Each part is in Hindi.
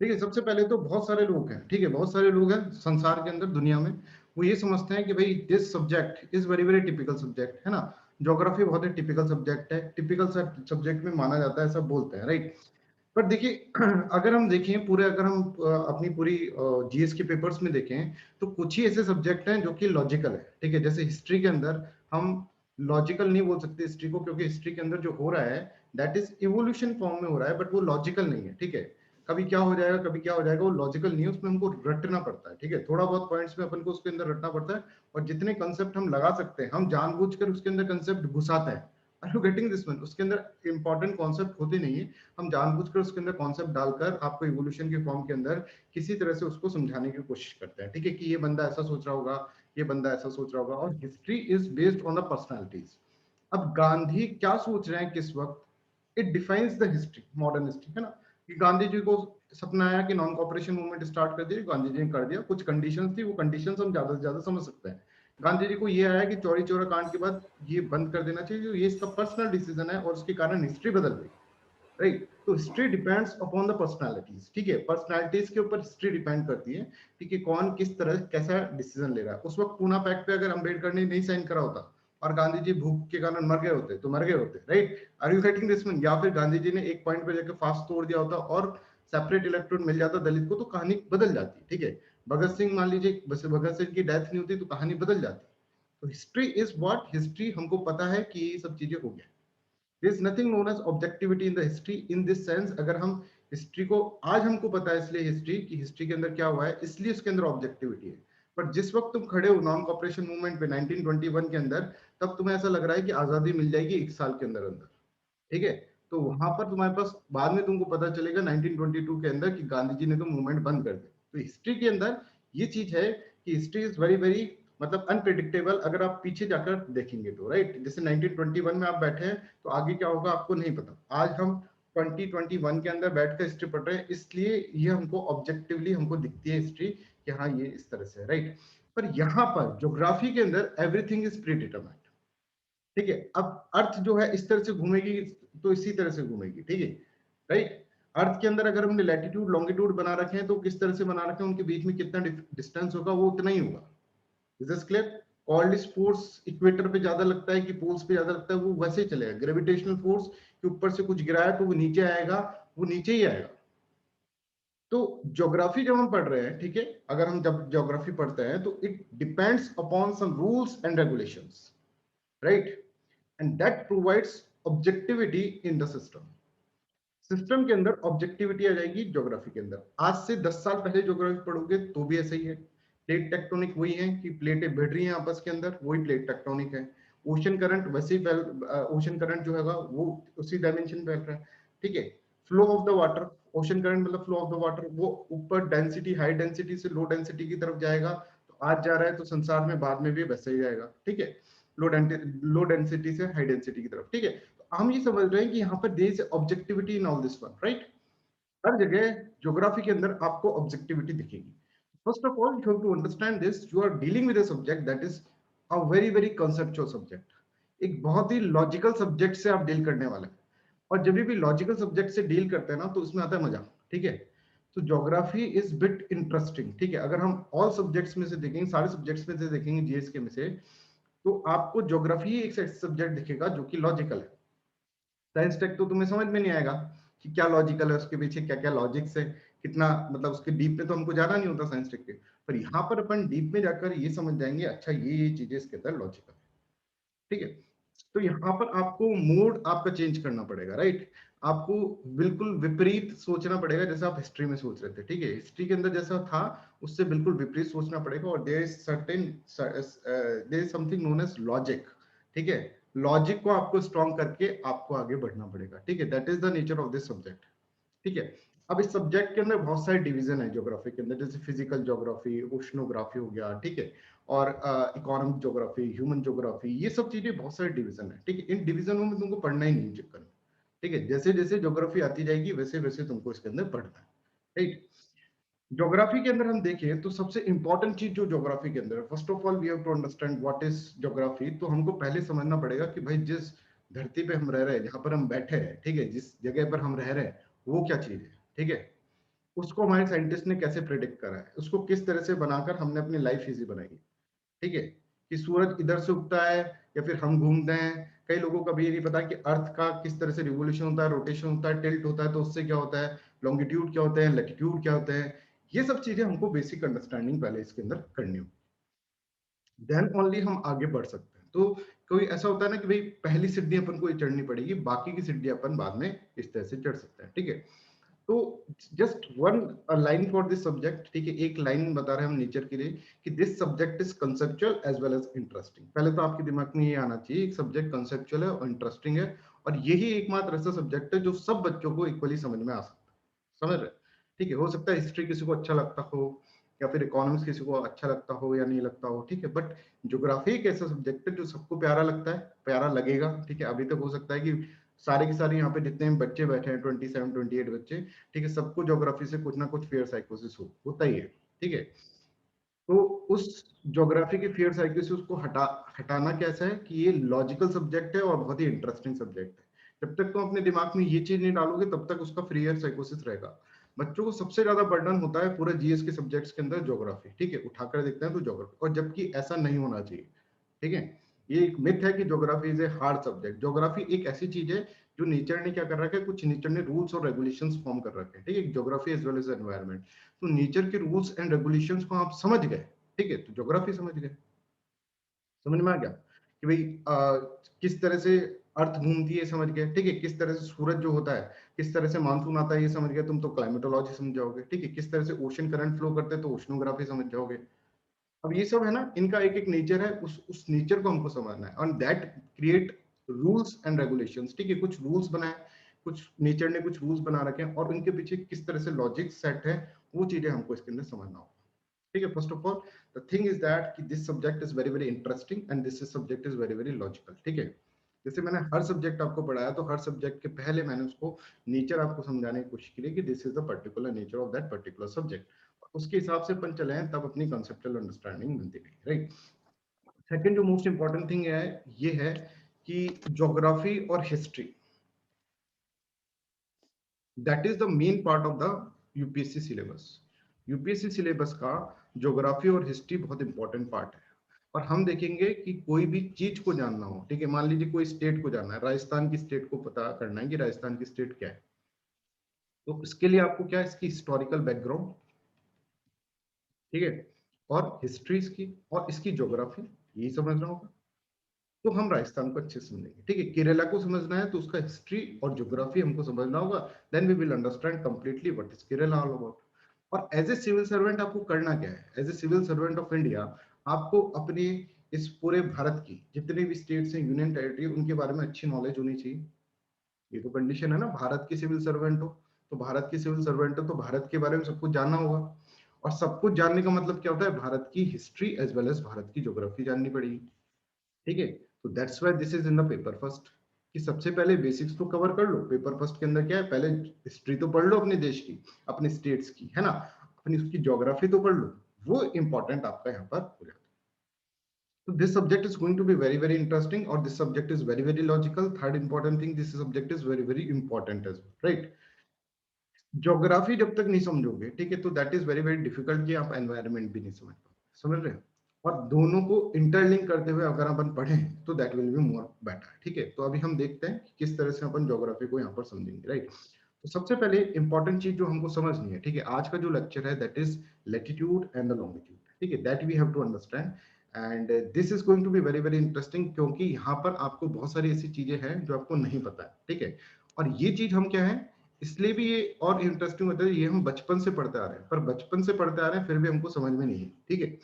ठीक है, सबसे पहले तो बहुत सारे लोग हैं, ठीक है, बहुत सारे लोग हैं संसार के अंदर, दुनिया में, वो ये समझते हैं कि भाई this subject is very very typical subject, है ना। ज्योग्राफी बहुत ही टिपिकल सब्जेक्ट है, टिपिकल सब्जेक्ट में माना जाता है, सब बोलते हैं, राइट। पर देखिए, अगर हम देखें पूरे, अगर हम अपनी पूरी जीएस के पेपर्स में देखें, तो कुछ ही ऐसे सब्जेक्ट हैं जो कि लॉजिकल है, ठीक है। जैसे हिस्ट्री के अंदर हम लॉजिकल नहीं बोल सकते हिस्ट्री को, क्योंकि हिस्ट्री के अंदर जो हो रहा है दैट इज इवोल्यूशन फॉर्म में हो रहा है, बट वो लॉजिकल नहीं है, ठीक है। कभी क्या हो जाएगा, कभी क्या हो जाएगा, वो लॉजिकल नहीं है, उसमें हमको रटना पड़ता है, ठीक है। थोड़ा बहुत पॉइंट्स में अपन को उसके अंदर रटना पड़ता है, और जितने कंसेप्ट हम लगा सकते हैं, हम जानबूझकर उसके अंदर कंसेप्ट घुसाते हैं। Are you getting this one? उसके अंदर इंपॉर्टेंट कॉन्सेप्ट होते नहीं है, हम जानबूझकर उसके अंदर कॉन्सेप्ट डालकर आपको इवोल्यूशन के फॉर्म के अंदर किसी तरह से उसको समझाने की कोशिश करते हैं, ठीक है, कि ये बंदा ऐसा सोच रहा होगा, ये बंदा ऐसा सोच रहा होगा। और history is based on the personalities. अब गांधी क्या सोच रहे हैं किस वक्त, it defines the history, modern history, है ना। कि गांधी जी को सपना आया कि नॉन कॉपरेशन मूवमेंट स्टार्ट कर दिया, गांधी जी ने कर दिया, कुछ कंडीशंस थी, वो कंडीशंस हम ज्यादा से ज्यादा समझ सकते हैं। गांधी जी को ये आया कि चौरी चौरा कांड के बाद ये बंद कर देना चाहिए, ये इसका पर्सनल डिसीजन है, और उसके कारण हिस्ट्री बदल गई, राइट। तो history depends upon the personalities, ठीक है, पर्सनालिटीज के ऊपर हिस्ट्री डिपेंड करती है, ठीक है, कौन किस तरह कैसा डिसीजन ले रहा है। उस वक्त पूना पैक्ट पे अगर अम्बेडकर ने नहीं साइन करा होता और गांधी जी भूख के कारण मर गए होते, तो मर गए होते, right. Are you getting this one? या फिर गांधी जी ने एक पॉइंट पे जाकर फास्ट तोड़ दिया होता और सेपरेट इलेक्ट्रॉन मिल जाता दलित को, तो कहानी बदल जाती, ठीक है। भगत सिंह, मान लीजिए बस भगत सिंह की डेथ नहीं होती तो कहानी बदल जाती। तो हिस्ट्री इज व्हाट, हिस्ट्री हमको पता है कि ये सब चीजें हो गया। There is nothing known as objectivity in the history in this sense। अगर हम हिस्ट्री को आज हमको पता है, इसलिए हिस्ट्री की, हिस्ट्री के अंदर क्या हुआ है, इसलिए उसके अंदर ऑब्जेक्टिविटी है। पर जिस वक्त तुम खड़े हो नॉन कॉपरेशन मूवमेंट पे 1921 के अंदर, तब तुम्हें ऐसा लग रहा है कि आजादी मिल जाएगी एक साल के अंदर अंदर, ठीक है। तो वहां पर तुम्हारे पास बाद में तुमको पता चलेगा 1922 के अंदर कि गांधी जी ने तो मूवमेंट बंद कर दिया। तो हिस्ट्री के अंदर ये चीज है कि हिस्ट्री इज वेरी वेरी, मतलब अनप्रिडिक्टेबल, अगर आप पीछे जाकर देखेंगे तो, राइट। जैसे 1921 में आप बैठे हैं, तो आगे क्या होगा आपको नहीं पता। आज हम 2021 के अंदर बैठकर हिस्ट्री पढ़ रहे हैं, इसलिए ये हमको ऑब्जेक्टिवली हमको दिखती है हिस्ट्री कि हाँ ये इस तरह से है, राइट। पर यहाँ पर ज्योग्राफी के अंदर एवरीथिंग इज प्री डिटरमाइंड, ठीक है। अब अर्थ जो है इस तरह से घूमेगी तो इसी तरह से घूमेगी, ठीक है, राइट। अर्थ के अंदर अगर हमने लैटिट्यूड लॉन्गिट्यूड बना रखे हैं, तो किस तरह से बना रखे हैं, उनके बीच में कितना डिस्टेंस होगा, वो उतना ही होगा। Is this clear? Cold force equator पे ज्यादा लगता है कि पोल्स पे ज्यादा लगता है, वो वैसे ही चलेगा। ग्रेविटेशनल फोर्स के ऊपर से कुछ गिरा है तो वो नीचे आएगा, वो नीचे ही आएगा। तो ज्योग्राफी जब हम पढ़ रहे हैं, ठीक है, अगर हम जब ज्योग्राफी पढ़ते हैं, तो it depends upon some rules and regulations, right. And that provides objectivity in the system. System के अंदर ऑब्जेक्टिविटी आ जाएगी ज्योग्राफी के अंदर। आज से 10 साल पहले ज्योग्राफी पढ़ोगे तो भी ऐसा ही है। प्लेट टेक्टोनिक वही है कि प्लेटें बढ़ रही हैं आपस के अंदर, वही प्लेट टेक्टोनिक है। ओशन करंट वैसे ही फैल, ओशन करंट जो हैगा वो उसी डायमेंशन फैल रहा है, ठीक है। Flow of the water, ocean current मतलब फ्लो ऑफ द वाटर, वो ऊपर डेंसिटी, हाई डेंसिटी से लो डेंसिटी की तरफ जाएगा। तो आज जा रहा है तो संसार में बाद में भी वैसे ही जाएगा, ठीक है। लो डेंसिटी से हाई डेंसिटी की तरफ, ठीक है। हम ये समझ रहे हैं कि यहाँ पर there is objectivity in all this one, right. हर जगह ज्योग्राफी के अंदर आपको ऑब्जेक्टिविटी दिखेगी। First of all you have to understand this, you are dealing with a subject that is a very very conceptual subject. एक बहुत ही लॉजिकल सब्जेक्ट से आप डील करने वाले हैं, और जब भी लॉजिकल सब्जेक्ट से डील करते हैं ना, तो उसमें आता है मजा, ठीक है। तो ज्योग्राफी इज बिट इंटरेस्टिंग, ठीक है। अगर हम ऑल सब्जेक्ट्स में से देखेंगे, सारे सब्जेक्ट्स में से देखेंगे जीएस के में से, तो आपको ज्योग्राफी एक सब्जेक्ट दिखेगा जो कि लॉजिकल है। साइंस टेक तो तुम्हें समझ में नहीं आएगा कि क्या लॉजिकल है, उसके पीछे क्या क्या लॉजिक्स है, कितना, मतलब उसके डीप में तो हमको जाना नहीं होता साइंस टेक के। पर यहाँ पर अपन डीप में जाकर ये समझ जाएंगे, अच्छा ये चीजें इसके अंदर लॉजिकल है, ठीक है। तो यहाँ पर आपको मूड आपका चेंज करना पड़ेगा, राइट। आपको बिल्कुल विपरीत सोचना पड़ेगा, जैसे आप हिस्ट्री में सोच रहे थे, ठीक है। हिस्ट्री के अंदर जैसा था उससे बिल्कुल विपरीत सोचना पड़ेगा। और there is certain, there is something known as logic, ठीक है। लॉजिक को आपको स्ट्रॉन्ग करके आपको आगे बढ़ना पड़ेगा, ठीक है। That is the nature of this subject, ठीक है। अब इस सब्जेक्ट के अंदर बहुत सारे डिवीजन है ज्योग्राफी के अंदर, जैसे फिजिकल ज्योग्राफी, ओशनोग्राफी हो गया, ठीक है। और इकोनॉमिक ज्योग्राफी, ह्यूमन ज्योग्राफी, ये सब चीजें बहुत सारे डिवीजन है, ठीक है। इन डिवीजनों में तुमको पढ़ना ही नहीं चक्कर में, ठीक है। जैसे जैसे ज्योग्राफी आती जाएगी वैसे वैसे तुमको इसके अंदर पढ़ना है, राइट। ज्योग्राफी के अंदर हम देखें तो सबसे इंपॉर्टेंट चीज जो ज्योग्राफी के अंदर है, first of all we have to understand what is geography. तो हमको पहले समझना पड़ेगा कि भाई जिस धरती पे हम रह रहे हैं, जहां पर हम बैठे हैं, ठीक है, जिस जगह पर हम रह रहे हैं, वो क्या चीज है, ठीक है। उसको हमारे साइंटिस्ट ने कैसे प्रेडिक्ट करा है, उसको किस तरह से बनाकर हमने अपनी लाइफ इजी बनाई है। ठीक है, कि सूरज इधर से उगता है या फिर हम घूमते हैं। कई लोगों को भी ये नहीं पता कि अर्थ का किस तरह से रिवोल्यूशन होता है, रोटेशन होता है, टिल्ट होता है, तो उससे क्या होता है, लॉन्गिट्यूड क्या होता है, लैटिट्यूड क्या होता है। ये सब चीजें हमको बेसिक अंडरस्टैंडिंग पहले इसके अंदर करनी होगी, देन ओनली हम आगे बढ़ सकते हैं। तो कोई ऐसा होता है ना कि भाई पहली सीढ़ी अपन को चढ़नी पड़ेगी, बाकी की सीढ़ी अपन बाद में इस तरह से चढ़ सकते हैं। ठीक है, तो just one line for this subject. ठीक है, एक लाइन बता रहे हैं हम नेचर के लिए कि this subject is conceptual as well as interesting. पहले तो आपके दिमाग में ये आना चाहिए, एक सब्जेक्ट कंसेप्चुअल है और इंटरेस्टिंग है, और यही एकमात्र ऐसा सब्जेक्ट है जो सब बच्चों को इक्वली समझ में आ सकता है। समझ रहे? ठीक है, हो सकता है हिस्ट्री किसी को अच्छा लगता हो, या फिर इकोनॉमिक्स किसी को अच्छा लगता हो या नहीं लगता हो। ठीक है, बट ज्योग्राफी एक ऐसा सब्जेक्ट है जो सबको प्यारा लगता है, प्यारा लगेगा। ठीक है, अभी तक हो सकता है कि सारे के सारे यहाँ पे जितने बच्चे बैठे हैं 27-28 बच्चे, ठीक है, सबको ज्योग्राफी से कुछ ना कुछ फियर साइकोसिस होता ही है। ठीक है, तो उस ज्योग्राफी की फियर साइकोसिस को हटाना कैसा है कि ये लॉजिकल सब्जेक्ट है और बहुत ही इंटरेस्टिंग सब्जेक्ट है। जब तक तुम अपने दिमाग में ये चीज नहीं डालोगे तब तक उसका फियर साइकोसिस रहेगा। बच्चों को सबसे ज्यादा बर्डन होता है पूरे जीएस के सब्जेक्ट्स के अंदर ज्योग्राफी। ठीक है, उठाकर देखते हैं तो ज्योग्राफी, और जबकि ऐसा नहीं होना चाहिए। ठीक है, ये एक मिथ है कि geography is a hard subject. Geography एक ऐसी चीज है जो नेचर ने क्या कर रखा है, कुछ नेचर ने रूल्स और रेगुलेशंस फॉर्म कर रखे हैं। ठीक है, geography as well as environment. तो नेचर के रूल्स एंड रेगुलेशंस को आप समझ गए, ठीक है, तो ज्योग्राफी समझ गए। समझ में आ गया कि भाई किस तरह से अर्थ घूमती है, समझ गए। ठीक है, किस तरह से सूरज जो होता है, किस तरह से मानसून आता है, ये समझ गए तुम तो क्लाइमेटोलॉजी समझ जाओगे। ठीक है, किस तरह से ओशन करंट फ्लो करते हैं तो ओशनोग्राफी समझ जाओगे। अब ये सब है ना, इनका एक एक नेचर है, उस नेचर को हमको समझना है, और that create rules and regulations. ठीक है, कुछ रूल्स बनाए, कुछ नेचर ने कुछ रूल्स बना रखे हैं, और उनके पीछे किस तरह से लॉजिक सेट है, वो चीजें हमको इसके अंदर समझना होगा। ठीक है, first of all the thing is that कि this subject is very very interesting and this subject is very very logical. ठीक है, जैसे मैंने हर सब्जेक्ट आपको पढ़ाया, तो हर सब्जेक्ट के पहले मैंने उसको नेचर आपको समझाने की कोशिश की कि this is the particular nature of that particular subject. उसके हिसाब से अपन चले हैं, तब अपनी कंसेप्चुअल अंडरस्टैंडिंग बनती गई, राइट। सेकंड जो मोस्ट इंपॉर्टेंट थिंग है, ये है कि ज्योग्राफी और history, that is the main part of the UPSC syllabus. UPSC syllabus का ज्योग्राफी और हिस्ट्री बहुत इंपॉर्टेंट पार्ट है। और हम देखेंगे कि कोई भी चीज को जानना हो, ठीक है, मान लीजिए कोई स्टेट को जानना है, राजस्थान की स्टेट को पता करना है कि राजस्थान की स्टेट क्या है, तो इसके लिए आपको क्या है, इसकी हिस्टोरिकल बैकग्राउंड, ठीक है, और हिस्ट्री इसकी, और इसकी ज्योग्राफी, यही समझना होगा। तो हम राजस्थान को अच्छे से समझेंगे। ठीक है, केरला को समझना है तो उसका हिस्ट्री और ज्योग्राफी हमको समझना होगा, then we will understand completely what is Kerala all about. और एज ए सिविल सर्वेंट आपको करना क्या है, as a civil servant of India, आपको अपने इस पूरे भारत की जितने भी स्टेट्स हैं, यूनियन टेरिटरी, उनके बारे में अच्छी नॉलेज होनी चाहिए। ये तो कंडीशन है ना, भारत की सिविल सर्वेंट हो, तो भारत की सिविल सर्वेंट हो तो भारत के बारे में सब कुछ जानना होगा। और सब कुछ जानने का मतलब क्या होता है, भारत की history as well as Bharat की ज्योग्राफी जाननी पड़ेगी। ठीक है, तो that's why this is in the paper first, कि सबसे पहले बेसिक्स तो कवर कर लो। पेपर फर्स्ट के अंदर क्या है, पहले हिस्ट्री तो पढ़ लो अपने देश की, अपने स्टेट्स की, है ना, अपनी उसकी ज्योग्राफी तो पढ़ लो, वो इंपॉर्टेंट आपका यहाँ पर हो जाता है। So this subject is going to be very very interesting, or this subject is very very logical. Third important thing, this subject is very very important as well, right? Geography जब तक नहीं समझोगे, ठीक है, तो that is very very difficult कि आप एनवायरनमेंट भी नहीं समझ पाओगे। समझ रहे हैं? और दोनों को इंटरलिंक करते हुए अगर अपन पढ़ें तो that will be more better. ठीक है, तो अभी हम देखते हैं कि किस तरह से अपन ज्योग्राफी को यहाँ पर समझेंगे, राइट। तो सबसे पहले इंपॉर्टेंट चीज जो हमको समझनी है, ठीक है, आज का जो लेक्चर है that is latitude and the longitude. ठीक है, that we have to understand, and this is going to be very very interesting, क्योंकि यहाँ पर आपको बहुत सारी ऐसी चीजें हैं जो आपको नहीं पता है। ठीक है, और ये चीज हम क्या है, इसलिए भी ये और इंटरेस्टिंग होता है, ये हम बचपन से पढ़ते आ रहे हैं, पर बचपन से पढ़ते आ रहे हैं फिर भी हमको समझ में नहीं है। ठीक है,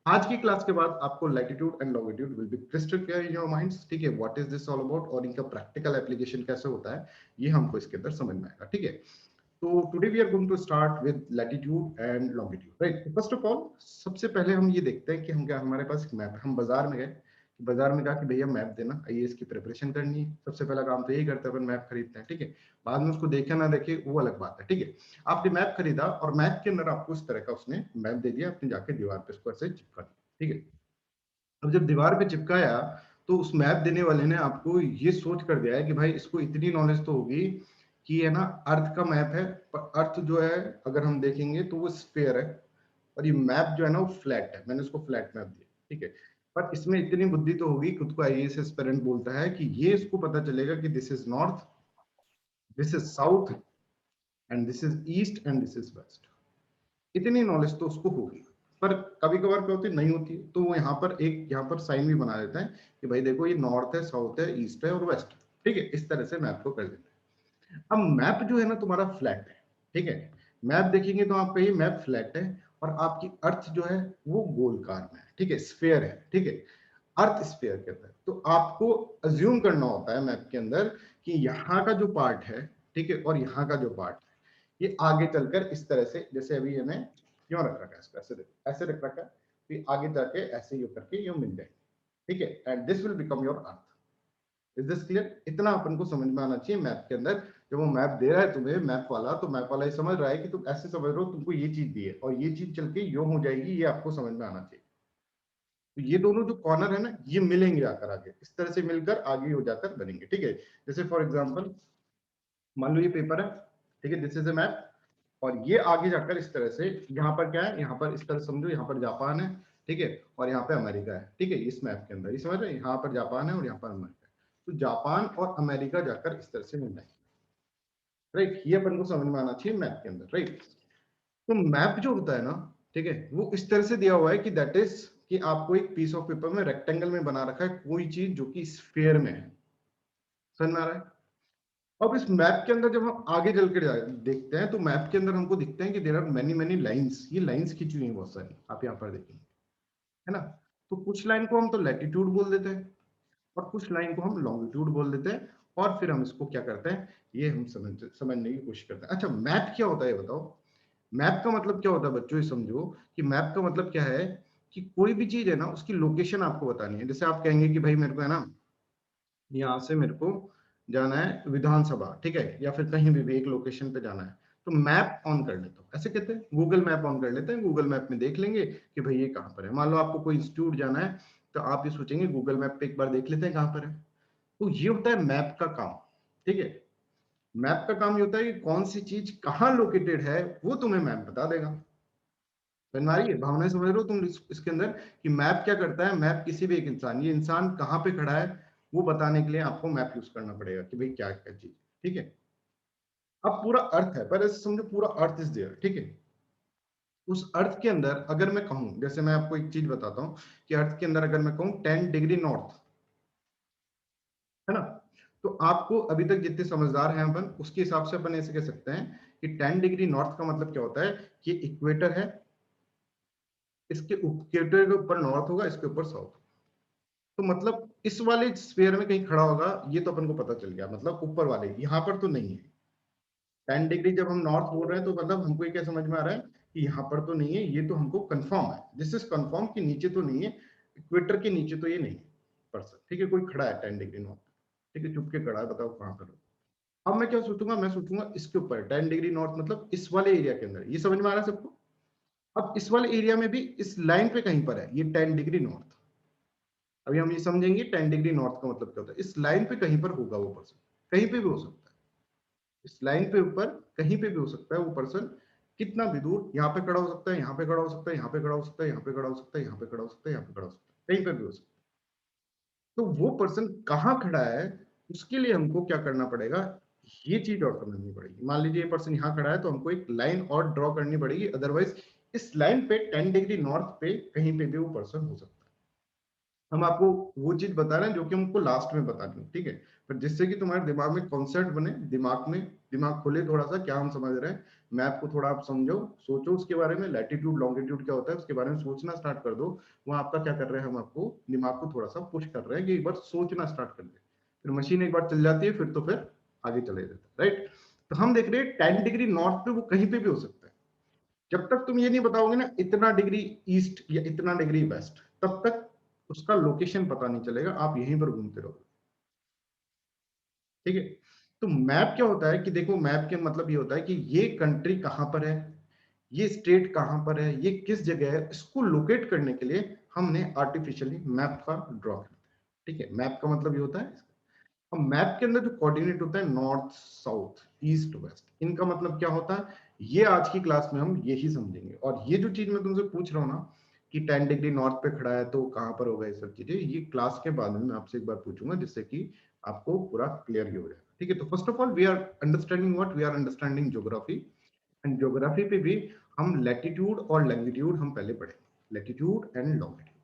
आज की क्लास के बाद आपको latitude and longitude will be crystal clear in your minds. ठीक है, what is this all about और इनका प्रैक्टिकल एप्लीकेशन कैसे होता है, ये हमको इसके अंदर समझ में आएगा। ठीक है, तो today we are going to start with latitude and longitude, right. First of all सबसे पहले हम ये देखते हैं कि हम क्या, हमारे पास एक मैप है। हम बाजार में गए, बाजार में कहा कि भैया मैप देना, आइए इसकी प्रिपरेशन करनी है। सबसे पहला काम तो यही करते हैं, अपन मैप खरीदते हैं। ठीक है, बाद में उसको देखे ना देखे वो अलग बात है। ठीक है, आपने मैप खरीदा और मैप के अंदर आपको इस तरह का उसने मैप दे दिया, आपने जाके दीवार पे इसको ऐसे चिपका दिया। ठीक है, अब जब दीवार पे चिपकाया तो उस मैप देने वाले ने आपको ये सोच कर दिया है कि भाई इसको इतनी नॉलेज तो होगी कि है ना अर्थ का मैप है, पर अर्थ जो है अगर हम देखेंगे तो वो स्फीयर है, और ये मैप जो है ना वो फ्लैट है, मैंने उसको फ्लैट मैप दिया, ठीक है। पर इसमें इतनी बुद्धि तो होगी, खुद को आईएएस एस्पिरेंट बोलता है, कि ये इसको पता चलेगा कि this is north, this is south, and this is east, and this is west. इतनी नॉलेज तो उसको होगी। पर कभी कभार क्या होती है, नहीं होती है, तो वो यहाँ पर साइन भी बना देता है कि भाई देखो ये नॉर्थ है, साउथ है, ईस्ट है और वेस्ट है, ठीक है। इस तरह से मैप को कर देते हैं। अब मैप जो है ना तुम्हारा फ्लैट है, ठीक है। मैप देखेंगे तो आप कहिए मैप फ्लैट है, और आपकी अर्थ जो है वो गोलकार में है, ठीक है, स्फीयर है, ठीक है। अर्थ स्फीयर के अंदर तो आपको अज्यूम करना होता है मैप के अंदर कि यहाँ का जो पार्ट है, ठीक है, और यहाँ का जो पार्ट है, ये आगे चलकर इस तरह से, जैसे अभी ये मैं क्यों रख रखा है इसको, ऐसे रख रखा है, फिर आगे जाके ऐसे ही करके ये मिल जाएंगे, ठीक है, and this will become your earth. Is this clear? इतना अपन को समझ में आना चाहिए मैप के अंदर। जब वो मैप दे रहा है तुम्हें मैप वाला, तो मैप वाला ये समझ रहा है कि तुम ऐसे समझ रहे हो, तुमको ये चीज दी है और ये चीज चल के यो हो जाएगी, ये आपको समझ में आना चाहिए। तो ये दोनों जो कॉर्नर है ना, ये मिलेंगे आकर आगे, इस तरह से मिलकर आगे हो जाकर बनेंगे, ठीक है। जैसे फॉर एग्जाम्पल मान लो ये पेपर है, ठीक है, दिस इज ए मैप, और ये आगे जाकर इस तरह से, यहाँ पर क्या है, यहाँ पर इस तरह समझो, यहाँ पर जापान है, ठीक है, और यहाँ पे अमेरिका है, ठीक है, इस मैप के अंदर ये समझ रहे हैं, यहाँ पर जापान है और यहाँ पर अमेरिका है, तो जापान और अमेरिका जाकर इस तरह से मिल जाएंगे, राइट। ये अपन को समझ में आना चाहिए मैप के अंदर, राइट। तो मैप जो होता है ना, ठीक है, वो इस तरह से दिया हुआ है कि दैट इज, कि आपको एक पीस ऑफ पेपर में रेक्टेंगल में बना रखा है कोई चीज जो कि स्फीयर में है, समझ में आ रहा है। अब इस मैप के अंदर जब हम आगे चल के देखते हैं, तो मैप के अंदर हमको दिखते हैं कि there are many many lines, ये लाइंस खींची हुई हैं बहुत सारी, आप यहाँ पर देखेंगे, है ना। तो कुछ लाइन को हम तो लैटिट्यूड बोल देते हैं, और कुछ लाइन को हम लॉन्गिट्यूड बोल देते हैं, और फिर हम इसको क्या करते हैं, ये हम समझने की कोशिश करते हैं। अच्छा, मैप क्या होता है ये बताओ। मैप का मतलब क्या होता है बच्चों, ये समझो कि मैप का मतलब क्या है, कि कोई भी चीज है ना उसकी लोकेशन आपको बतानी है। जैसे आप कहेंगे कि भाई मेरे को है ना, यहाँ से मेरे को जाना है विधानसभा, ठीक है, या फिर कहीं भी एक लोकेशन पे जाना है, तो मैप ऑन कर लेता हूँ, ऐसे कहते हैं, गूगल मैप ऑन कर लेते हैं, गूगल मैप में देख लेंगे कि भाई ये कहाँ पर है। मान लो आपको कोई इंस्टीट्यूट जाना है, तो आप ये सोचेंगे गूगल मैप पे एक बार देख लेते हैं कहाँ पर है। तो ये होता है मैप का काम, ठीक है। मैप का काम ये होता है कि कौन सी चीज कहाँ लोकेटेड है, वो तुम्हें मैप बता देगा। समझ में आ रही है, भावनाएं समझ रहे हो तुम इसके अंदर, कि मैप क्या करता है, मैप किसी भी एक इंसान, ये इंसान कहाँ पे खड़ा है वो बताने के लिए आपको मैप यूज करना पड़ेगा कि भाई क्या क्या चीज, ठीक है। अब पूरा अर्थ है, पर ऐसे समझो पूरा अर्थ इज देयर, ठीक है। उस अर्थ के अंदर अगर मैं कहूं, जैसे मैं आपको एक चीज बताता हूं, कि अर्थ के अंदर अगर मैं कहूं 10 डिग्री नॉर्थ, है ना, तो आपको अभी तक जितने समझदार हैं अपन, उसके हिसाब से अपन ऐसे कह सकते हैं कि 10 डिग्री नॉर्थ का मतलब क्या होता है, कि इक्वेटर है, इसके इक्वेटर के ऊपर नॉर्थ होगा, इसके ऊपर साउथ। तो मतलब इस वाले स्फीयर में कहीं खड़ा होगा, ये तो अपन को पता चल गया, मतलब ऊपर वाले, यहाँ पर तो नहीं है। 10 डिग्री जब हम नॉर्थ बोल रहे हैं, तो मतलब हमको ये क्या समझ में आ रहा है कि यहाँ पर तो नहीं है, ये तो हमको कंफर्म है, दिस इज कंफर्म कि नीचे तो नहीं है, इक्वेटर के नीचे तो ये नहीं है पर्सन, ठीक है, कोई खड़ा है 10 डिग्री नॉर्थ, ठीक है, चुप के खड़ा है, बताओ कहाँ पर हो। अब मैं क्या सोचूंगा, मैं सोचूंगा इसके ऊपर 10 डिग्री नॉर्थ, मतलब इस वाले एरिया के अंदर, ये समझ में आ रहा है सबको। अब इस वाले एरिया में भी इस लाइन पे कहीं पर है ये 10 डिग्री नॉर्थ। अभी हम ये समझेंगे 10 डिग्री नॉर्थ का मतलब क्या होता है, इस लाइन पे कहीं पर होगा वो पर्सन, कहीं पे भी हो सकता है, इस लाइन पे ऊपर कहीं पे भी हो सकता है वो पर्सन, कितना भी दूर, यहाँ पे खड़ा हो सकता है, यहाँ पे खड़ा हो सकता है, यहाँ पे खड़ा हो सकता है, यहाँ पे खड़ा हो सकता है, यहाँ पे खड़ा हो सकता है, यहाँ पे खड़ा हो सकता है, कहीं पे भी हो सकता है। तो वो पर्सन कहाँ खड़ा है, उसके लिए हमको क्या करना पड़ेगा, ये चीज और समझनी पड़ेगी। मान लीजिए ये पर्सन यहाँ खड़ा है, तो हमको एक लाइन और ड्रॉ करनी पड़ेगी, अदरवाइज इस लाइन पे 10 डिग्री नॉर्थ पे कहीं पे भी वो पर्सन हो सकता है। हम आपको वो चीज बता रहे हैं जो कि हमको लास्ट में बतानी है, ठीक है, पर जिससे कि तुम्हारे दिमाग में कॉन्सेप्ट बने, दिमाग खोले थोड़ा सा, क्या हम समझ रहे हैं, मैप को थोड़ा आप समझो, सोचो उसके बारे में, लैटिट्यूड लॉन्गिट्यूड क्या होता है उसके बारे में सोचना स्टार्ट कर दो। वो आपका क्या कर रहे हैं, हम आपको दिमाग को थोड़ा सा पुश कर रहे हैं कि एक बार सोचना स्टार्ट कर दे, फिर मशीन एक बार चल जाती है, फिर तो फिर आगे चले जाता है, राइट। तो हम देख रहे हैं 10 डिग्री नॉर्थ पे वो कहीं पे भी हो सकता है। जब तक तुम ये नहीं बताओगे ना इतना डिग्री ईस्ट या इतना डिग्री वेस्ट, तब तक उसका लोकेशन पता नहीं चलेगा, आप यहीं पर घूमते रहोगे, ठीक है। तो मैप क्या होता है, कि देखो मैप के मतलब ये होता है कि ये कंट्री कहां पर है, ये स्टेट कहां पर है, ये किस जगह है, इसको लोकेट करने के लिए हमने आर्टिफिशियली मैप का ड्रॉ करते हैं, ठीक है। मैप का मतलब ये होता है। अब मैप के अंदर जो कोऑर्डिनेट होता है नॉर्थ साउथ ईस्ट वेस्ट, इनका मतलब क्या होता है, ये आज की क्लास में हम यही समझेंगे। और ये जो चीज मैं तुमसे पूछ रहा हूँ ना कि 10 डिग्री नॉर्थ पे खड़ा है तो कहाँ पर होगा, ये सब चीजें ये क्लास के बाद में मैं आपसे एक बार पूछूंगा, जिससे कि आपको पूरा क्लियर ही हो जाएगा। ठीक है, तो first of all we are understanding what, we are understanding geography. And geography पे भी हम लैटिट्यूड और लैंगिट्यूड हम पहले पढ़ेंगे, लैटिट्यूड एंड लॉन्गिट्यूड,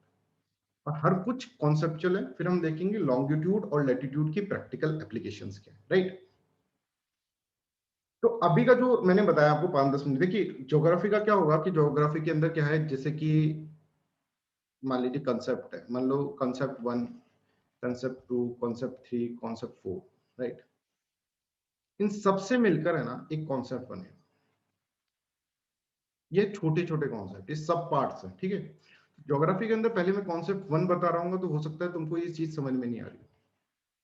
और हर कुछ कॉन्सेप्चुअल है। फिर हम देखेंगे लॉन्गिट्यूड और लैटिट्यूड की प्रैक्टिकल एप्लीकेशंस क्या है, राइट। तो अभी का जो मैंने बताया आपको 5-10 मिनट, देखिए ज्योग्राफी का क्या होगा कि ज्योग्राफी के अंदर क्या है, जैसे कि मान लीजिए कंसेप्ट है, मान लो concept 1, concept 2, concept 3, concept 4, right. इन सबसे मिलकर है ना एक कॉन्सेप्ट बने, ये छोटे छोटे कॉन्सेप्ट, ये सब पार्ट्स हैं, ठीक है। ज्योग्राफी के अंदर पहले मैं कॉन्सेप्ट 1 बता रहा हूँ, तो हो सकता है तुमको ये चीज समझ में नहीं आ रही।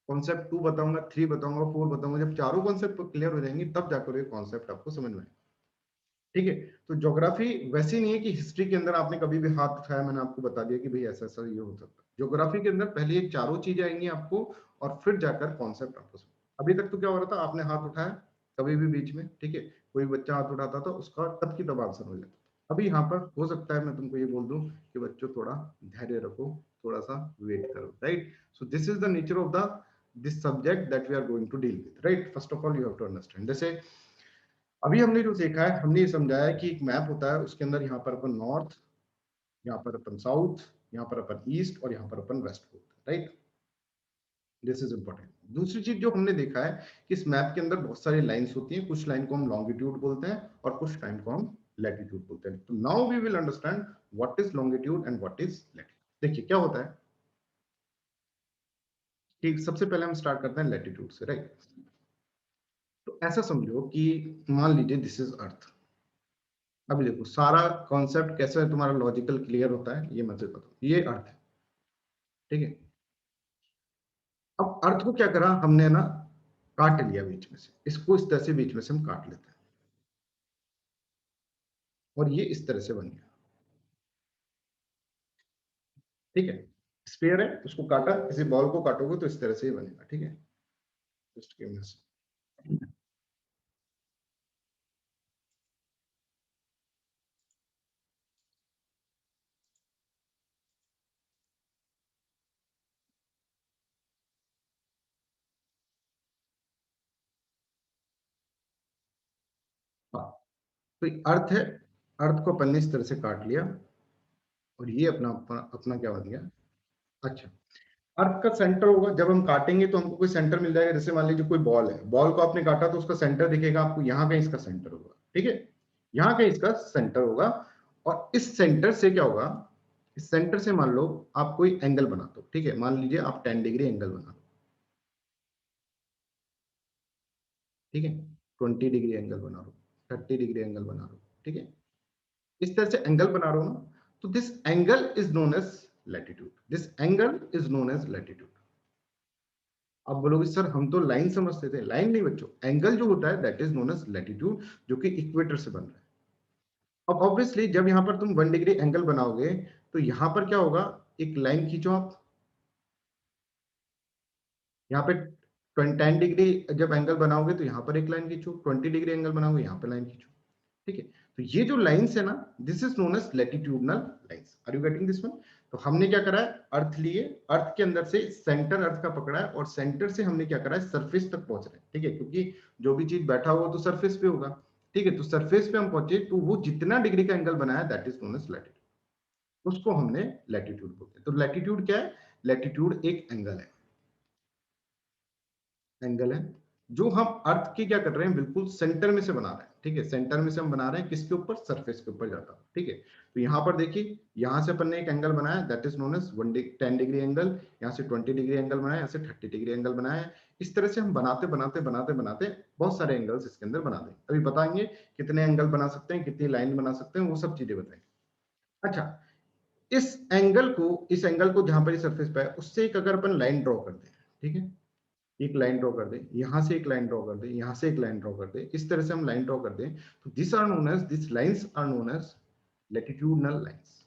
कॉन्सेप्ट 2 बताऊंगा, 3 बताऊंगा, 4 बताऊंगा, जब चारों कॉन्सेप्ट क्लियर हो जाएंगे तब जाकर ये कॉन्सेप्ट आपको समझ में आएगा। ठीक है, तो ज्योग्राफी वैसी नहीं है कि हिस्ट्री के अंदर आपने कभी भी हाथ उठाया मैंने आपको बता दिया कि भाई ऐसा ऐसा ये हो सकता है। ज्योग्राफी के अंदर पहले ये चारों चीजें आएंगी आपको, और फिर जाकर कॉन्सेप्ट आपको समझ। अभी तक तो क्या हो रहा था, आपने हाथ उठाया कभी भी बीच में, ठीक है, कोई बच्चा हाथ उठाता था उसका तब की तब आंसर हो जाता। अभी यहाँ पर हो सकता है मैं तुमको ये बोल दूं कि बच्चों थोड़ा धैर्य रखो, थोड़ा सा वेट करो, right. So this is the nature of the this subject that we are going to deal with, right. First of all you have to understand, जैसे अभी हमने जो सीखा है, हमने ये समझाया कि एक मैप होता है, उसके अंदर यहाँ पर अपन नॉर्थ, यहाँ पर अपन साउथ, यहाँ पर अपन ईस्ट और यहाँ पर अपन वेस्ट बोलते हैं, राइट। This is important. दूसरी चीज जो हमने देखा है कि इस मैप के अंदर बहुत सारी लाइंस होती हैं, कुछ लाइन को हम लॉन्गिट्यूड बोलते हैं और कुछ लाइन को हम लैटिट्यूड बोलते हैं। तो now we will understand what is longitude and what is latitude. देखिए क्या होता है कि सबसे पहले हम स्टार्ट करते हैं लैटिट्यूड से, राइट। तो ऐसा समझो कि मान लीजिए दिस इज अर्थ। अभी देखो सारा कॉन्सेप्ट कैसे तुम्हारा लॉजिकल क्लियर होता है, ये मैं तुझे बताऊं, ये अर्थ है, ठीक है। अब अर्थ को क्या करा हमने ना, काट लिया बीच में से, इसको इस तरह से बीच में से हम काट लेते हैं, और ये इस तरह से बन गया, ठीक है। स्फीयर है, उसको काटा, किसी बॉल को काटोगे तो इस तरह से ही बनेगा, ठीक है। Just give me a second. हाँ, तो ये अर्थ है, अर्थ को अपन ने इस तरह से काट लिया, और ये अपना अपना, अपना क्या बन गया। अच्छा, अर्थ का सेंटर होगा, जब हम काटेंगे तो हमको कोई सेंटर मिल जाएगा। जैसे मान लीजिए कोई बॉल है, बॉल को आपने काटा तो उसका सेंटर दिखेगा आपको, यहाँ कहीं इसका सेंटर होगा, ठीक है, यहाँ कहीं इसका सेंटर होगा। और इस सेंटर से क्या होगा, इस सेंटर से मान लो आप कोई एंगल बना दो, ठीक है, मान लीजिए आप 10 डिग्री एंगल बना दो, ठीक है, 20 डिग्री एंगल बना लो, 30 डिग्री एंगल बना लो, ठीक है, इस तरह से एंगल बना रहा हो ना, तो this angle is known as latitude, this angle is known as latitude. आप बोलोगे सर हम तो लाइन समझते थे, लाइन नहीं बच्चों, एंगल जो होता है that is known as latitude, जो कि इक्वेटर से बन रहा है। अब ऑब्वियसली जब यहां पर तुम 1 डिग्री एंगल बनाओगे तो यहां पर क्या होगा, एक लाइन खींचो आप, यहाँ पे 10 डिग्री जब एंगल बनाओगे तो यहाँ पर एक लाइन खींचो, 20 डिग्री एंगल बनाओगे यहाँ पे लाइन खींचो, ठीक है। तो ये जो लाइंस है ना, this is known as latitudinal lines. Are you getting this one. तो हमने क्या करा है, अर्थ लिए, अर्थ के अंदर से सेंटर अर्थ का पकड़ा है, और सेंटर से हमने क्या करा है, सरफेस तक पहुंच रहे हैं, ठीक है, क्योंकि जो भी चीज बैठा हुआ तो सरफेस पे होगा, ठीक है। तो सरफेस पे हम पहुंचे तो वो जितना डिग्री का एंगल बनाया that is known as latitude, उसको हमने लैटिट्यूड बोलते हैं। तो लैटिट्यूड क्या है, लैटिट्यूड एक एंगल है, एंगल है जो हम अर्थ की क्या कर रहे हैं, बिल्कुल सेंटर में से बना रहे हैं, ठीक है। सेंटर में से हम बना रहे हैं किसके ऊपर, सरफेस के ऊपर जाता है, ठीक है। तो यहाँ पर देखिए, यहाँ से अपन ने एक एंगल बनाया that is known as 10 degree angle, यहाँ से 20 डिग्री एंगल बनाया, यहाँ से 30 डिग्री एंगल बनाया है। इस तरह से हम बनाते बनाते बनाते बनाते बहुत सारे एंगल्स इसके अंदर बना देंगे। अभी बताएंगे कितने एंगल बना सकते हैं, कितनी लाइन बना सकते हैं, वो सब चीजें बताएंगे। अच्छा, इस एंगल को जहां पर सरफेस पे है उससे एक अगर अपन लाइन ड्रॉ कर दें, ठीक है, एक लाइन ड्रॉ कर दे, यहां से एक लाइन ड्रॉ कर दे, यहां से एक लाइन ड्रॉ कर दे, इस तरह से हम लाइन ड्रॉ कर दें, तो this are known as, this lines are known as latitudinal lines.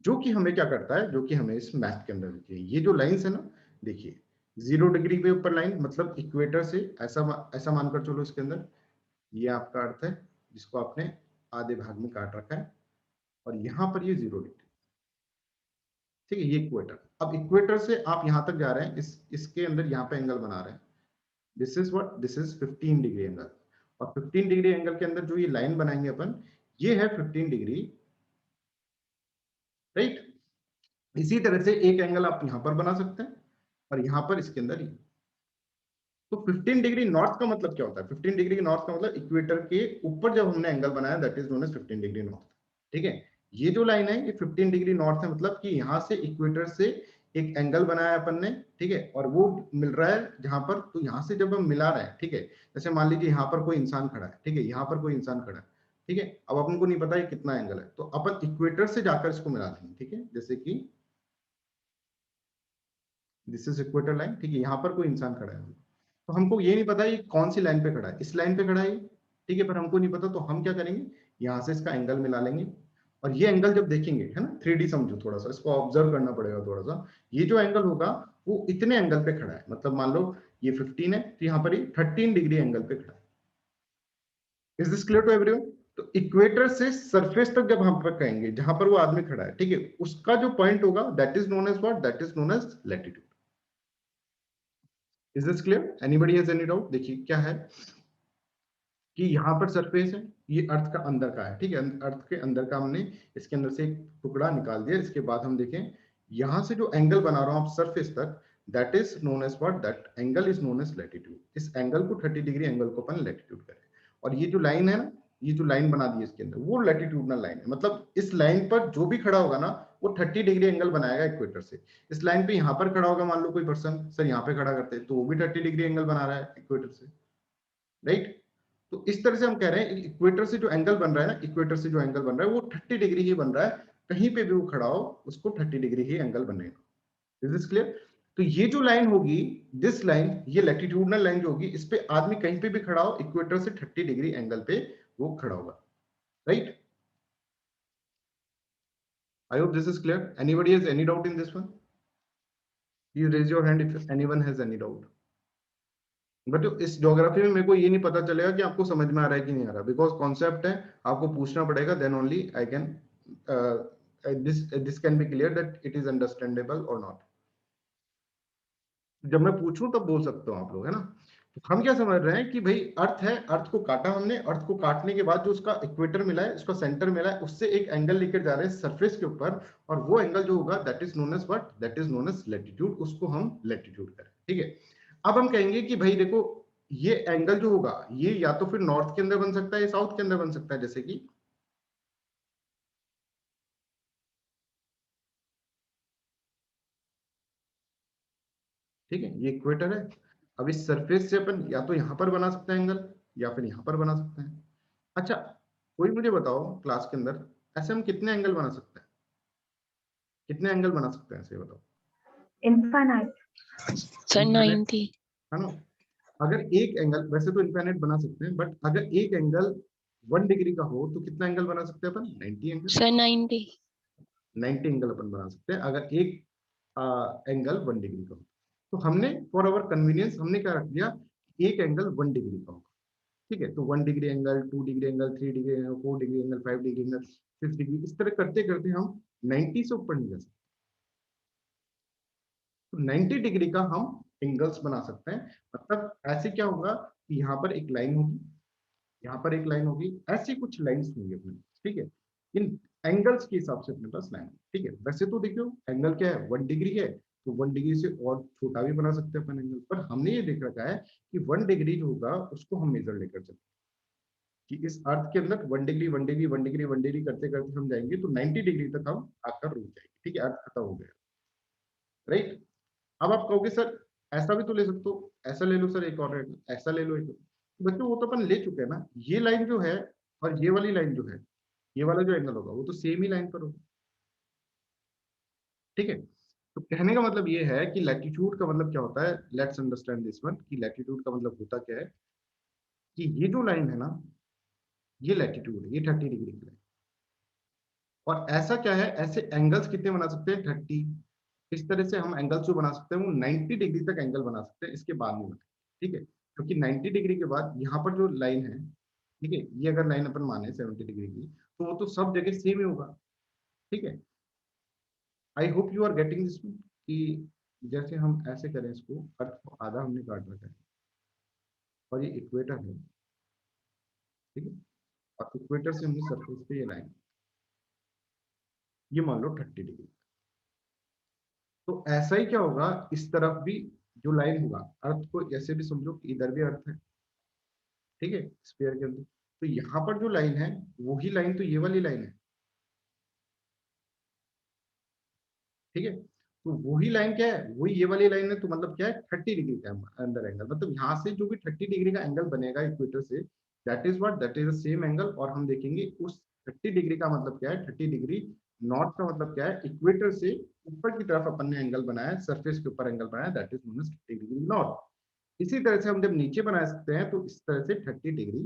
जो कि हमें क्या करता है, जो कि हमें इस मैप के अंदर देखिए, ये जो लाइंस है ना, देखिए 0 डिग्री पे ऊपर लाइन, मतलब इक्वेटर से ऐसा ऐसा मानकर चलो इसके अंदर, ये आपका अर्थ है जिसको आपने आधे भाग में काट रखा है, और यहां पर ये 0 डिग्री, ठीक है, ये इक्वेटर। अब इक्वेटर से आप यहां तक जा रहे हैं, इसके अंदर यहाँ पे एंगल बना रहे हैं, this is what, this is 15 degree angle, और 15 डिग्री एंगल के अंदर जो ये लाइन बनाएंगे अपन, ये है 15 डिग्री, राइट। इसी तरह से एक एंगल आप यहां पर बना सकते हैं, और यहां पर इसके अंदर ये। तो 15 डिग्री नॉर्थ का मतलब क्या होता है? 15 डिग्री नॉर्थ का मतलब इक्वेटर के ऊपर जब हमने एंगल बनाया, that is known as 15 degree north, ठीक है। ये जो लाइन है ये 15 डिग्री नॉर्थ है, मतलब कि यहां से इक्वेटर से एक एंगल बनाया अपन ने, ठीक है, और वो मिल रहा है जहां पर, तो यहां से जब हम मिला रहे हैं, ठीक है, जैसे मान लीजिए यहाँ पर कोई इंसान खड़ा है, ठीक है, यहाँ पर कोई इंसान खड़ा है, ठीक है, अब अपन को नहीं पता है कितना एंगल है, तो अपन इक्वेटर से जाकर इसको मिला देंगे, ठीक है, जैसे कि दिस इज इक्वेटर लाइन, ठीक है, यहाँ पर कोई इंसान खड़ा है, तो हमको ये नहीं पता ये कौन सी लाइन पे खड़ा है, इस लाइन पे खड़ा है, ठीक है, पर हमको नहीं पता, तो हम क्या करेंगे, यहाँ से इसका एंगल मिला लेंगे, और ये एंगल जब देखेंगे, है ना, 3D समझो, थोड़ा सा इसको ऑब्जर्व करना पड़ेगा थोड़ा सा, ये जो एंगल होगा वो इतने एंगल पे खड़ा है, मतलब मान लो ये 15 है, तो यहाँ पर ये 13 डिग्री एंगल पे खड़ा है। Is this clear to everyone? तो इक्वेटर से सरफेस तक जब हम पर कहेंगे, जहां पर वो आदमी खड़ा है, ठीक है, उसका जो पॉइंट होगा that is known as what, that is known as latitude. Is this clear? Anybody has any doubt? देखिए क्या है कि यहाँ पर सरफेस है, ये अर्थ का अंदर का है, ठीक है, अर्थ के अंदर का हमने इसके अंदर से एक टुकड़ा निकाल दिया, इसके बाद हम देखें यहाँ से जो एंगल बना रहा हूँ आप सरफेस तक, that is known as what, that angle is known as latitude. इस एंगल को 30 डिग्री एंगल को अपन लैटिट्यूड करें, और ये जो लाइन है ना, ये जो लाइन बना दी है इसके अंदर, वो लैटिट्यूडनल लाइन है, मतलब इस लाइन पर जो भी खड़ा होगा ना वो 30 डिग्री एंगल बनाएगा इक्वेटर से। इस लाइन पे यहाँ पर खड़ा होगा, मान लो कोई पर्सन, सर यहाँ पे खड़ा करते हैं, तो वो भी 30 डिग्री एंगल बना रहा है इक्वेटर से, राइट। तो इस तरह से हम कह रहे हैं इक्वेटर से जो एंगल बन रहा है ना, इक्वेटर से जो एंगल बन रहा है वो 30 डिग्री ही बन रहा है, कहीं पे भी वो खड़ा हो उसको 30 डिग्री ही एंगल बनेगा। Is this clear? तो ये जो लाइन होगी, दिस लाइन, ये लैटिट्यूडनल लाइन जो होगी, इस पे आदमी कहीं पे भी खड़ा हो इक्वेटर से 30 डिग्री एंगल पे वो खड़ा होगा, right. I hope this is clear. Anybody has any doubt in this one? Please raise your hand if anyone has any doubt. But इस ज्योग्राफी में मेरे को ये नहीं पता चलेगा कि आपको समझ में आ रहा है कि नहीं आ रहा, बिकॉज कॉन्सेप्ट है, आपको पूछना पड़ेगा, then only I can this can be clear that it is understandable और नॉट। जब मैं पूछूं तब बोल सकते हो आप लोग, है ना। तो हम क्या समझ रहे हैं कि भाई अर्थ है, अर्थ को काटा हमने, अर्थ को काटने के बाद जो उसका इक्वेटर मिला है, उसका सेंटर मिला है, उससे एक एंगल लेकर जा रहे हैं सरफेस के ऊपर, और वो एंगल जो होगा that is known as what, that is known as latitude, उसको हम लैटिट्यूड करें, ठीक है। अब हम कहेंगे कि भाई देखो, ये एंगल जो होगा ये या तो फिर नॉर्थ के अंदर बन सकता है या साउथ के अंदर बन सकता है, जैसे कि, ठीक है, ये इक्वेटर है। अब इस सरफेस से अपन या तो यहां पर बना सकते हैं एंगल, या फिर यहां पर बना सकते हैं। अच्छा, कोई मुझे बताओ क्लास के अंदर, ऐसे हम कितने एंगल बना सकते हैं, कितने एंगल बना सकते हैं, ऐसे बताओ। इनफाइनाइट। Sir infinite, 90। है ना। अगर एक एंगल, वैसे तो इनफाइनाइट बना सकते हैं, बट अगर एक एंगल 1 डिग्री का हो तो कितना एंगल बना सकते हैं अपन? 90 एंगल। सर 90। 90 एंगल अपन बना सकते हैं अगर एक एंगल 1 डिग्री का हो। तो हमने फॉर अवर कन्वीनियंस हमने क्या रख दिया, एक एंगल 1 डिग्री का होगा, ठीक है। तो 1 degree angle, 2 degree angle, 3 degree angle, 4 degree angle, 5 degree angle, 6 degree, इस तरह करते करते हम 90 से ऊपर नहीं जा सकते। तो 90 डिग्री का हम एंगल्स बना सकते हैं, मतलब ऐसे क्या होगा कि यहाँ पर एक लाइन होगी, यहाँ पर एक लाइन होगी, ऐसी कुछ लाइंस होंगी अपने, ठीक है। इन एंगल्स के हिसाब से अपने पास लाइन, ठीक है। वैसे तो देखो एंगल क्या है, 1 डिग्री है, तो 1 डिग्री से और छोटा भी बना सकते हैं अपन एंगल, पर हमने ये देख रखा है कि 1 डिग्री जो होगा उसको हम मेजर लेकर चलते हैं, कि इस अर्थ के अंदर 1 डिग्री 1 डिग्री 1 डिग्री 1 डिग्री करते करते हम जाएंगे तो 90 डिग्री तक हम आकर रुक जाएंगे, ठीक है, अर्थ खत्म हो गया, राइट। अब आप कहोगे सर ऐसा भी तो ले सकते हो, ऐसा ले लो सर, एक और ऐसा ले लो, एक बच्चों वो तो अपन ले चुके हैं ना, ये लाइन जो है और ये वाली लाइन जो है, ये वाला जो एंगल होगा वो तो सेम ही लाइन पर होगा, ठीक है। तो कहने का मतलब ये है कि लैटिट्यूड का मतलब क्या होता है, लेट्स अंडरस्टैंड दिस वन, कि लैटिट्यूड का मतलब होता क्या है, कि ये जो लाइन है ना, ये लैटिट्यूड है, ये 30 डिग्री की लाइन। और ऐसा क्या है, ऐसे एंगल्स कितने बना सकते हैं? 30। इस तरह से हम एंगल्स जो बना सकते हैं वो 90 डिग्री तक एंगल बना सकते हैं, इसके बाद नहीं बना, ठीक है। क्योंकि 90 डिग्री के बाद यहाँ पर जो लाइन है, ठीक है, ये अगर लाइन अपन माने 70 डिग्री की, तो वो तो सब जगह सेम ही होगा, ठीक है। I hope you are getting this कि जैसे हम ऐसे करें, इसको अर्थ को आधा हमने काट रखा है और ये इक्वेटर है, ठीक है, और इक्वेटर से हमने सरफेस पे ये लाइन, ये मान लो 30 डिग्री। तो ऐसा ही क्या होगा, इस तरफ भी जो लाइन होगा, अर्थ को ऐसे भी समझो कि इधर भी अर्थ है, ठीक है, स्फीयर के अंदर। तो यहाँ पर जो लाइन है, वही लाइन तो ये वाली लाइन है, ठीक है। तो वही लाइन क्या है, वही ये वाली लाइन है, तो मतलब क्या है, 30 डिग्री का अंदर एंगल, मतलब यहाँ से जो भी 30 डिग्री का एंगल बनेगा इक्वेटर से, that is the same angle. और हम देखेंगे उस 30 डिग्री का मतलब क्या है, 30 डिग्री नॉर्थ का मतलब क्या है, इक्वेटर से ऊपर की तरफ अपन ने एंगल बनाया, सरफेस के ऊपर एंगल बनाया, that is known as 30 degree north. इसी तरह से हम जब नीचे बना सकते हैं, तो इस तरह से 30 डिग्री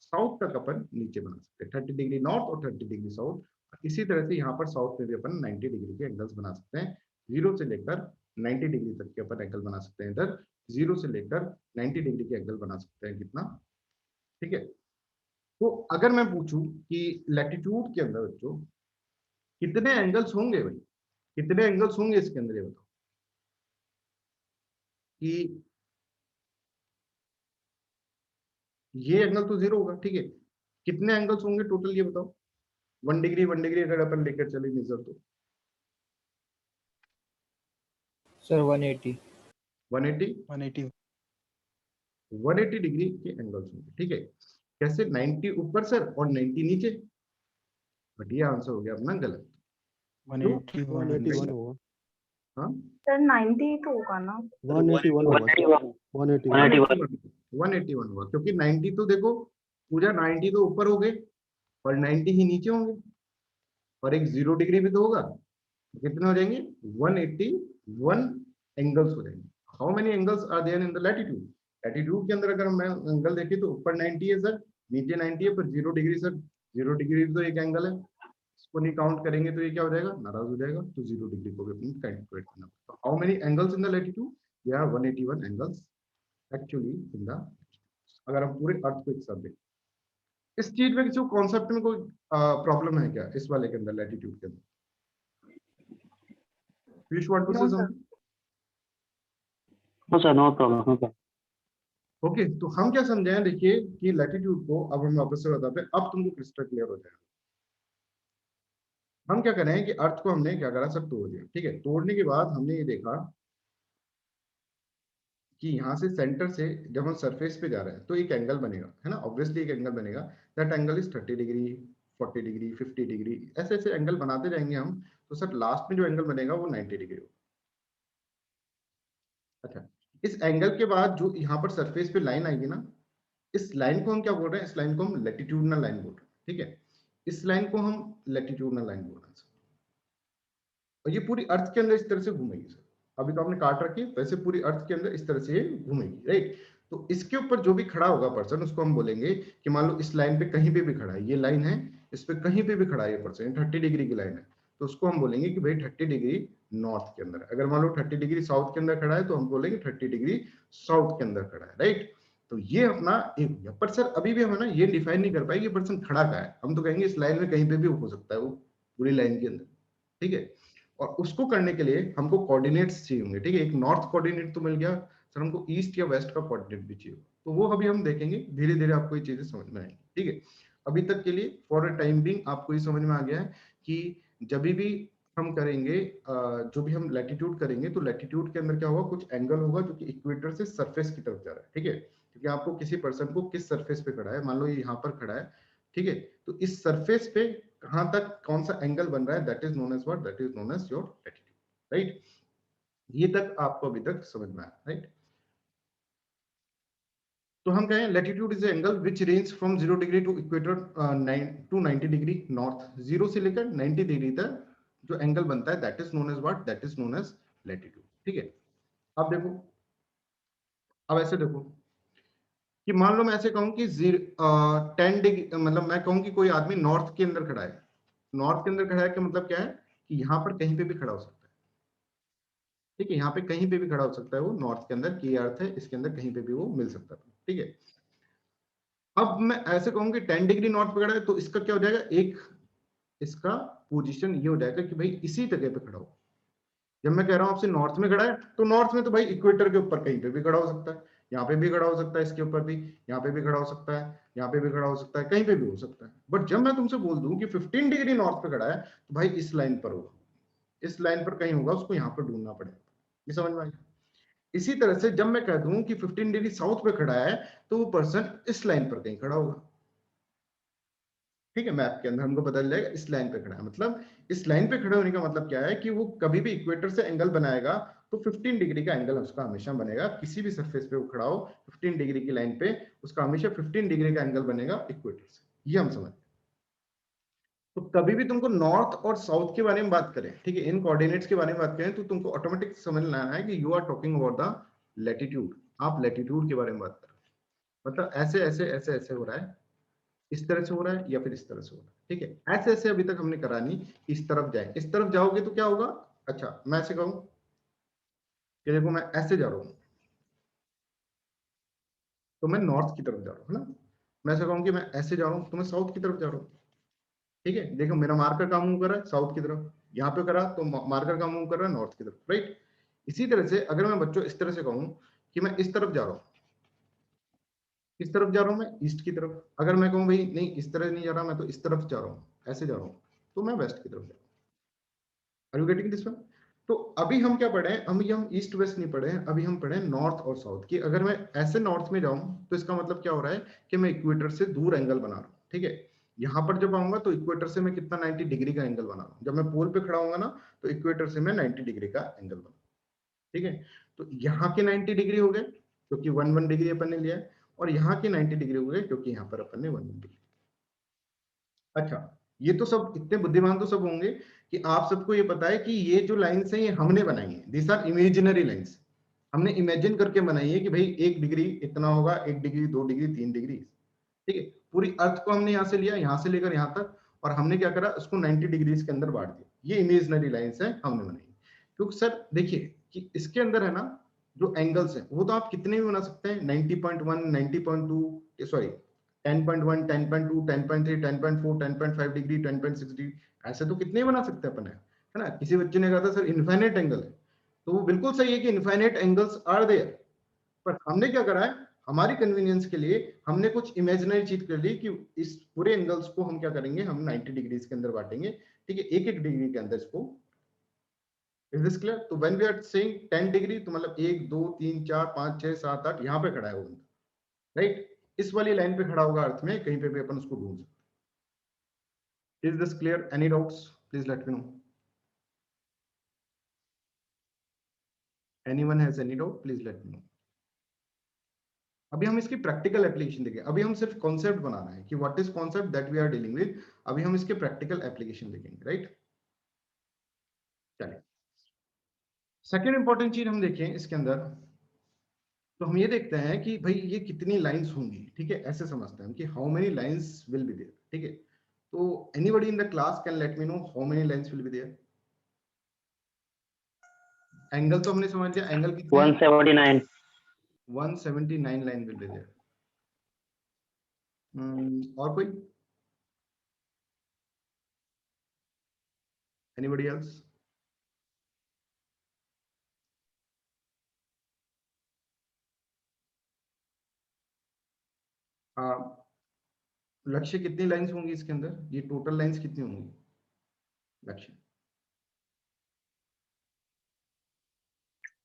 साउथ तक अपन नीचे बना सकते हैं, 30 डिग्री नॉर्थ और 30 डिग्री साउथ। इसी तरह से यहाँ पर साउथ में भी अपन 90 डिग्री के एंगल्स बना सकते हैं, 0 से लेकर 90 डिग्री तक के अपन एंगल बना सकते हैं इधर, 0 से लेकर 90 डिग्री के एंगल बना सकते हैं कितना, ठीक है। तो अगर मैं पूछूं कि लैटिट्यूड के अंदर बच्चों कितने एंगल्स होंगे भाई, कितने एंगल्स होंगे इसके अंदर, ये बताओ कि ये एंगल तो 0 होगा, ठीक है, कितने एंगल्स होंगे टोटल, ये बताओ। 1 डिग्री 1 डिग्री अगर अपन लेकर चले मेजर, तो सर 180 180 180 180 डिग्री के एंगल्स होंगे, ठीक है। कैसे, 90 ऊपर सर और 90 नीचे, बट ये आंसर हो गया अपना गलत। 180 181 होगा हाँ सर 90 तो होगा ना। 181 होगा 181 181 हुआ, क्योंकि 90 तो देखो, पूरा 90 तो ऊपर हो गए और 90 ही नीचे होंगे, और एक 0 डिग्री भी तो होगा, तो कितने हो जाएंगे, 181 एंगल्स हो जाएंगे। How many angles are there in the latitude, latitude के अंदर अगर हम एंगल देखें तो ऊपर 90 है सर, नीचे 90 है, पर 0 डिग्री सर, 0 डिग्री तो एक एंगल है, इसको नहीं काउंट करेंगे तो ये क्या हो जाएगा, नाराज हो जाएगा, तो 0 डिग्री को भी अपनी कैलकुलेट करना। तो how many angles in the latitude, there are 181 angles actually in the, अगर हम पूरे अर्थ को एक साथ देखें। इस चीज में किसी कॉन्सेप्ट में कोई प्रॉब्लम है क्या, इस वाले के अंदर लैटिट्यूड के अंदर, which want to say something? No sir, no problem, no problem. Okay, तो हम क्या समझे हैं, देखिए कि लैटिट्यूड को अब हम वापस से बताते हैं, अब तुमको क्रिस्टल क्लियर हो जाएगा। हम क्या करें कि अर्थ को हमने क्या करा सर, तोड़ दिया, ठीक है। तोड़ने के बाद हमने ये देखा कि यहाँ से सेंटर से जब हम सरफेस पे जा रहे हैं तो एक एंगल बनेगा, है ना, ऑब्वियसली एक एंगल बनेगा, that angle is 30 degree 40 degree 50 degree, ऐसे ऐसे एंगल बनाते जाएंगे हम। तो सर लास्ट में जो एंगल बनेगा वो 90 डिग्री होगा। अच्छा, इस एंगल के बाद जो यहाँ पर सरफेस पे लाइन आएगी ना, इस लाइन को हम क्या बोल रहे हैं, इस लाइन को हम लैटिट्यूडनल लाइन बोल रहे हैं, ठीक है। इस लाइन को हम लैटिट्यूडनल लाइन बोल रहे हैं, और ये पूरी अर्थ के अंदर इस तरह से घूमेगी सर। अभी तो आपने काट रखी है, वैसे पूरी अर्थ के अंदर इस तरह से ये घूमेगी, राइट। तो इसके ऊपर जो भी खड़ा होगा पर्सन, उसको हम बोलेंगे कि मान लो इस लाइन पे कहीं पे भी खड़ा है, ये लाइन है, इस पे कहीं पे भी खड़ा है ये पर्सन, 30 डिग्री की लाइन है, तो उसको हम बोलेंगे कि भाई 30 डिग्री नॉर्थ के अंदर। अगर मान लो 30 डिग्री साउथ के अंदर खड़ा है, तो हम बोलेंगे 30 डिग्री साउथ के अंदर खड़ा है, राइट। तो ये अपना एक हो गया। पर सर अभी भी हम ना ये डिफाइन नहीं कर पाए कि पर्सन खड़ा कहाँ है, हम तो कहेंगे इस लाइन में कहीं पे भी हो सकता है वो, पूरी लाइन के अंदर, ठीक है। और उसको करने के लिए हमको कोऑर्डिनेट्स चाहिए होंगे, ठीक है। एक नॉर्थ कोऑर्डिनेट तो मिल गया सर, हमको ईस्ट या वेस्ट का कोऑर्डिनेट भी चाहिए, तो वो अभी हम देखेंगे, धीरे धीरे आपको ये चीजें समझ में आएंगी, ठीक है। अभी तक के लिए फॉर अ टाइम बिंग आपको ये समझ में आ गया है कि जब भी हम करेंगे, जो भी हम लैटिट्यूड करेंगे, तो लैटिट्यूड के अंदर क्या होगा, कुछ एंगल होगा जो कि इक्वेटर से सरफेस की तरफ जा रहा है, ठीक है। क्योंकि आपको किसी पर्सन को किस सरफेस पे खड़ा है, मान लो ये यहाँ पर खड़ा है, ठीक है, तो इस सरफेस पे कहां तक कौन सा एंगल बन रहा है, that is known as what, that is known as your latitude, right. ये तक आपको अभी तक समझ में आया, राइट। तो हम कहें latitude is angle which range from 0 degree to equator to 90 degree north, 0 से लेकर 90 डिग्री तक जो एंगल बनता है, that is known as what, that is known as latitude, ठीक है। अब देखो, अब ऐसे देखो कि मान लो मैं ऐसे कहूं कि 10 डिग्री, मतलब मैं कहूं कि कोई आदमी नॉर्थ के अंदर खड़ा है, नॉर्थ के अंदर खड़ा है, कि मतलब क्या है कि यहाँ पर कहीं पे भी खड़ा हो सकता है, ठीक है, यहाँ पे कहीं पे भी खड़ा हो सकता है वो, नॉर्थ के अंदर की अर्थ है, इसके अंदर कहीं पे भी वो मिल सकता है। ठीक है, अब मैं ऐसे कहूँ कि 10 डिग्री नॉर्थ पे खड़ा है तो इसका क्या हो जाएगा, एक इसका पोजीशन ये हो जाएगा कि भाई इसी जगह पे खड़ा हो। जब मैं कह रहा हूं आपसे नॉर्थ में खड़ा है, तो नॉर्थ में तो भाई इक्वेटर के ऊपर कहीं पे भी खड़ा हो सकता है, यहाँ पे भी खड़ा हो सकता है, इसके ऊपर भी, यहाँ पे भी खड़ा हो सकता है, यहाँ पे भी खड़ा हो सकता है, कहीं पे भी हो सकता है। बट जब मैं तुमसे बोल दूं कि 15 डिग्री नॉर्थ पे खड़ा है, तो भाई इस लाइन पर होगा, इस लाइन पर कहीं होगा, उसको यहाँ पर ढूंढना पड़ेगा। ये समझ में आया? इसी तरह से जब मैं कह दूं कि 15 डिग्री साउथ पे खड़ा है, तो वो पर्सन इस लाइन पर कहीं खड़ा होगा। ठीक है, मैप के अंदर हमको बदल जाएगा, इस लाइन पे खड़ा है, मतलब इस लाइन पे खड़े होने का मतलब क्या है कि वो कभी भी इक्वेटर से एंगल बनाएगा तो 15 डिग्री का एंगल उसका हमेशा बनेगा। किसी भी सरफेस पे वो खड़ा हो 15 डिग्री की लाइन पे, उसका हमेशा 15 डिग्री का एंगल बनेगा इक्वेटर से। ये हम समझ। तो कभी भी तुमको नॉर्थ और साउथ के बारे में बात करें, ठीक है, इन कोऑर्डिनेट्स के बारे में बात करें, तो तुमको ऑटोमेटिक समझना है कि you are talking about the latitude. आप लैटिट्यूड के बारे में बात कर रहे हो, मतलब ऐसे ऐसे ऐसे ऐसे हो रहा है, इस तरह से हो रहा है, या फिर इस तरह से हो रहा है। ठीक है, ऐसे ऐसे अभी तक हमने करा नहीं, इस तरफ जाए, इस तरफ जाओगे तो क्या होगा। अच्छा, मैं ऐसे कहूं कि देखो मैं ऐसे जा रहा हूं, तो मैं नॉर्थ की तरफ जा रहा हूं, है ना। मैं ऐसे कहूं कि मैं ऐसे जा रहा हूं, तो मैं साउथ की तरफ जा रहा हूं। ठीक है, देखो मेरा मार्कर का मूव कर रहा है साउथ की तरफ, यहाँ पे करा तो मार्कर का मूव कर रहा है नॉर्थ की तरफ, राइट। इसी तरह से अगर मैं बच्चों इस तरह से कहूं कि मैं इस तरफ जा रहा हूं, किस तरफ जा रहा हूं, मैं ईस्ट की तरफ। अगर मैं कहूं भाई नहीं इस तरह नहीं जा रहा, मैं तो इस तरफ जा रहा हूं, ऐसे जा रहा हूं, तो मैं वेस्ट की तरफ जा रहा हूं। Are you getting this one? तो अभी हम क्या पढ़े हैं, हम ईस्ट वेस्ट नहीं पढ़े हैं, अभी हम पढ़े हैं नॉर्थ और साउथ की। अगर मैं ऐसे नॉर्थ में जाऊं तो इसका मतलब क्या हो रहा है कि मैं इक्वेटर से दूर एंगल बना रहा हूं। ठीक है, यहां पर जब आऊंगा तो इक्वेटर से मैं कितना 90 डिग्री का एंगल बना रहा हूं। जब मैं पोल पे खड़ा होऊंगा ना, तो इक्वेटर से मैं 90 डिग्री का एंगल बना। ठीक है, तो यहाँ के 90 डिग्री हो गए क्योंकि 1 डिग्री अपन ने लिया है, और यहाँ के 90 डिग्री हो गए क्योंकि यहाँ पर अपन ने 1 डिग्री। अच्छा, ये तो सब इतने बुद्धिमान तो सब होंगे कि आप सबको ये पता है कि ये जो लाइंस हैं ये हमने बनाई है, दिस आर इमेजिनरी लाइंस। हमने इमेजिन करके बनाई है कि भाई 1 डिग्री इतना होगा, 1 डिग्री 2 डिग्री 3 डिग्री। ठीक है, पूरी अर्थ को हमने यहाँ से लिया, यहाँ से लेकर यहाँ तक, और हमने क्या करा, उसको 90 डिग्रीज के अंदर बांट दिया। ये इमेजिनरी लाइंस है, हमने बनाई। क्योंकि सर देखिए कि इसके अंदर है ना जो एंगल्स हैं वो तो आप कितने भी बना सकते हैं, 90.1 90.2, सॉरी 10.1 10.2 10.3 10.4 10.5 डिग्री 10.6 डिग्री, ऐसे तो कितने ही बना सकते हैं अपन, है ना। किसी बच्चे ने कहा था सर इनफाइनाइट एंगल है, तो वो बिल्कुल सही है कि इनफाइनाइट एंगल्स आर देयर। पर हमने क्या करा है, हमारी कन्वीनियंस के लिए हमने कुछ इमेजिनरी चीज कर ली कि इस पूरे एंगल्स को हम क्या करेंगे, हम 90 डिग्रीज के अंदर बांटेंगे। ठीक है, एक एक डिग्री के अंदर इसको। Is this clear? तो when we are saying 10 degree तो मतलब 1 2 3 4 5 6 7 8 यहाँ पे खड़ा है वो बंदा, राइट। इस वाली लाइन पे खड़ा होगा अर्थ में, कहीं पे भी अपन उसको ढूंढ सकते। Is this clear? Any doubts please let me no. Anyone has any doubt please let me no. अभी हम इसकी प्रैक्टिकल एप्लीकेशन देखेंगे, अभी हम सिर्फ कॉन्सेप्ट बना रहे हैं कि what is concept that we are dealing with. अभी हम इसके प्रैक्टिकल एप्लीकेशन देखेंगे, राइट। चलिए, सेकेंड इंपॉर्टेंट चीज हम देखें इसके अंदर, तो हम ये देखते हैं कि भाई ये कितनी लाइंस होंगी। ठीक है, ऐसे समझते हैं कि how many lines will be there. ठीक है, तो anybody in the class can let me know how many lines will be there. Angle तो हमने समझ लिया, एंगल कितने हैं? 179. 179 लाइन विल बी देयर। और कोई? Anybody else? लक्ष्य कितनी लाइंस होंगी इसके अंदर, ये टोटल लाइंस कितनी होंगी लक्ष्य?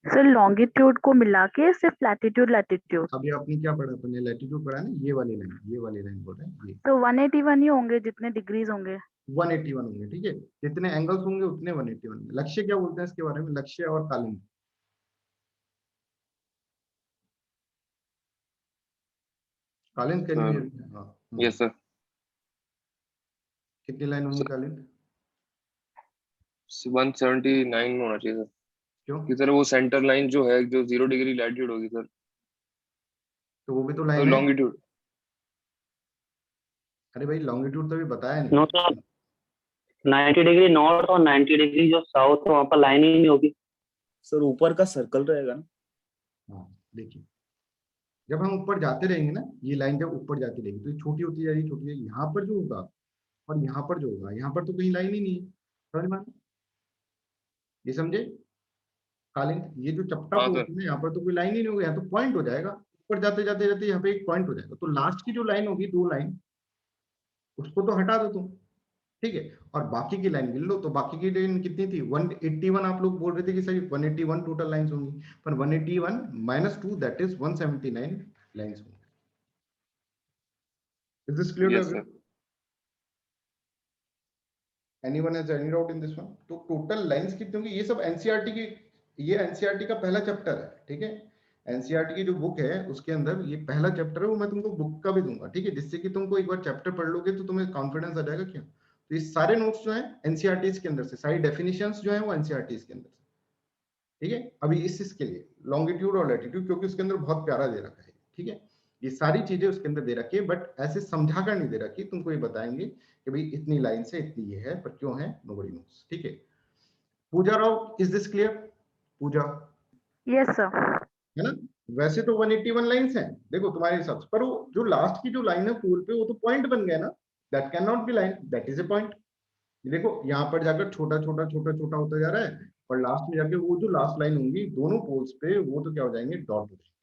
सर लॉन्गिट्यूड को मिला के सिर्फ लैटिट्यूड लैटिट्यूड अभी आपने क्या पढ़ा, अपने लैटिट्यूड पढ़ा है ना, ये वाली लाइन, ये वाली लाइन बोल रहे हैं ये। तो 181 ही होंगे जितने डिग्रीज होंगे। 181 होंगे, ठीक है, जितने एंगल्स होंगे उतने 181 होंगे। लक्ष्य क्या बोलते हैं इसके बारे में, लक्ष्य और कालिंद? कालिंद कैन यू? हाँ, यस सर। कितनी लाइन होंगी कालिंद? 179 होना चाहिए सर। क्यों? कि सर वो सेंटर लाइन जो है, जो 0 डिग्री लैटिट्यूड होगी सर, तो वो भी तो तो लाइन है। लॉन्गिट्यूड। अरे भाई लॉन्गिट्यूड तो अभी बताया नो नहीं। सर, 90 डिग्री नॉर्थ और 90 डिग्री जो साउथ है वहां पर लाइन ही नहीं होगी। सर ऊपर का सर्कल रहेगा ना? हाँ देखिए, जब हम ऊपर जाते रहेंगे ना, ये लाइन जब ऊपर जाती रहेगी तो ये छोटी होती जाएगी, छोटी जाएगी। यहाँ पर जो होगा और यहाँ पर जो होगा, यहाँ पर तो कहीं लाइन ही नहीं है। समझ में आ रहा है? ये समझे कालिंग, ये जो चपटा हाँ पोर्शन सर। है यहाँ पर तो कोई लाइन ही नहीं होगी, यहाँ तो पॉइंट हो जाएगा। ऊपर जाते जाते जाते यहाँ पे एक पॉइंट हो जाएगा, तो लास्ट की जो लाइन होगी, 2 लाइन, उसको तो हटा दो तुम, ठीक है, और बाकी की लाइन गिन लो। तो बाकी की लाइन कितनी थी? 181। आप लोग बोल रहे थे कि सही 181 टोटल लाइंस होंगी, पर 181 माइनस 2 दैट इज 179 लाइंस होंगी। Is this clear? Yes sir. Anyone has any doubt in this one? तो टोटल लाइंस कितनी होंगी? ये सब एनसीईआरटी की, ये एनसीईआरटी का पहला चैप्टर है, ठीक है। एनसीईआरटी की जो बुक है उसके अंदर ये पहला चैप्टर है, वो मैं तुमको बुक का भी दूंगा, ठीक है, जिससे कि तुमको एक बार चैप्टर पढ़ लोगे तो तुम्हें कॉन्फिडेंस आ जाएगा। क्या तो ये सारे नोट्स जो है एनसीईआरटी के अंदर से, सारी डेफिनेशंस जो है वो एनसीईआरटी के अंदर से, ठीक है। अभी इसके लिए लॉन्गिट्यूड और लैटिट्यूड, क्योंकि उसके अंदर बहुत प्यारा दे रखा है, ठीक है, ये सारी चीजें उसके अंदर दे रखी है, बट ऐसे समझा कर नहीं दे रखी। तुमको ये बताएंगे कि भाई इतनी लाइन से इतनी ये है, पर क्यों है नोबडी नोस, ठीक है। Pooja Rao, is this clear? Pooja, yes sir. है ना? वैसे तो 181 लाइंस हैं, देखो तुम्हारे हिसाब से, पर वो जो लास्ट की जो लाइन है पोल पे, वो तो पॉइंट बन गया ना, that can not be line, that is a point. देखो यहाँ पर जाकर छोटा छोटा छोटा छोटा होता जा रहा है, और लास्ट में जाके वो जो लास्ट लाइन होंगी दोनों पोल्स पे, वो तो क्या हो जाएंगे? डॉट हो जाएंगे।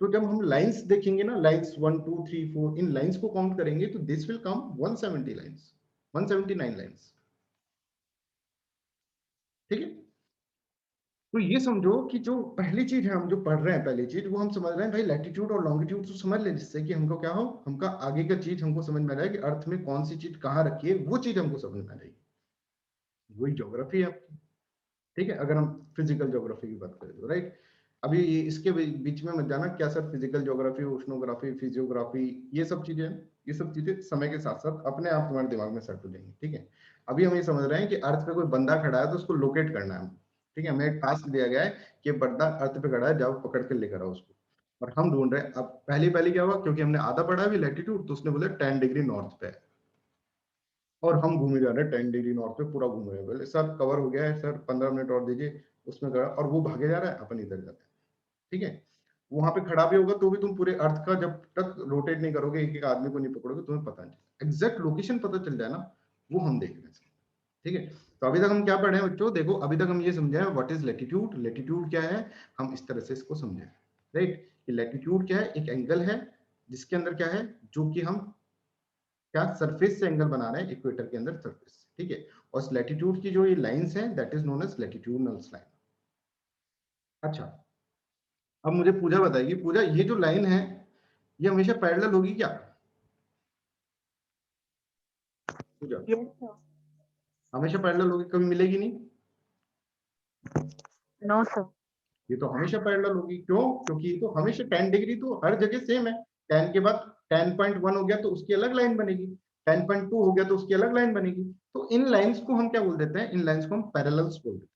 तो जब हम लाइंस देखेंगे ना, लाइंस 1 2 3 4, इन लाइंस को काउंट करेंगे तो this will come 170 lines, 179 lines, ठीक है। तो ये समझो कि जो पहली चीज है, हम जो पढ़ रहे हैं पहली चीज, वो हम समझ रहे हैं भाई लैटिट्यूड और लॉन्गिट्यूड तो समझ ले, जिससे कि हमको क्या हो, हमका आगे का चीज हमको समझ में आ जाए कि अर्थ में कौन सी चीज कहाँ रखी है, वो चीज हमको समझ में आ जाएगी। वही ज्योग्राफी है आपकी, ठीक है, अगर हम फिजिकल ज्योग्राफी की बात करें तो, राइट। अभी इसके बीच में मत जाना क्या sir, physical geography, oceanography, physiography, ये सब चीजें, ये सब चीजें समय के साथ साथ अपने आप तुम्हारे दिमाग में सेट हो जाएंगी, ठीक है। अभी हम ये समझ रहे हैं कि अर्थ पे कोई बंदा खड़ा है तो उसको लोकेट करना है, ठीक है। हमें एक टास्क दिया गया है कि बंदा अर्थ पे खड़ा है, जाओ पकड़ के लेकर आओ उसको, और हम ढूंढ रहे हैं। अब पहली पहली क्या हुआ, क्योंकि हमने आधा पढ़ा है लैटिट्यूड, तो उसने बोले 10 डिग्री नॉर्थ पे है, और हम घूमे जा रहे हैं 10 डिग्री नॉर्थ पे, पूरा घूम रहे हैं। बोले सर कवर हो गया है सर, 15 मिनट और दीजिए, उसमें गया, और वो भागे जा रहा है, अपन इधर जाते हैं, ठीक है। वहां पे खड़ा भी होगा तो भी तुम पूरे अर्थ का जब तक रोटेट नहीं करोगे, एक एक आदमी को नहीं पकड़ोगे, तुम्हें पता नहीं चलेगा। एग्जैक्ट लोकेशन पता चल जाए ना, वो हम देख रहे हैं, ठीक है। तो अभी तक हम क्या पढ़े हैं बच्चों? देखो अभी तक हम ये समझे हैं व्हाट इज लैटिट्यूड, लैटिट्यूड क्या है, हम इस तरह से इसको समझे, राइट। कि लैटिट्यूड क्या है? एक एंगल है जिसके अंदर क्या है, जो कि हम क्या सरफेस से एंगल बना रहे हैं, इक्वेटर के अंदर सरफेस, ठीक है। और लैटिट्यूड की जो ये लाइंस हैं, that is known as latitudinal line. अच्छा, अब मुझे पूजा बताएगी, पूजा ये जो लाइन है ये हमेशा पैरेलल होगी क्या? पूजा, हमेशा पैरेलल होगी, कभी मिलेगी नहीं? No sir. ये तो हमेशा पैरेलल होगी, क्यों? क्योंकि ये तो हमेशा 10 डिग्री तो हर जगह सेम है। 10 के बाद 10.1 हो गया तो उसकी अलग लाइन बनेगी, 10.2 हो गया तो उसकी अलग लाइन बनेगी। तो इन लाइंस को हम क्या बोल देते हैं? इन लाइंस को हम पैरेलल्स बोल देते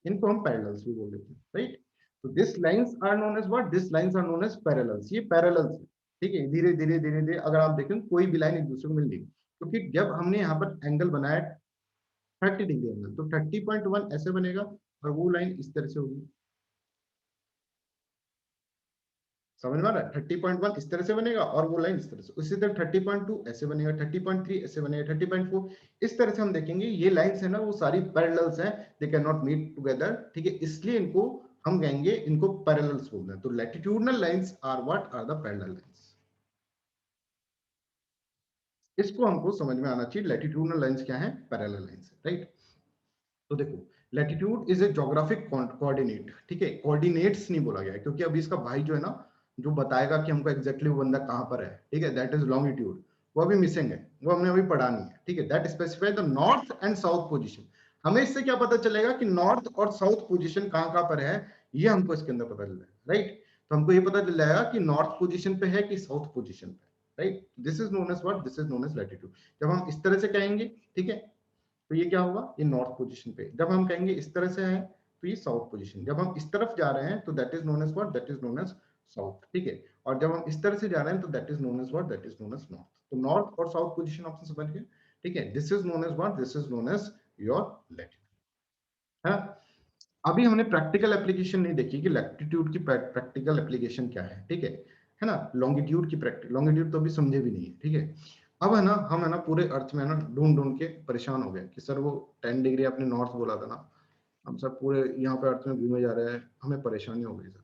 हैं, इनको हम पैरेलल्स भी बोल देते हैं, राइट। तो this lines are known as what? This lines are known as parallels. ये पैरेलल्स है, ठीक है। धीरे धीरे धीरे धीरे अगर आप देखें कोई भी लाइन एक दूसरे को मिल रही, क्योंकि जब हमने यहाँ पर एंगल बनाया 30 डिग्री एंगल, तो 30.1 ऐसे बनेगा, और वो लाइन इस तरह से होगी, समझ में आ रहा है? 30.1 इस तरह से बनेगा, और वो लाइन इस तरह से, उसी तरह 30.2 ऐसे बनेगा, 30.3 ऐसे बनेगा, 30.4 इस तरह से हम देखेंगे। ये लाइंस है ना, वो सारी पैरेलल्स हैं, they can not meet together, ठीक है, इसलिए इनको हम कहेंगे, इनको पैरेलल्स बोलते हैं। तो latitudinal lines are what? Are the parallel lines. इसको हमको समझ में आना चाहिए, लैटिट्यूडनल लाइंस क्या है, पैरेलल लाइंस, राइट। तो देखो latitude is a geographic coordinate, ठीक है, कोऑर्डिनेट्स नहीं बोला गया है, क्योंकि अभी इसका भाई जो है ना, जो बताएगा कि हमको एग्जैक्टली वो बंदा कहां पर है, ठीक है, दैट इज लॉन्गिट्यूड, वो अभी मिसिंग है, वो हमने अभी पढ़ा नहीं है, ठीक है। That specify the north and south position. हमें इससे क्या पता चलेगा कि नॉर्थ और साउथ पोजीशन कहां कहां पर है, ये हमको इसके अंदर पता चल रहा है, राइट। तो हमको ये पता चल जाएगा कि नॉर्थ पोजीशन पे है कि साउथ पोजीशन पे, right. This is known as what? This is known as latitude. जब हम इस तरह से कहेंगे, ठीक है, तो ये क्या होगा? ये नॉर्थ पोजीशन पे। जब हम कहेंगे इस तरह से है तो ये साउथ पोजीशन। जब हम इस तरफ जा रहे हैं तो that is known as what? That is known as south, ठीक है। और जब हम इस तरह से जा रहे हैं तो that is known as what? That is known as north. तो नॉर्थ और साउथ पोजीशन ऑप्शन समझ गए, ठीक है। This is known as what? This is known as your latitude, है। अभी हमने प्रैक्टिकल एप्लीकेशन नहीं देखी कि लैटिट्यूड की प्रैक्टिकल एप्लीकेशन क्या है, ठीक है ना। लॉन्गिट्यूड की लॉन्गिट्यूड तो अभी समझे भी नहीं है, ठीक है। अब है ना हम है ना पूरे अर्थ में है ना ढूंढ ढूंढ के परेशान हो गए कि सर वो 10 डिग्री आपने नॉर्थ बोला था ना, हम सर पूरे यहाँ पे अर्थ में घूमे जा रहे हैं, हमें परेशानी हो गई सर।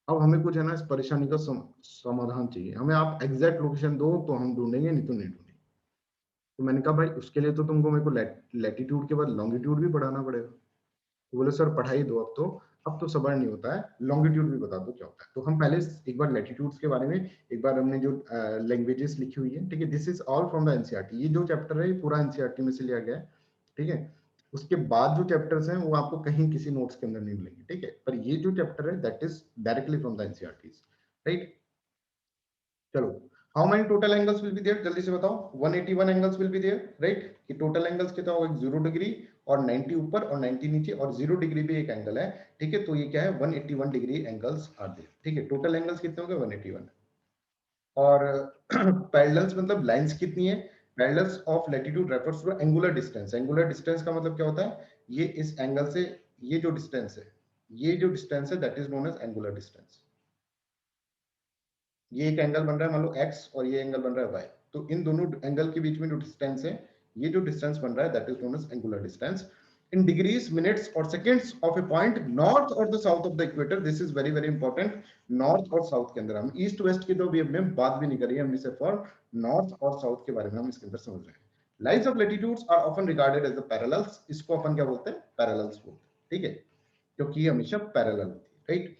अब हमें कुछ है ना इस परेशानी का समाधान चाहिए हमें। आप एग्जैक्ट लोकेशन दो तो हम ढूंढेंगे, नहीं तो नहीं ढूंढेंगे। तो मैंने कहा भाई उसके लिए तो तुमको मेरे को लैटिट्यूड के बाद लॉन्गिट्यूड भी पढ़ाना पड़ेगा। तो बोले सर पढ़ाई दो, अब तो सबर नहीं होता है, लॉन्गिट्यूड भी बता दो क्या होता है। तो हम पहले एक बार लैटिट्यूड्स के बारे में, एक बार हमने जो लैंग्वेजेस लिखी हुई है, ठीक है, this is all from the NCERT. ये जो चैप्टर है ये पूरा एनसीईआरटी में से लिया गया है, ठीक है। उसके बाद जो चैप्टर्स हैं वो आपको कहीं किसी नोट्स के अंदर नहीं मिलेंगे, ठीक है। पर ये जो चैप्टर है that is directly from the NCERT, right. चलो, how many total angles will be there, जल्दी से बताओ। 181 angles will be there, right. कि टोटल एंगल्स कितना होगा, 0 डिग्री और 90 ऊपर और 90 नीचे और 0 डिग्री भी एक एंगल है, ठीक है। तो ये क्या है, 181 डिग्री एंगल्स आर देयर, ठीक है। टोटल एंगल्स कितने होंगे, 181। और पैरेलल्स मतलब लाइंस कितनी है, parallels of latitude refers to angular distance. Angular distance का मतलब क्या होता है, ये इस एंगल से ये जो डिस्टेंस है, ये जो डिस्टेंस है that is known as angular distance. ये एक एंगल बन रहा है मान लो x और ये एंगल बन रहा है y, तो इन दोनों एंगल के बीच में जो डिस्टेंस है, ये जो डिस्टेंस बन रहा है that is known as angular distance in degrees, minutes और seconds of a point north और the south of the equator. This is very very important. North और साउथ के अंदर हम ईस्ट वेस्ट की तो अभी हमने बात भी नहीं करी है, हमने सिर्फ और नॉर्थ और साउथ के बारे में हम इसके अंदर समझ रहे हैं। Lines of latitudes are often regarded as the parallels. इसको अपन क्या बोलते हैं, पैरेलल्स बोलते हैं, ठीक है, क्योंकि ये हमेशा पैरेलल होती है, राइट।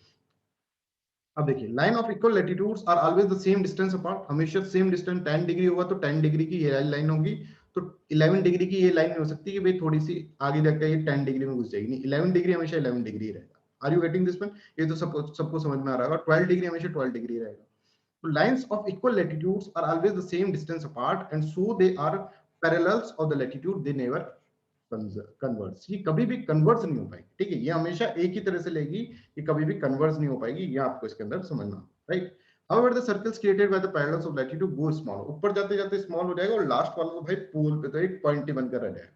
अब देखिए, line of equal latitudes are always the same distance apart. हमेशा सेम डिस्टेंस, 10 डिग्री होगा तो 10 डिग्री की ये लाइन होगी, तो 11 डिग्री की ये लाइन नहीं हो सकती कि भाई थोड़ी सी आगे जाकर ये 10 डिग्री में घुस जाएगी, नहीं, 11 डिग्री हमेशा 11 डिग्री रहेगा। Are you getting this one, ये तो सबको समझ में आ रहा होगा। 12 डिग्री हमेशा 12 डिग्री रहेगा। तो lines of equal latitudes are always the same distance apart and so they are parallels of the latitude, they never converse. ये कभी भी कन्वर्स नहीं हो पाएगी, ठीक है। ये हमेशा एक ही तरह से लेगी, ये कभी भी कन्वर्स नहीं हो पाएगी, ये आपको इसके अंदर समझना, right. However, the circles created by the parallels of latitude go small, ऊपर जाते जाते स्मॉल हो जाएगा और लास्ट वाला तो भाई पोल पे तो एक पॉइंट ही बनकर रह जाएगा,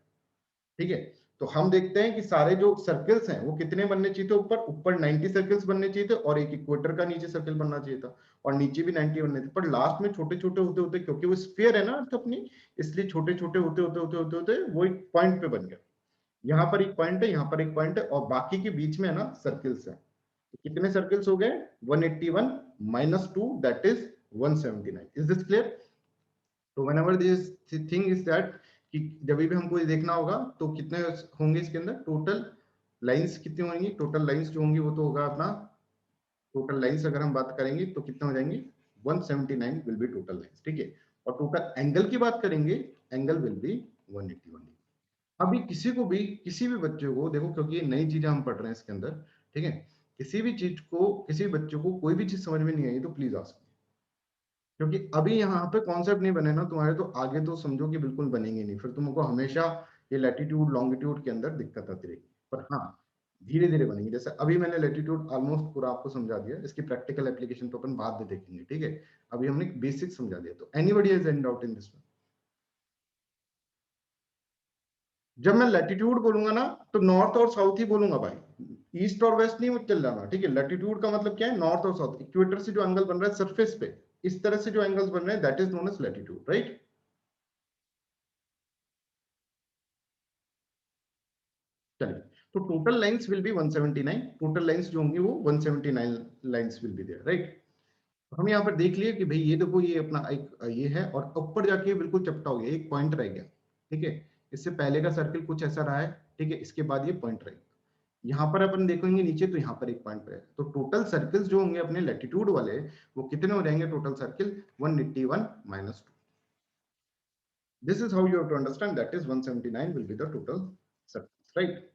ठीक है। तो हम देखते हैं कि सारे जो सर्कल्स हैं वो कितने बनने चाहिए थे, ऊपर 90 सर्कल्स बनने चाहिए थे और एक इक्वेटर का नीचे सर्कल बनना चाहिए था और नीचे भी 90 बनने थे, पर लास्ट में छोटे छोटे होते होते, क्योंकि वो स्फीयर है ना अर्थ अपनी, इसलिए छोटे छोटे होते होते होते होते होते वो एक पॉइंट पे बन गया। यहाँ पर एक पॉइंट है, यहाँ पर एक पॉइंट है और बाकी के बीच में है ना सर्कल्स है। तो कितने सर्कल्स हो गए, 181 minus 2 that is 179। is this clear? तो whenever this thing is that कि जब भी हमको ये देखना होगा तो कितने होंगे इसके अंदर, टोटल लाइंस कितनी होंगी, टोटल लाइंस जो होंगी वो तो होगा अपना, टोटल लाइंस अगर हम बात करेंगे तो कितने हो जाएंगे, 179 विल बी टोटल लाइंस, ठीक है। और टोटल एंगल की बात करेंगे, एंगल विल बी 181। अभी किसी को भी, किसी भी बच्चे को देखो, क्योंकि नई चीजें हम पढ़ रहे हैं इसके अंदर, ठीक है, किसी भी चीज को, किसी बच्चे को कोई भी चीज समझ में नहीं आई तो प्लीज आस्क, क्योंकि अभी यहाँ पे कॉन्सेप्ट नहीं बने ना तुम्हारे, तो आगे तो समझो कि बिल्कुल बनेंगे नहीं, फिर तुमको हमेशा ये लैटिट्यूड लॉन्गिट्यूड के अंदर दिक्कत आती रहेगी। पर हाँ, धीरे धीरे बनेंगे। जैसे अभी मैंने लैटिट्यूड ऑलमोस्ट पूरा आपको समझा दिया, इसकी प्रैक्टिकल एप्लीकेशन तो अपन बाद में देखेंगे, ठीक है। अभी हमने बेसिक समझा दिया। तो anybody has any doubt in this one? जब मैं लैटिट्यूड बोलूंगा ना तो नॉर्थ और साउथ ही बोलूंगा भाई, ईस्ट और वेस्ट नहीं चल जाना, ठीक है। लैटिट्यूड का मतलब क्या है, नॉर्थ और साउथ। इक्वेटर से जो एंगल बन रहा है सरफेस पे, इस तरह से जो एंगल्स बन रहे हैं that is known as latitude, right. चलिए, तो total lines will be 179। Total lines जो होंगी वो 179 lines will be there, right. हम यहाँ पर देख लिए कि भाई ये देखो, ये अपना एक ये है और ऊपर जाके बिल्कुल चपटा हो गया, एक पॉइंट रह गया, ठीक है। इससे पहले का सर्कल कुछ ऐसा रहा है, ठीक है, इसके बाद ये पॉइंट रहेगा। यहाँ पर अपन देखेंगे नीचे तो यहाँ पर एक पॉइंट रहेगा। तो टोटल सर्कल्स जो होंगे अपने लैटिट्यूड वाले वो कितने हो जाएंगे, total circle 181 minus 2। This is how you have to understand, that is 179 will be the total circles, right.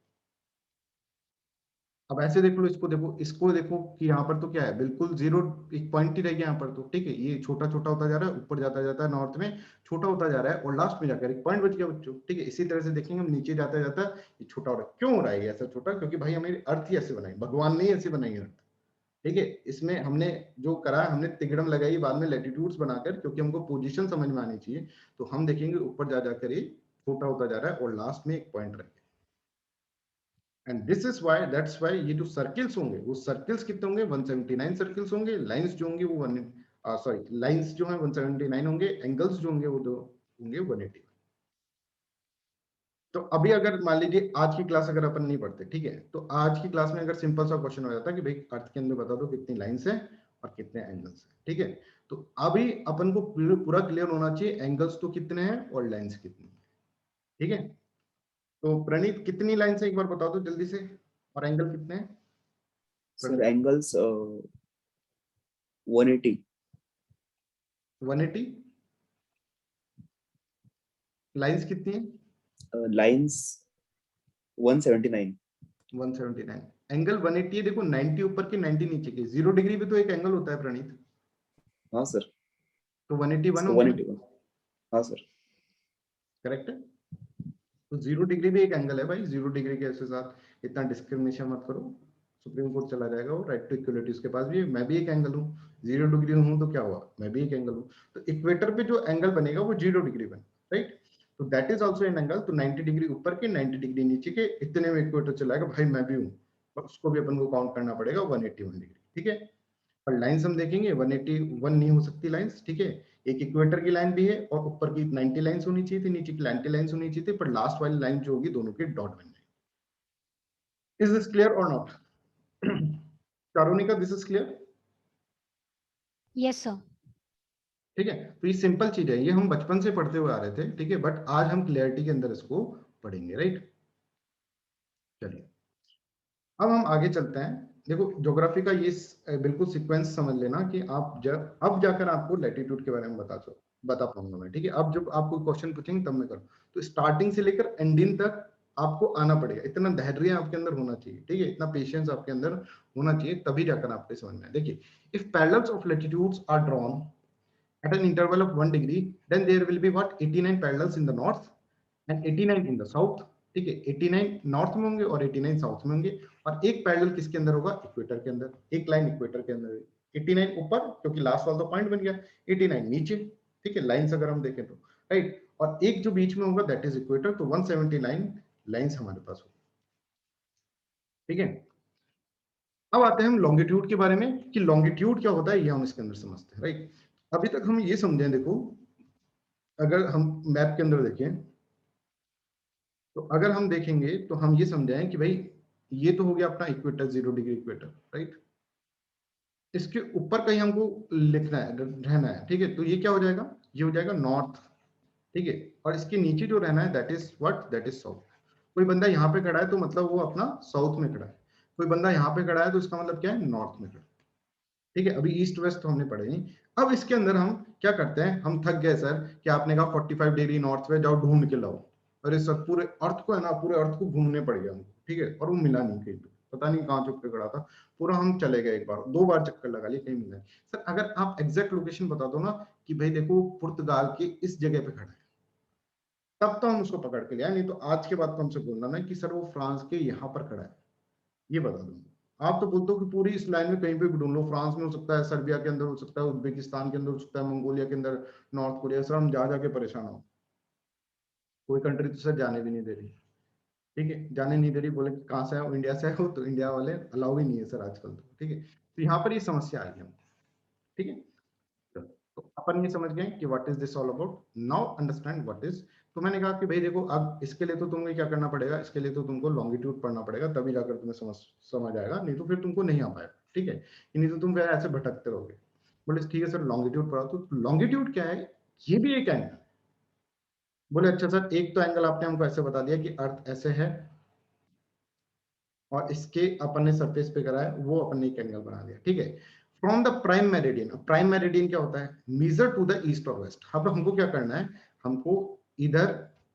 अब ऐसे देख लो, इसको देखो कि यहाँ पर तो क्या है, बिल्कुल जीरो, एक पॉइंट ही रह गया यहाँ पर तो, ठीक है। ये छोटा छोटा होता जा रहा है, ऊपर जाता जाता है नॉर्थ में, छोटा होता जा रहा है और लास्ट में जाकर एक पॉइंट बच गया बच्चों, ठीक है। इसी तरह से देखेंगे हम नीचे जाता जाता ये छोटा हो रहा है। क्यों हो रहा है ऐसा छोटा, क्योंकि भाई हमें अर्थ ही ऐसे बनाई, भगवान ने ही ऐसे बनाई अर्थ, ठीक है। इसमें हमने जो करा, हमने तिगड़म लगाई बाद में लैटिट्यूड्स बनाकर, क्योंकि हमको पोजीशन समझ में आनी चाहिए। तो हम देखेंगे ऊपर जा जाकर ये छोटा होता जा रहा है और लास्ट में एक पॉइंट रह गया। And this is why, that's why ये जो सर्किल्स होंगे वो सर्किल्स कितने होंगे, 179 सर्किल्स होंगे, लाइंस जो होंगे वो लाइंस जो है 179 होंगे, एंगल्स जो होंगे वो होंगे 180। तो अभी अगर मान लीजिए आज की क्लास अगर अपन नहीं पढ़ते, ठीक है, तो आज की क्लास में अगर सिंपल सा क्वेश्चन हो जाता कि भाई अर्थ के अंदर बता दो कितनी लाइंस है और कितने एंगल्स है, ठीक है, तो अभी अपन को पूरा क्लियर होना चाहिए एंगल्स तो कितने हैं और लाइंस कितनी है, ठीक है। तो प्रणीत कितनी लाइंस है एक बार बता दो जल्दी से, और एंगल कितने हैं सर एंगल्स 180, 180, लाइंस कितनी है लाइंस 179, 179, एंगल 180 है। देखो 90 ऊपर की 90 नीचे की, 0 डिग्री भी तो एक एंगल होता है प्रणीत, हाँ सर, तो 181 so होगा, 181, हाँ सर, करेक्ट है। तो 0 डिग्री भी एक एंगल है भाई, 0 डिग्री के साथ इतना डिस्क्रिमिनेशन मत करो, सुप्रीम कोर्ट चला जाएगा वो, राइट टू इक्वलिटी उसके पास भी है, मैं भी एक एंगल हूँ, 0 डिग्री हूँ तो क्या हुआ, मैं भी एक एंगल हूँ, तो इक्वेटर पे जो एंगल बनेगा वो 0 डिग्री बने, राइट, तो that is also an angle. तो 90 डिग्री ऊपर के 90 डिग्री नीचे के इतने में इक्वेटर चलाएगा, भाई मैं भी हूँ, और उसको भी अपन को काउंट करना पड़ेगा 181 डिग्री, ठीक है। और लाइंस हम देखेंगे 181 नहीं हो सकती लाइंस, ठीक है, एक इक्वेटर की लाइन भी है और ऊपर की 90 लाइंस होनी चाहिए थी, नीचे की 90 लाइंस होनी चाहिए थी, पर लास्ट वाली लाइन जो होगी दोनों के डॉट बन जाएगी। इज दिस क्लियर और not? Charunika, this is clear? Yes sir. ठीक है, तो ये सिंपल चीज है, ये हम बचपन से पढ़ते हुए आ रहे थे, ठीक है, बट आज हम क्लियरिटी के अंदर इसको पढ़ेंगे, राइट। चलिए अब हम आगे चलते हैं। देखो ज्योग्राफी का ये बिल्कुल सीक्वेंस समझ लेना कि आप जब अब जाकर आपको लैटिट्यूड के बारे में बता पाऊंगा मैं, ठीक है। अब जब आपको क्वेश्चन पूछेंगे तब मैं करूँ, तो स्टार्टिंग से लेकर एंडिंग तक आपको आना पड़ेगा, इतना धैर्य आपके अंदर होना चाहिए, ठीक है, इतना पेशेंस आपके अंदर होना चाहिए, तभी जाकर आपको समझ में आए। देखिए, if parallels of latitudes are drawn at an interval of 1 degree, then there will be what 89 parallels in the north and 89 in the south, ठीक है, 89 नॉर्थ में होंगे और 89 साउथ में होंगे, और एक पैरेलल किसके अंदर होगा, इक्वेटर के अंदर, एक लाइन इक्वेटर के अंदर, 89 ऊपर क्योंकि लास्ट वाला तो पॉइंट बन गया, 89 नीचे, ठीक है, लाइंस अगर हम देखें तो, राइट, और एक जो बीच में होगा दैट इज इक्वेटर, तो 179 लाइंस हमारे पास होगी, ठीक है। अब आते हैं हम लॉन्गिट्यूड के बारे में कि लॉन्गिट्यूड क्या होता है, ये हम इसके अंदर समझते हैं, राइट। अभी तक हम ये समझें, देखो अगर हम मैप के अंदर देखें, तो अगर हम देखेंगे तो हम ये समझाएं कि भाई ये तो हो गया अपना इक्वेटर, 0 डिग्री इक्वेटर, राइट, इसके ऊपर कहीं हमको लिखना है, रहना है, ठीक है, तो ये क्या हो जाएगा, ये हो जाएगा नॉर्थ, ठीक है, और इसके नीचे जो रहना है that is what, that is south. कोई बंदा यहाँ पे खड़ा है तो मतलब वो अपना साउथ में खड़ा है, कोई बंदा यहाँ पे खड़ा है तो इसका मतलब क्या है, नॉर्थ में खड़ा है, ठीक है। अभी ईस्ट वेस्ट तो हमने पढ़े नहीं। अब इसके अंदर हम क्या करते हैं, हम थक गए सर कि आपने कहा 45 डिग्री नॉर्थ में जाओ ढूंढ के लाओ, अरे सर पूरे अर्थ को है ना, पूरे अर्थ को घूमने पड़ गया हमको, ठीक है, और वो मिला नहीं कहीं पे, पता नहीं कहाँ चुप के खड़ा था, पूरा हम चले गए, एक बार दो बार चक्कर लगा लिए, कहीं मिला नहीं। सर अगर आप एग्जैक्ट लोकेशन बता दो ना कि भाई देखो पुर्तगाल के इस जगह पे खड़ा है, तब तो हम उसको पकड़ के लिया, नहीं तो आज के बाद तो हमसे बोलना ना कि सर वो फ्रांस के यहाँ पर खड़ा है, ये बता दूंगा। आप तो बोलते हो कि पूरी इस लाइन में कहीं पे भी ढूंढ लो, फ्रांस में हो सकता है, सर्बिया के अंदर हो सकता है, उज्बेकिस्तान के अंदर हो सकता है, मंगोलिया के अंदर, नॉर्थ कोरिया, सर हम जा जाके परेशान हो, कोई कंट्री तो सर जाने भी नहीं दे रही, ठीक है, जाने नहीं दे रही, बोले कि कहाँ से है, इंडिया से हो, तो इंडिया वाले अलाउ ही नहीं है सर आजकल तो, ठीक है, तो यहाँ पर ये समस्या आई है, ठीक है। तो अपन ये समझ गए कि what is this all about, now understand what is. तो मैंने कहा कि भाई देखो अब इसके लिए तो तुम्हें क्या करना पड़ेगा, इसके लिए तो तुमको लॉन्गिट्यूड पढ़ना पड़ेगा, तभी जाकर तुम्हें समझ आएगा, नहीं तो फिर तुमको नहीं आ पाएगा, ठीक है, नहीं तो तुम फिर ऐसे भटकते रहोगे। बोले ठीक है सर लॉन्गिट्यूड पढ़ा, तो लॉन्गिट्यूड क्या है, ये भी एक एंगल। बोले अच्छा सर एक तो एंगल आपने हमको ऐसे बता दिया कि अर्थ ऐसे है और इसके अपन ने सरफेस पे करा है, वो अपन ने एक एंगल बना दिया, ठीक है। From the prime meridian, prime meridian क्या होता है, मीजर टू द ईस्ट और वेस्ट। अब हमको क्या करना है, हमको इधर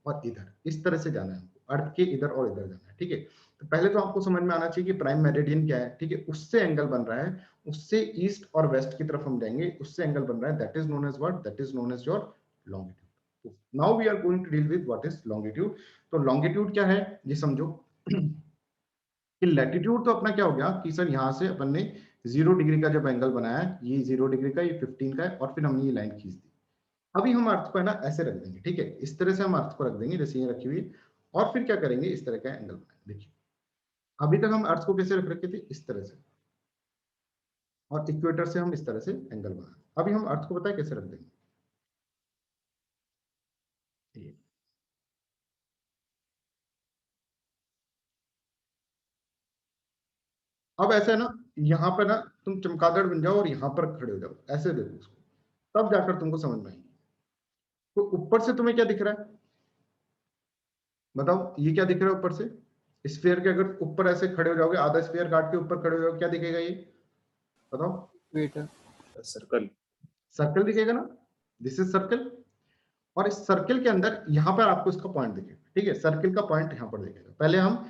और इधर इस तरह से जाना है, हमको अर्थ के इधर और इधर जाना है, ठीक है। तो पहले तो आपको समझ में आना चाहिए कि प्राइम मेरिडियन क्या है, ठीक है, उससे एंगल बन रहा है, उससे ईस्ट और वेस्ट की तरफ हम जाएंगे, उससे एंगल बन रहा है, that is known as what, that is known as your longitude. Now we are going to deal with what is longitude. तो लॉन्गिट्यूड क्या है ये समझो कि लैटिट्यूड तो अपना क्या हो गया कि सर यहाँ से अपन ने 0 डिग्री का जब एंगल बनाया, ये 0 डिग्री का, ये 15 का है, और फिर हमने ये लाइन खींच दी। अभी हम अर्थ को है ना ऐसे रख देंगे, ठीक है, इस तरह से हम अर्थ को रख देंगे जैसे ये रखी हुई, और फिर क्या करेंगे, इस तरह का एंगल बनाएंगे। देखिए अभी तक हम अर्थ को कैसे रख रखे थे, इस तरह से, और इक्वेटर से हम इस तरह से एंगल बना। अभी हम अर्थ को पता है कैसे रख देंगे, ये। अब ऐसा है ना, यहाँ पर ना तुम चमगादड़ बन जाओ और यहाँ पर खड़े हो जाओ, ऐसे देखो उसको, तब जाकर तुमको समझ में आएगी। तो ऊपर से तुम्हें क्या दिख रहा है, बताओ, ये क्या दिख रहा है ऊपर से? स्फीयर के अगर ऊपर ऐसे खड़े हो जाओगे, आधा स्फीयर काट के ऊपर खड़े हो जाओगे, क्या दिखेगा ये, बताओ? इक्वेटर। सर्कल। सर्कल दिखेगा ना, दिस इज सर्कल। और इस सर्कल के अंदर यहाँ पर आपको इसका पॉइंट दिखेगा, ठीक है, सर्कल का पॉइंट यहाँ पर दिखेगा। पहले हम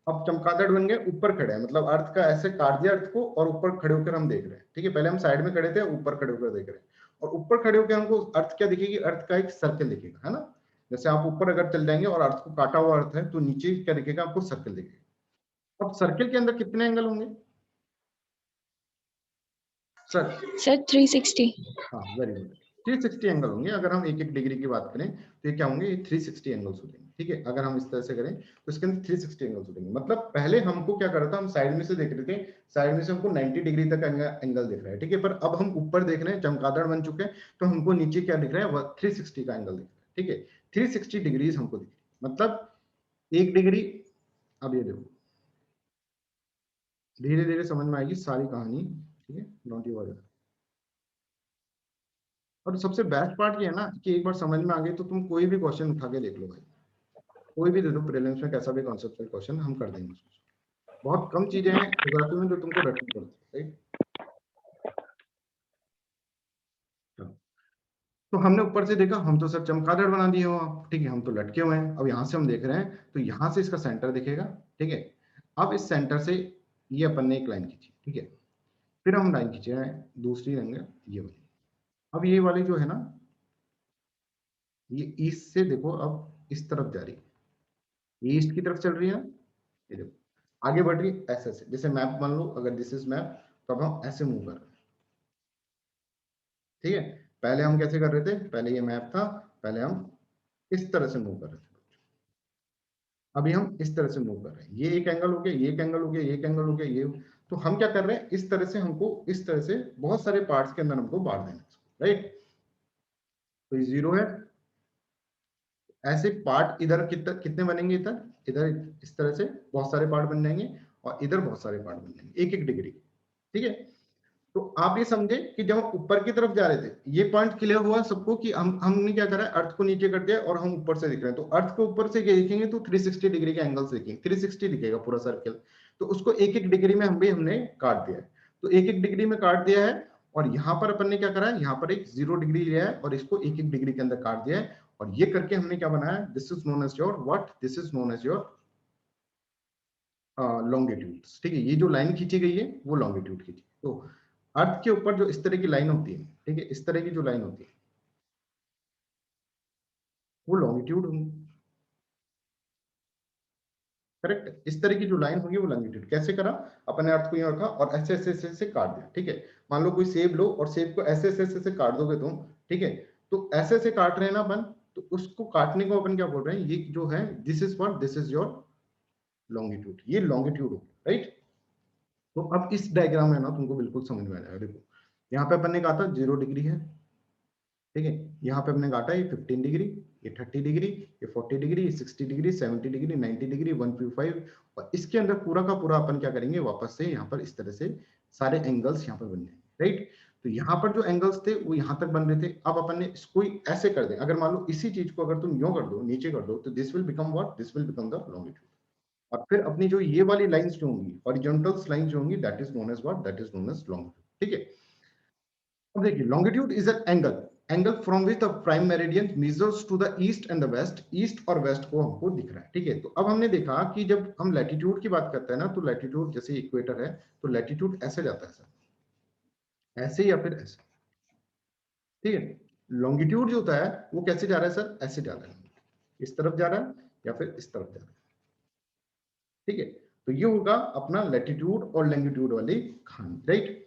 अब चमगादड़ बन गए, ऊपर खड़े हैं, मतलब अर्थ का ऐसे काट दिया अर्थ को और ऊपर खड़े होकर हम देख रहे हैं, ठीक है। पहले हम साइड में खड़े थे, ऊपर खड़े होकर देख रहे हैं, और ऊपर खड़े होकर हमको अर्थ क्या दिखेगी, अर्थ का एक सर्कल दिखेगा, है ना। जैसे आप ऊपर अगर चल जाएंगे और अर्थ को काटा हुआ अर्थ है, तो नीचे क्या दिखेगा आपको, सर्कल दिखेगा। अब सर्कल के अंदर कितने एंगल होंगे सर? सर 360। हाँ, वेरी गुड, 360 एंगल होंगे। अगर हम एक एक डिग्री की बात करें तो ये क्या होंगे, ये 360 एंगल्स हो जाएंगे, ठीक है। अगर हम इस तरह से करें तो इसके अंदर 360 एंगल्स हो जाएंगे। मतलब पहले हमको क्या कर रहा था, हम साइड में से देख रहे थे, साइड में से हमको 90 डिग्री तक एंगल दिख रहा है, ठीक है। पर अब हम ऊपर देख रहे हैं, चमगादड़ बन चुके हैं, तो हमको नीचे क्या दिख रहा है, 360 का एंगल दिख रहा है, ठीक है। 360 डिग्रीज हमको दिख रही है, मतलब 1 डिग्री। अब ये देखो, धीरे धीरे समझ में आएगी सारी कहानी, ठीक है, डोंट यू वरी। और सबसे बेस्ट पार्ट ये है ना कि एक बार समझ में आ गई तो तुम कोई भी क्वेश्चन उठा के देख लो भाई, कोई भी दे दो प्रीलिम्स में, कैसा भी कॉन्सेप्चुअल क्वेश्चन हम कर देंगे उसको। बहुत कम चीजें हैं ज्योग्राफी में जो तुमको रटनी पड़ती है, राइट। तो हमने ऊपर से देखा, हम तो सर चमगादड़ बना दिए हो आप, ठीक है, हम तो लटके हुए हैं। अब यहाँ से हम देख रहे हैं तो यहाँ से इसका सेंटर दिखेगा, ठीक है। अब इस सेंटर से ये अपन ने एक लाइन खींची, ठीक है, फिर हम लाइन खींचे हैं दूसरी रंग ये वाली। अब ये वाली जो है ना, ये ईस्ट से देखो अब इस तरफ जा रही है, ये ईस्ट की तरफ चल रही है ना, ये देखो आगे बढ़ रही है ऐसे ऐसे। जैसे मैप मान लो, अगर दिस इज मैप, तो अब हम ऐसे मूव कर रहे हैं, ठीक है। पहले हम कैसे कर रहे थे, पहले ये मैप था, पहले हम इस तरह से मूव कर रहे थे, अभी हम इस तरह से मूव कर रहे हैं। ये एक एंगल हो गया, ये एक एंगल हो गया, ये एक एंगल हो गया, ये। तो हम क्या कर रहे हैं, इस तरह से हमको, इस तरह से बहुत सारे पार्ट्स के अंदर हमको बांट देना है, राइट। तो ये 0 है, ऐसे पार्ट इधर कितने बनेंगे, इधर इधर इस तरह से बहुत सारे पार्ट बन जाएंगे, और इधर बहुत सारे पार्ट बन जाएंगे, एक एक डिग्री, ठीक है। तो आप ये समझे कि जब हम ऊपर की तरफ जा रहे थे, ये पॉइंट क्लियर हुआ सबको कि हमने क्या करा है, अर्थ को नीचे कर दिया और हम ऊपर से दिख रहे हैं। तो अर्थ को ऊपर से देखेंगे तो 360 डिग्री के एंगल से देखेंगे, 360 दिखेगा पूरा सर्कल। तो उसको एक एक डिग्री में हमने काट दिया है, तो एक एक डिग्री में काट दिया है। और यहाँ पर अपन ने क्या करा है, यहाँ पर एक 0 डिग्री लिया है और इसको एक एक डिग्री के अंदर काट दिया है। और ये करके हमने क्या बनाया, this is known as your what, this is known as your longitude, ठीक है। ये जो लाइन खींची गई है वो लॉन्गिट्यूड खींची। तो अर्थ के ऊपर जो इस तरह की लाइन होती है, ठीक है, इस तरह की जो लाइन होती है वो लॉन्गिट्यूड होगी, करेक्ट। इस तरह की जो लाइन होगी वो लॉन्गिट्यूड। कैसे करा, अपने अर्थ को यहाँ रखा और ऐसे ऐसे ऐसे ऐसे काट दिया, ठीक है। मान लो कोई सेब लो और सेब को ऐसे ऐसे ऐसे काट दोगे तुम, ठीक है। तो ऐसे ऐसे काट रहे हैं ना अपन, तो उसको काटने को अपन क्या बोल रहे हैं, ये जो है this is what, this is your longitude, ये लॉन्गिट्यूड हो, राइट। तो अब इस डायग्राम में ना तुमको बिल्कुल समझ में आ जाएगा। देखो यहाँ पे अपन ने कहा था 0 डिग्री है, ठीक है। यहाँ पे हमने काटा ये 15 डिग्री, ये 30 डिग्री, ये 40 डिग्री, ये 60 डिग्री, 70 डिग्री, 90 डिग्री, 125। और इसके अंदर पूरा का पूरा अपन क्या करेंगे, वापस से यहाँ पर इस तरह से सारे एंगल्स यहाँ पर बन जाएंगे, राइट। तो यहाँ पर जो एंगल्स थे वो यहाँ तक बन रहे थे। अब अपन ने इसको ऐसे कर दें, अगर मान लो इसी चीज को अगर तुम यूं कर दो, नीचे कर दो, तो this will become what, this will become the longitude. और फिर अपनी जो ये वाली लाइंस जो होंगी, हॉरिजॉन्टल लाइंस जो होंगी, that is known as what, that is known as longitude, ठीक है। अब देखिए, longitude is an angle from which the prime meridian measures to the east and the west, east और वेस्ट को हमको दिख रहा है, ठीक है। तो अब हमने देखा कि जब हम लैटिट्यूड की बात करते हैं ना, तो लैटिट्यूड जैसे इक्वेटर है, तो लैटिट्यूड ऐसे जाता है सर, ऐसे या फिर ऐसे, ठीक है। लॉन्गिट्यूड जो होता है वो कैसे जा रहा है सर, ऐसे जा रहा है, इस तरफ जा रहा है या फिर इस तरफ जा रहा है, ठीक है। तो ये होगा अपना लैटिट्यूड और लॉन्गिट्यूड वाली कहानी, राइट।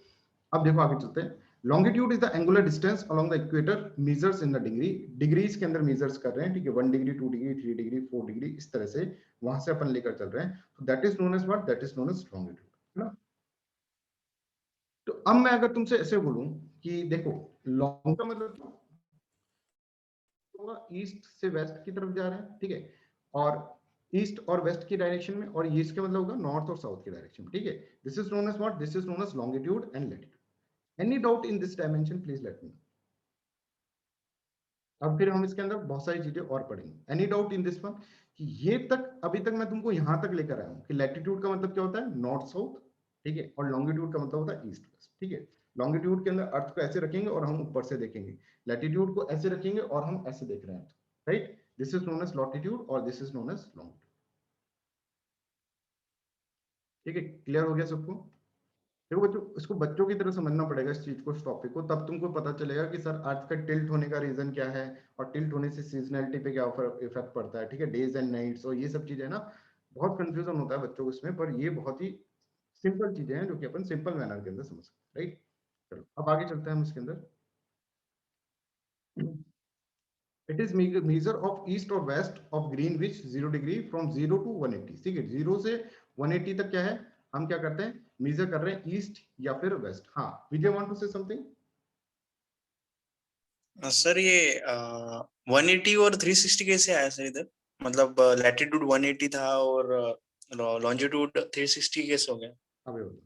अब देखो आगे चलते हैं। Longitude is the angular distance along the equator, measures in the degree, degrees के अंदर मेजर्स कर रहे हैं, ठीक है, 1 डिग्री 2 डिग्री 3 डिग्री 4 डिग्री, इस तरह से वहां से अपन लेकर चल रहे हैं, तो that is known as what, that is known as longitude, है ना। तो अब मैं अगर तुमसे ऐसे बोलूं कि देखो लॉन्ग का मतलब ईस्ट से वेस्ट की तरफ जा रहे हैं, ठीक है, और ईस्ट और वेस्ट की डायरेक्शन में, और ईस्ट का मतलब होगा नॉर्थ और साउथ की डायरेक्शन में, ठीक है। This is known as what, this is known as longitude and latitude. Any doubt in this dimension please let me know. अब फिर हम इसके अंदर बहुत सारी चीजें और पढ़ेंगे। Any doubt in this one, कि ये तक अभी तक मैं तुमको यहां तक लेकर आया हूं कि लैटिट्यूड का मतलब क्या होता है, नॉर्थ साउथ, ठीक है, और लॉन्गिट्यूड का मतलब होता है ईस्ट वेस्ट, ठीक है। लॉन्गिट्यूड के अंदर अर्थ को ऐसे रखेंगे और हम ऊपर से देखेंगे, लैटिट्यूड को ऐसे रखेंगे और हम ऐसे देख रहे हैं, right. This is known as latitude और this is known as longitude, ठीक है। क्लियर हो गया सबको? देखो बच्चों, इसको बच्चों की तरह समझना पड़ेगा इस चीज को, इस टॉपिक को, तब तुमको पता चलेगा कि सर आज का टिल्ट होने का रीजन क्या है, और टिल्ट होने से सीजनैलिटी पे क्या इफेक्ट पड़ता है, ठीक है, डेज एंड नाइट्स और ये सब चीजें ना, बहुत कंफ्यूजन होता है बच्चों को इसमें, पर ये बहुत ही सिंपल चीजें हैं जो कि अपन सिंपल मैनर के अंदर समझ सकते हैं, राइट। चलो अब आगे चलते हैं हम इसके अंदर। It is measure of east और west of Greenwich 0 degree from 0 to 180, ठीक है, 0 से 180 तक क्या है, हम क्या करते हैं, मेजर कर रहे हैं ईस्ट या फिर वेस्ट। हाँ Vijay, want to say something? Sir ये 180 और 360 कैसे आया सर इधर, मतलब लैटिट्यूड 180 था और लॉन्जिट्यूड 360 कैसे हो गया? अबे बताओ,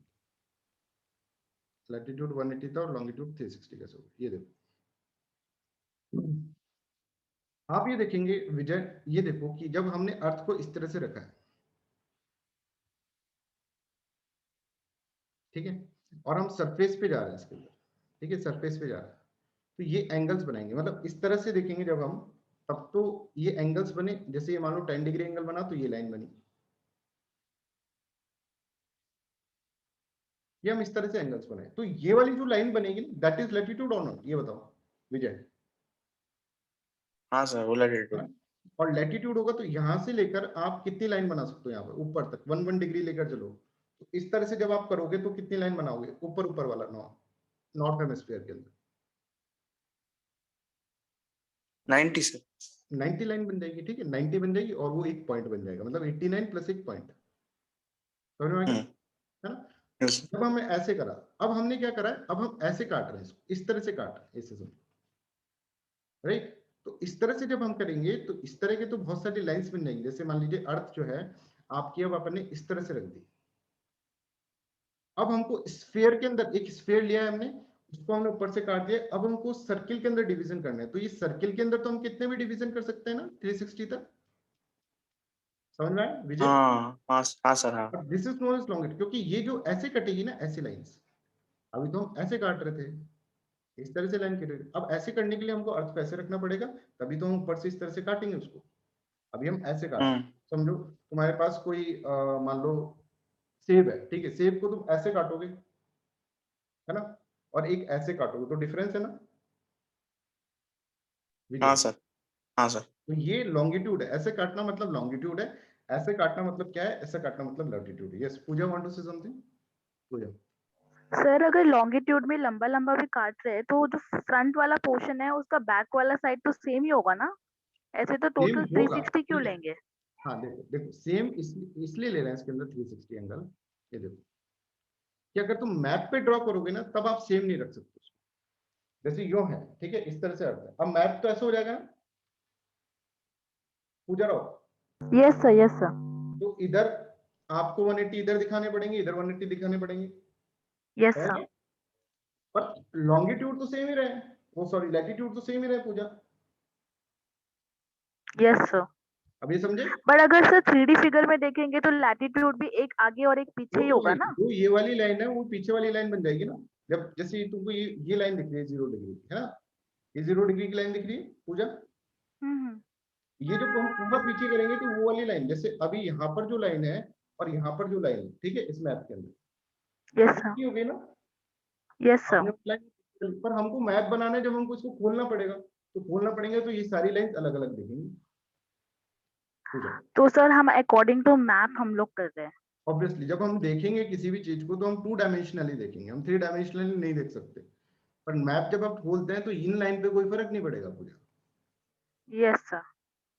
लैटिट्यूड 180 था और लॉन्गिट्यूड 360 कैसे होगा, ये देखो। आप ये देखेंगे विजय, ये देखो कि जब हमने अर्थ को इस तरह से रखा है, ठीक है, और हम सरफेस पे जा रहे हैं इसके अंदर, ठीक है, सरफेस पे जा रहे हैं, तो ये एंगल्स बनाएंगे, मतलब इस तरह से देखेंगे जब हम, तब तो ये एंगल्स बने, जैसे ये मान लो 10 डिग्री एंगल बना तो ये लाइन बनी, ये हम इस तरह से एंगल्स बनाए, तो ये वाली जो लाइन बनेगी दैट इज लैटिट्यूड और नॉट, ये बताओ विजय। हाँ सर वो लैटिट्यूड। और लैटिट्यूड होगा तो यहां से लेकर आप कितनी लाइन बना सकते हो, यहाँ पर ऊपर तक 1 डिग्री लेकर चलो, तो इस तरह से जब आप करोगे तो कितनी लाइन बनाओगे, ऊपर ऊपर वाला नॉर्थ हेमिस्फीयर के अंदर 90 सर। 90 लाइन बन जाएगी, ठीक है, 90 बन जाएगी, और वो एक पॉइंट बन जाएगा, मतलब 89 प्लस एक पॉइंट, समझ में आ गया, है ना। yes, जब हमने ऐसे करा, अब हमने क्या करा है, अब हम ऐसे काट रहे हैं इसको, इस तरह से काट रहे हैं, ऐसे समझो, राइट। तो इस तरह से जब हम करेंगे तो इस तरह के तो बहुत सारी लाइंस बन जाएंगी, जैसे मान लीजिए अर्थ जो है आपकी, अब अपन ने इस तरह से रख दी, अब हमको स्फीयर के अंदर, एक स्फीयर लिया है हमने, उसको हमने ऊपर से काट दिया, अब हमको सर्किल के अंदर डिवीजन करना है, तो ये सर्किल के अंदर तो हम कितने भी डिवीजन कर सकते हैं ना, 360 तक, समझ में आया विजय? हाँ हाँ हाँ सर हाँ। This is known as longitude, क्योंकि ये जो ऐसे कटेगी ना, ऐसी लाइंस, अभी तो हम ऐसे काट रहे थे, इस तरह से लाइन कटेगी, अब ऐसे करने के लिए हमको अर्थ को ऐसे रखना पड़ेगा, तभी तो हम ऊपर से इस तरह से काटेंगे उसको। अभी हम ऐसे काट, समझो तुम्हारे पास कोई मान लो सेब है, ठीक है, सेब को तुम ऐसे काटोगे, है ना, और एक ऐसे काटोगे, तो डिफरेंस है ना विजय? हाँ सर हाँ सर। तो ये लॉन्गिट्यूड है, ऐसे काटना मतलब लॉन्गिट्यूड है, ऐसे काटना मतलब क्या है, ऐसे काटना मतलब लैटिट्यूड है। Yes Pooja, want to say something? Pooja. Sir अगर लॉन्गिट्यूड में लंबा लंबा भी काट रहे हैं तो जो फ्रंट वाला पोर्शन है उसका बैक वाला साइड तो सेम ही होगा ना, ऐसे तो टोटल सेम होगा, 360 क्यों ठीक है। लेंगे? हाँ देखो देखो, सेम इसलिए ले रहे हैं इसके अंदर 360 एंगल, ये देखो कि अगर तुम मैप पे ड्रॉ करोगे ना तब आप सेम नहीं रख सकते उसको, जैसे यो है, ठीक है, इस तरह से आता है, अब मैप तो ऐसा हो जाएगा ना पूजा रहो, यस सर, यस सर। तो इधर आपको 180 इधर दिखाने पड़ेंगे, इधर 180 दिखाने पड़ेंगे, यस समझ सर। गए? पर लॉन्गिट्यूड तो सेम ही रहे, वो सॉरी लैटिट्यूड तो सेम ही रहे पूजा, यस सर। अब ये समझे? बट अगर सर 3D फिगर में देखेंगे तो लैटिट्यूड भी एक आगे और एक पीछे ही होगा ना। जो ये वाली लाइन है वो पीछे वाली लाइन बन जाएगी ना, जब जैसे तुमको ये लाइन दिख रही है 0 डिग्री की, है ना, ये 0 डिग्री की लाइन दिख रही है पूजा, हम्म। ये जो हम पूरा पीछे करेंगे तो वो वाली लाइन, जैसे अभी यहाँ पर जो लाइन है और यहाँ पर जो लाइन है, ठीक है, इस मैप के अंदर यस सर। हो गई ना, यस सर। अपने लाइन पर हमको मैप बनाना है, जब हमको इसको खोलना पड़ेगा तो खोलना पड़ेगा, तो ये सारी लाइन अलग अलग दिखेंगी पूजा। तो सर हम अकॉर्डिंग टू मैप हम लोग कर रहे हैं। ऑब्वियसली जब हम देखेंगे किसी भी चीज को तो हम 2 डायमेंशनली देखेंगे, हम 3 डायमेंशनली नहीं देख सकते, पर मैप जब आप खोलते हैं तो इन लाइन पे कोई फर्क नहीं पड़ेगा Pooja. Yes sir.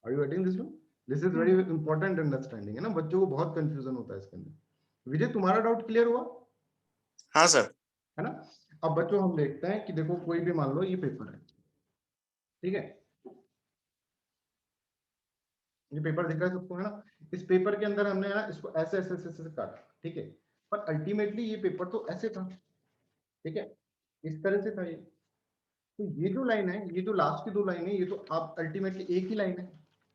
Are you getting this one? This is very important understanding है ना, बच्चों को बहुत कंफ्यूजन होता है इसके अंदर। विजय तुम्हारा डाउट क्लियर हुआ हाँ सर। है ना? अब बच्चों हम देखते हैं कि देखो कोई भी मान लो ये पेपर है, ठीक है, ये पेपर दिख रहा है सबको है ना? इस पेपर के अंदर हमने ना इसको ऐसे ऐसे ऐसे ऐसे काटा, ठीक है, पर अल्टीमेटली ये पेपर तो ऐसे था, ठीक है, इस तरह से था ये। तो ये जो लाइन है, ये जो लास्ट की दो लाइन है, ये तो आप अल्टीमेटली एक ही लाइन है,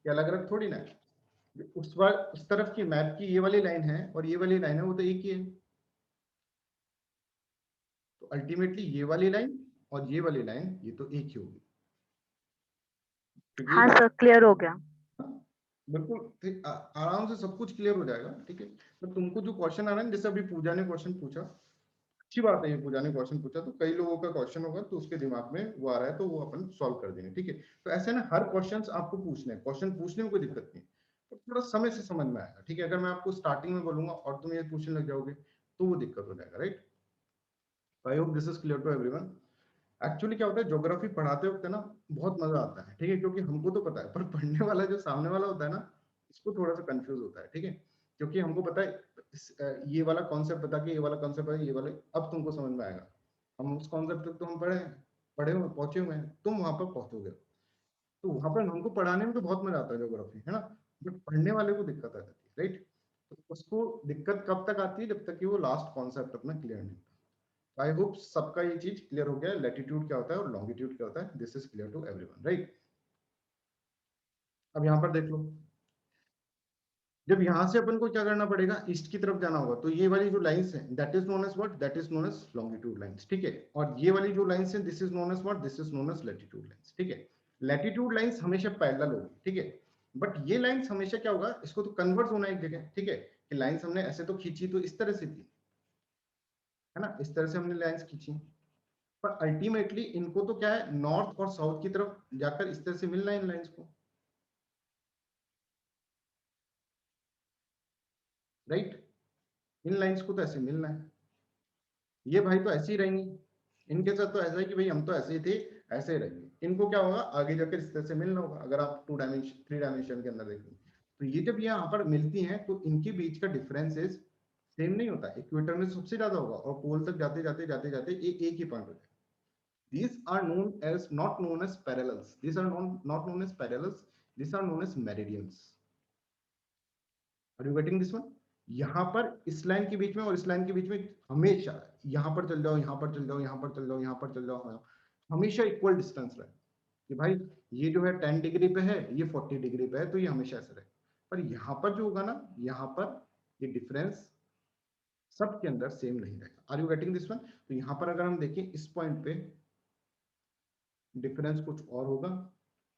ये अलग अलग थोड़ी ना है। उस बार उस तरफ की मैप की ये वाली लाइन है और ये वाली लाइन है, वो तो एक ही है। तो अल्टीमेटली ये वाली लाइन और ये वाली लाइन ये तो एक ही होगी, क्योंकि हाँ सर, क्लियर हो गया। बिल्कुल ठीक, आराम से सब कुछ क्लियर हो जाएगा, ठीक है। तो तुमको जो क्वेश्चन आ रहा है, जैसे अभी पूजा ने क्वेश्चन पूछा, अच्छी बात है, ये पूजा ने क्वेश्चन पूछा तो कई लोगों का क्वेश्चन होगा तो उसके दिमाग में वो आ रहा है तो वो अपन सॉल्व कर देंगे, ठीक है। तो ऐसे ना हर क्वेश्चन आपको पूछने हैं, क्वेश्चन पूछने में कोई दिक्कत नहीं, तो थोड़ा समय से समझ में आएगा, ठीक है। अगर मैं आपको स्टार्टिंग में बोलूंगा और तुम ये पूछने लग जाओगे तो वो दिक्कत हो जाएगा, right. I hope this is clear to everyone. Actually क्या होता है, ज्योग्राफी पढ़ाते वक्त ना बहुत मजा आता है, ठीक है, क्योंकि हमको तो पता है, पर पढ़ने वाला जो सामने वाला होता है ना, इसको थोड़ा सा कंफ्यूज होता है, ठीक है। क्योंकि हमको पता है ये वाला कॉन्सेप्ट बता के ये वाला कॉन्सेप्ट है, ये वाले अब तुमको समझ में आएगा। हम उस कॉन्सेप्ट तक तो हम पढ़े हुए पहुंचे हुए हैं, तुम वहां पर पहुंचोगे, तो वहां पर हमको पढ़ाने में तो बहुत मजा आता है ज्योग्राफी, है ना, बट पढ़ने वाले को दिक्कत आ जाती है, राइट। तो उसको दिक्कत कब तक आती है, जब तक कि वो लास्ट कॉन्सेप्ट अपना क्लियर नहीं होता। आई होप सबका ये चीज क्लियर हो गया, लैटिट्यूड क्या होता है और लॉन्गिट्यूड क्या होता है, this is clear to everyone, right. अब यहाँ पर देख लो, जब यहाँ से अपन को क्या करना पड़ेगा, ईस्ट की तरफ जाना होगा, तो ये वाली जो लाइंस है that is known as what, that is known as longitude lines, ठीक है। और ये वाली जो लाइंस है this is known as what, this is known as latitude lines, ठीक है। लैटिट्यूड लाइंस हमेशा पैरेलल होगी, ठीक है, बट ये लाइंस हमेशा क्या होगा, इसको तो कन्वर्ट होना एक जगह, ठीक है, कि लाइंस हमने ऐसे तो खींची तो इस तरह से थी, है ना, इस तरह से हमने लाइंस खींची, पर अल्टीमेटली इनको तो क्या है, नॉर्थ और साउथ की तरफ जाकर इस तरह से मिलना है इन लाइंस को, राइट। इन लाइंस को तो ऐसे मिलना है, ये भाई तो ऐसे ही रहेंगी, इनके साथ तो ऐसा है कि भाई हम तो ऐसे ही थे, ऐसे ही रहेंगे। इनको क्या होगा, आगे जाकर इस तरह से मिलना होगा, अगर आप 2 डायमेंशन 3 डायमेंशन के अंदर देखेंगे तो ये जब यहाँ पर मिलती हैं तो इनके बीच का डिफरेंसेस सेम नहीं होता, इक्वेटर में सबसे ज्यादा होगा और पोल तक जाते जाते जाते जाते एक ही पॉइंट हो जाएगा। These are known as not known as parallels. These are not known as parallels. These are known as meridians. Are you getting this one? यहाँ पर इस लाइन के बीच में और इस लाइन के बीच में हमेशा यहाँ पर चल जाओ, यहाँ पर चल जाओ, यहाँ पर चल जाओ, यहाँ पर चल जाओ, हमेशा इक्वल डिस्टेंस रहे कि भाई ये जो है 10 डिग्री पे है, ये 40 डिग्री पे है, तो ये हमेशा ऐसे रहे। पर यहाँ पर जो होगा ना, यहाँ पर ये डिफरेंस सबके अंदर सेम नहीं रहेगा। Are you getting this one? तो यहाँ पर अगर हम देखें इस पॉइंट पे डिफरेंस कुछ और होगा,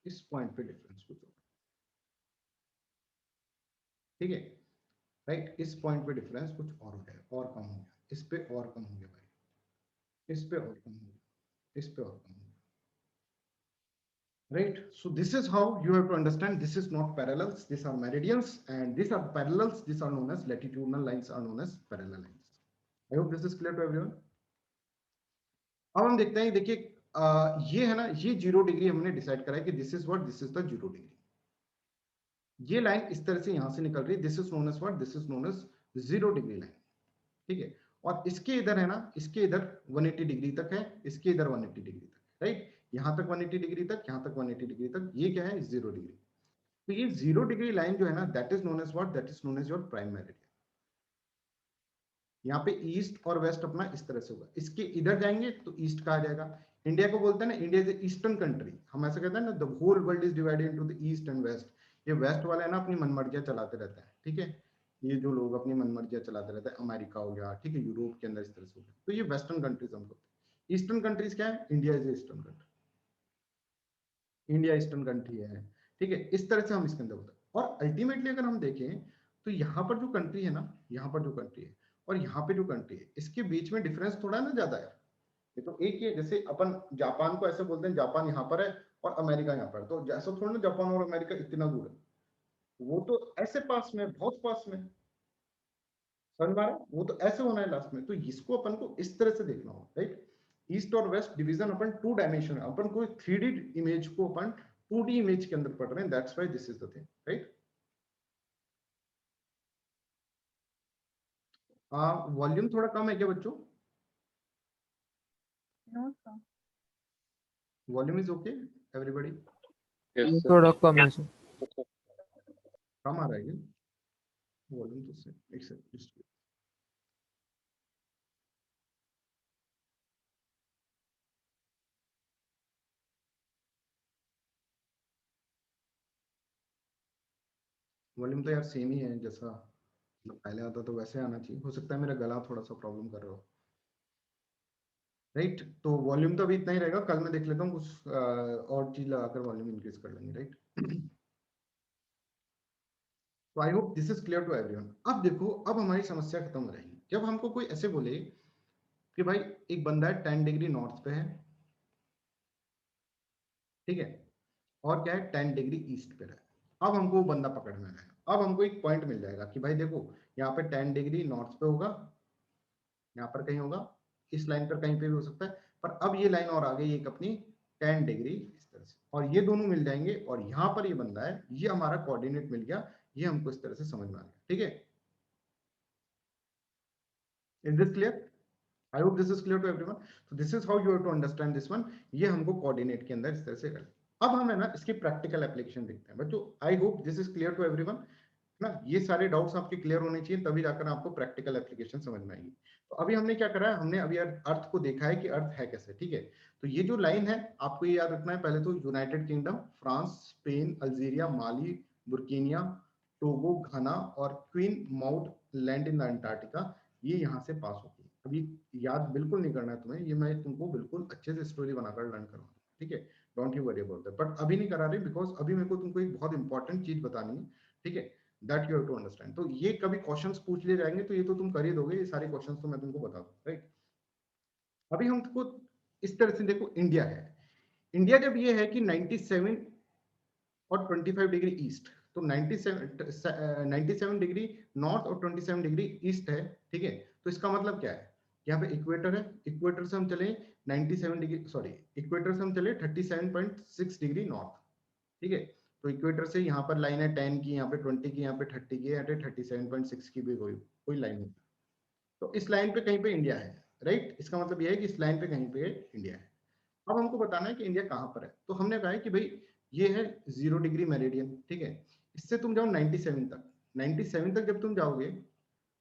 इस पॉइंट पे डिफरेंस कुछ होगा, ठीक है, राइट। इस पॉइंट पे डिफरेंस कुछ और हो गया, और कम हो गया, इस पे और कम हो गया भाई, इस पे और कम हो गया, इस पे और कम हो गया, right? So this is how you have to understand, this is not parallels, these are meridians, and these are parallels, these are known as latitudinal lines, are known as parallel lines. I hope this is clear to everyone. अब हम देखते हैं, देखिए ये है ना, ये 0 डिग्री हमने डिसाइड करा है कि this is what, this is the 0 degree. ये लाइन इस तरह से यहां से निकल रही है, this is known as what, this is known as 0 degree line, ठीक है। और इसके इधर है ना, इसके इधर 180 डिग्री तक है, इसके इधर 180 डिग्री तक, राइट। यहां तक 180 डिग्री तक, यहां तक 180 डिग्री तक, ये क्या है, 0 डिग्री। तो ये 0 डिग्री लाइन जो है ना, that is known as what, that is known as your prime meridian. यहाँ पे ईस्ट और वेस्ट अपना इस तरह से होगा, इसके इधर जाएंगे तो ईस्ट का आ जाएगा। इंडिया को बोलते हैं ना, इंडिया इज ईस्टर्न कंट्री, हम ऐसा कहते हैं ना, the whole world is divided into the east and west. ये वेस्ट वाला है ना, अपनी मनमर्जियां चलाते रहता है, ठीक है, ये जो लोग अपनी मनमर्जियां चलाते रहते हैं, अमेरिका हो गया, ठीक है, यूरोप के अंदर इस तरह से हो गया, तो ये वेस्टर्न कंट्रीज हम बोलते हैं। ईस्टर्न कंट्रीज क्या है, India is eastern country, India eastern country है, ठीक है, इस तरह से हम इसके अंदर होता है। और अल्टीमेटली अगर हम देखें तो यहाँ पर जो कंट्री है ना, यहाँ पर जो कंट्री है और यहाँ पे जो कंट्री है, इसके बीच में डिफरेंस थोड़ा ना ज्यादा है, ये तो एक ही है। जैसे अपन जापान को ऐसे बोलते हैं, जापान यहाँ पर है और अमेरिका यहाँ पर, तो जैसा थोड़ा ना जापान और अमेरिका इतना दूर है, वो तो ऐसे पास में, बहुत पास में, समझ में आ रहा है? वो तो ऐसे होना है लास्ट में, तो इसको अपन को इस तरह से देखना होगा, राइट। ईस्ट और वेस्ट डिवीजन अपन 2 डायमेंशन, अपन कोई 3D इमेज को अपन 2D इमेज के अंदर पढ़ रहे हैं, that's why this is the thing, right. Volume थोड़ा कम है क्या बच्चों? No sir. Volume is okay everybody? Yes sir. थोड़ा कम है सर। कम आ रहा है क्या वॉल्यूम? तो एक सेकंड, वॉल्यूम तो यार सेम ही है जैसा पहले आता तो वैसे आना चाहिए, हो सकता है मेरा गला थोड़ा सा प्रॉब्लम कर रहा हो, राइट। तो वॉल्यूम तो अभी इतना ही रहेगा, कल मैं देख लेता हूँ कुछ और चीज लगाकर वॉल्यूम इंक्रीज कर लेंगे, राइट। तो I hope this is clear to everyone. अब देखो, अब हमारी समस्या खत्म हो जाएगी जब हमको कोई ऐसे बोले कि भाई एक बंदा है 10 डिग्री नॉर्थ पे है, ठीक है, और क्या है 10 डिग्री ईस्ट पे है। अब हमको वो बंदा पकड़ना है, अब हमको एक पॉइंट मिल जाएगा कि भाई देखो यहाँ पे 10 डिग्री नॉर्थ पे होगा, यहाँ पर कहीं होगा, इस लाइन पर कहीं पे भी हो सकता है, पर अब ये लाइन और आ गई एक अपनी 10 डिग्री इस तरह से, और ये दोनों मिल जाएंगे, और यहाँ पर ये बंदा है, ये हमारा कोऑर्डिनेट मिल गया, ये हमको इस तरह से समझ में आ गया, ठीक है। Is this clear? I hope this is clear to everyone. So this is how you have to understand this one. ये हमको कोऑर्डिनेट के अंदर इस तरह से करना। अब हम है ना इसकी प्रैक्टिकल एप्लीकेशन देखते हैं बच्चों। I hope this is clear to everyone ना, ये सारे डाउट्स आपके क्लियर होने चाहिए, तभी जाकर आपको प्रैक्टिकल एप्लीकेशन समझ में आएगी। तो अभी हमने क्या करा है, हमने अभी अर्थ को देखा है कि अर्थ है कैसे, ठीक है। तो ये जो लाइन है आपको ये याद रखना है, पहले तो United Kingdom, France, Spain, Algeria, Mali, Burkina, Togo, Ghana और Queen Maud Land in the Antarctica, ये यहाँ से पास होती है। अभी याद बिल्कुल नहीं करना है तुम्हें, ये मैं तुमको बिल्कुल अच्छे से स्टोरी बनाकर लर्न करूंगा, ठीक है। Don't you worry about that, but अभी नहीं करा रही बिकॉज अभी मेरे को तुमको एक बहुत इंपॉर्टेंट चीज बतानी है, ठीक है, that you have to understand. तो ये कभी क्वेश्चंस पूछ लिए जाएंगे तो ये तो तुम कर ही दोगे, ये सारे क्वेश्चंस तो मैं तुमको बता दूं, राइट। अभी हम तुमको इस तरह से देखो, इंडिया है, इंडिया जब ये है कि 97 और 25 डिग्री ईस्ट, तो 97 डिग्री नॉर्थ और 27 डिग्री ईस्ट है, ठीक है। तो इसका मतलब क्या है, यहाँ पे इक्वेटर है, इक्वेटर से हम चले 97 डिग्री, सॉरी इक्वेटर से हम चले 37.6 डिग्री नॉर्थ, ठीक है। तो इक्वेटर से यहाँ पर लाइन है 10 की, यहाँ पे 20 की, यहाँ पे 30 की, यहाँ पे 37.6 की भी कोई लाइन है। तो इस लाइन पे कहीं पे इंडिया है, राइट। इसका मतलब यह है कि इस लाइन पे कहीं पे इंडिया है। अब हमको बताना है कि इंडिया कहाँ पर है, तो हमने कहा है कि भाई ये है 0 डिग्री मेरिडियन, ठीक है। इससे तुम जाओ 97 तक, 97 तक जब तुम जाओगे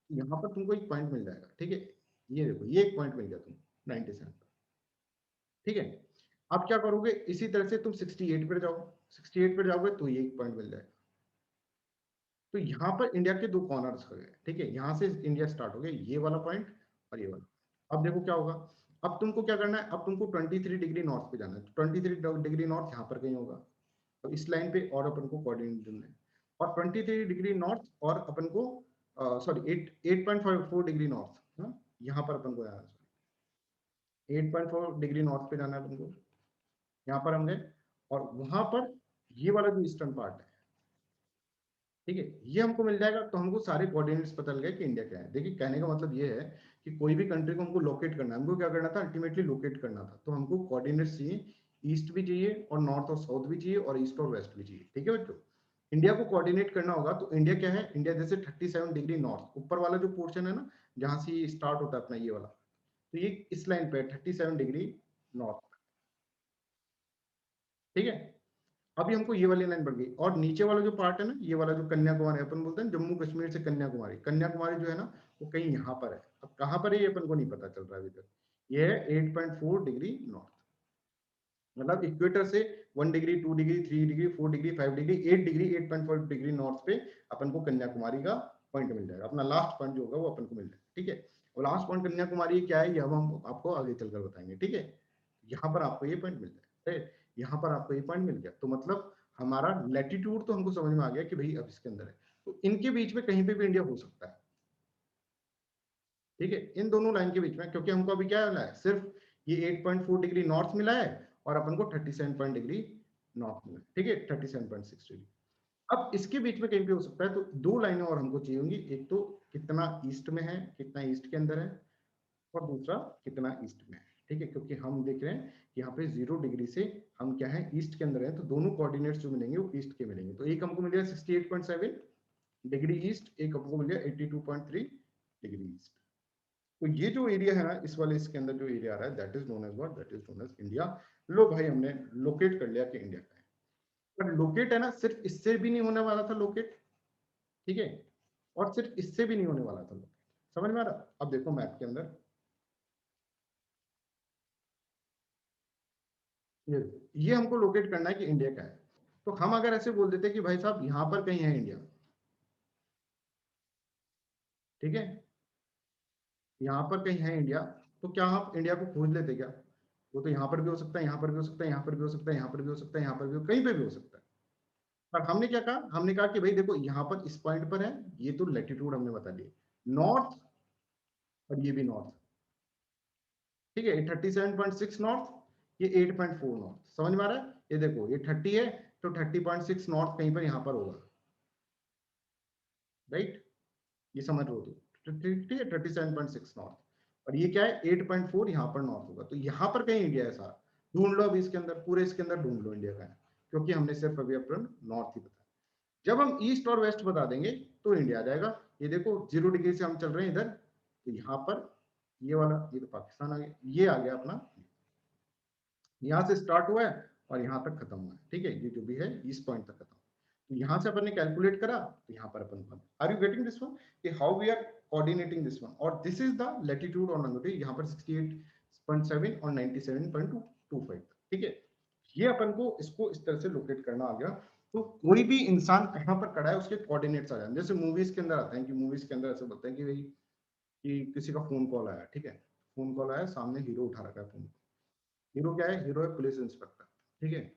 यहाँ पर तुमको एक पॉइंट मिल जाएगा, ठीक है। ये देखो ये एक पॉइंट मिल गया तुम 97 पर, ठीक है। अब क्या करोगे, इसी तरह से तुम 68 पर जाओ, 68 पर जाओगे तो ये एक पॉइंट मिल जाएगा। तो यहाँ पर इंडिया के 2 कॉर्नर्स हो गए, ठीक है। यहाँ से इंडिया स्टार्ट हो गया, ये वाला पॉइंट और ये वाला। अब देखो क्या होगा, अब तुमको क्या करना है, अब तुमको 23 डिग्री नॉर्थ पे जाना है। 23 डिग्री नॉर्थ यहाँ पर कहीं होगा, तो इस लाइन पे और अपन को कोऑर्डिनेट देना है, और 23 डिग्री नॉर्थ और अपन को सॉरी 8.4 डिग्री नॉर्थ, यहाँ पर अपन को जाना है, 8.4 डिग्री नॉर्थ पे जाना है अपन को, यहाँ पर हम गए, और वहां पर ये वाला जो ईस्टर्न पार्ट है, ठीक है, ये हमको मिल जाएगा। तो हमको सारे कोऑर्डिनेट्स पता लग गए कि इंडिया क्या है। देखिए कहने का मतलब ये है कि कोई भी कंट्री को हमको लोकेट करना है, हमको क्या करना था, अल्टीमेटली लोकेट करना था। तो हमको कोऑर्डिनेट्स चाहिए, ईस्ट भी चाहिए और नॉर्थ और साउथ भी चाहिए और ईस्ट और वेस्ट भी चाहिए, ठीक है बच्चों। इंडिया को कोऑर्डिनेट करना होगा, तो इंडिया क्या है, इंडिया जैसे 37 डिग्री नॉर्थ ऊपर वाला जो पोर्शन है ना, जहां से ये स्टार्ट होता है अपना ये वाला, तो ये इस लाइन पे 37 डिग्री नॉर्थ, ठीक है। अभी हमको ये वाली लाइन बढ़ गई, और नीचे वाला जो पार्ट है ना, ये वाला जो कन्याकुमारी, अपन बोलते हैं जम्मू कश्मीर से कन्याकुमारी, कन्याकुमारी जो है ना वो कहीं यहाँ पर है। अब कहाँ पर है ये अपन को नहीं पता चल रहा है अभी तक। ये है 8.4 डिग्री नॉर्थ, मतलब इक्वेटर से 1 degree 2 degree 3 degree 4 degree 5 degree 8 degree 8.4 degree north पे अपन को कन्याकुमारी का पॉइंट मिल जाएगा। अपना लास्ट पॉइंट जो होगा वो अपन को मिल जाएगा, ठीक है। और लास्ट पॉइंट कन्याकुमारी क्या है, ये हम आपको आगे चलकर बताएंगे, ठीक है। यहाँ पर आपको ये पॉइंट मिल जाएगा, यहाँ पर आपको ये पॉइंट मिल गया, तो मतलब हमारा लैटिट्यूड तो हमको समझ में आ गया कि भाई अब इसके अंदर है। तो इनके बीच में कहीं पे भी इंडिया हो सकता है, ठीक है, इन दोनों लाइन के बीच में, क्योंकि हमको अभी क्या मिला है, सिर्फ ये 8.4 डिग्री नॉर्थ मिला है और अपन को 37 डिग्री नॉर्थ मिला है, ठीक है, 37.6 डिग्री। अब इसके बीच में कहीं पे हो सकता है, तो 2 लाइनें और हमको चाहिए होंगी, एक तो कितना ईस्ट में है, कितना ईस्ट के अंदर है, और दूसरा कितना ईस्ट में है, ठीक है, क्योंकि हम देख रहे हैं कि यहाँ पे 0 डिग्री से हम क्या है ईस्ट के अंदर है, तो दोनों कोऑर्डिनेट्स जो मिलेंगे वो ईस्ट के मिलेंगे। तो एक हमको मिल गया 68.7 डिग्री ईस्ट, एक हमको मिल गया 82.3 डिग्री ईस्ट। तो ये जो एरिया है ना, इस वाले इसके अंदर जो एरिया आ रहा है, that is known as what, that is known as India. लो भाई, हमने लोकेट कर लिया कि इंडिया का है। पर लोकेट है ना, सिर्फ इससे भी नहीं होने वाला था लोकेट, ठीक है, और सिर्फ इससे भी नहीं होने वाला था लोकेट। समझ में आ रहा? अब देखो मैप के अंदर ये हमको लोकेट करना है कि इंडिया का है। तो हम अगर ऐसे बोल देते कि भाई साहब यहां पर कहीं है इंडिया, ठीक है, यहाँ पर कहीं है इंडिया, तो क्या आप इंडिया को खोज लेते क्या? वो तो यहाँ पर भी हो सकता है, यहाँ पर भी हो सकता है, यहाँ पर भी हो सकता है, यहाँ पर भी हो सकता है, यहाँ पर भी कहीं पे भी हो सकता है। पर हमने क्या कहा? हमने कहा कि भाई देखो यहाँ पर इस पॉइंट पर है, ये तो लैटिट्यूड हमने बता दिया, नॉर्थ, और ये भी नॉर्थ, ठीक है, 37.6 नॉर्थ, ये 8.4 नॉर्थ। समझ में आ रहा है? ये देखो ये 30 है, तो 30.6 नॉर्थ कहीं पर यहाँ पर होगा, राइट? ये समझ लो, तो ठीक है, 37.6 नॉर्थ, और ये क्या है 8.4 यहाँ पर नॉर्थ होगा। तो यहाँ पर कहीं इंडिया है सारा, ढूंढ लो अभी इसके अंदर, पूरे इसके अंदर ढूंढ लो इंडिया का है, क्योंकि हमने सिर्फ अभी अपन नॉर्थ ही बताया। जब हम ईस्ट और वेस्ट बता देंगे तो इंडिया आ जाएगा। ये देखो 0 डिग्री से हम चल रहे हैं इधर, तो यहाँ पर ये वाला, ये तो पाकिस्तान आ गया, ये आ गया अपना, यहाँ से स्टार्ट हुआ है और यहाँ तक खत्म हुआ है, ठीक है, ये जो भी है इस पॉइंट तक खत्म। तो यहाँ से अपन ने कैलकुलेट करा, तो यहाँ पर अपन, are you getting this one, कि how we are coordinating this one, और दिस इज द लैटिट्यूड और लॉन्गिट्यूड, यहाँ पर 68.7 और 97.25, ठीक है। ये अपन को इसको इस तरह से लोकेट करना आ गया। तो कोई भी इंसान कहाँ पर खड़ा है उसके कोऑर्डिनेट्स आ जाए। जैसे मूवीज के अंदर आते हैं कि मूवीज के अंदर ऐसे बोलते हैं कि भाई कि किसी का फोन कॉल आया, ठीक है, फोन कॉल आया, सामने हीरो उठा रखा है फोन। हीरो क्या है? हीरो है पुलिस इंस्पेक्टर, ठीक है,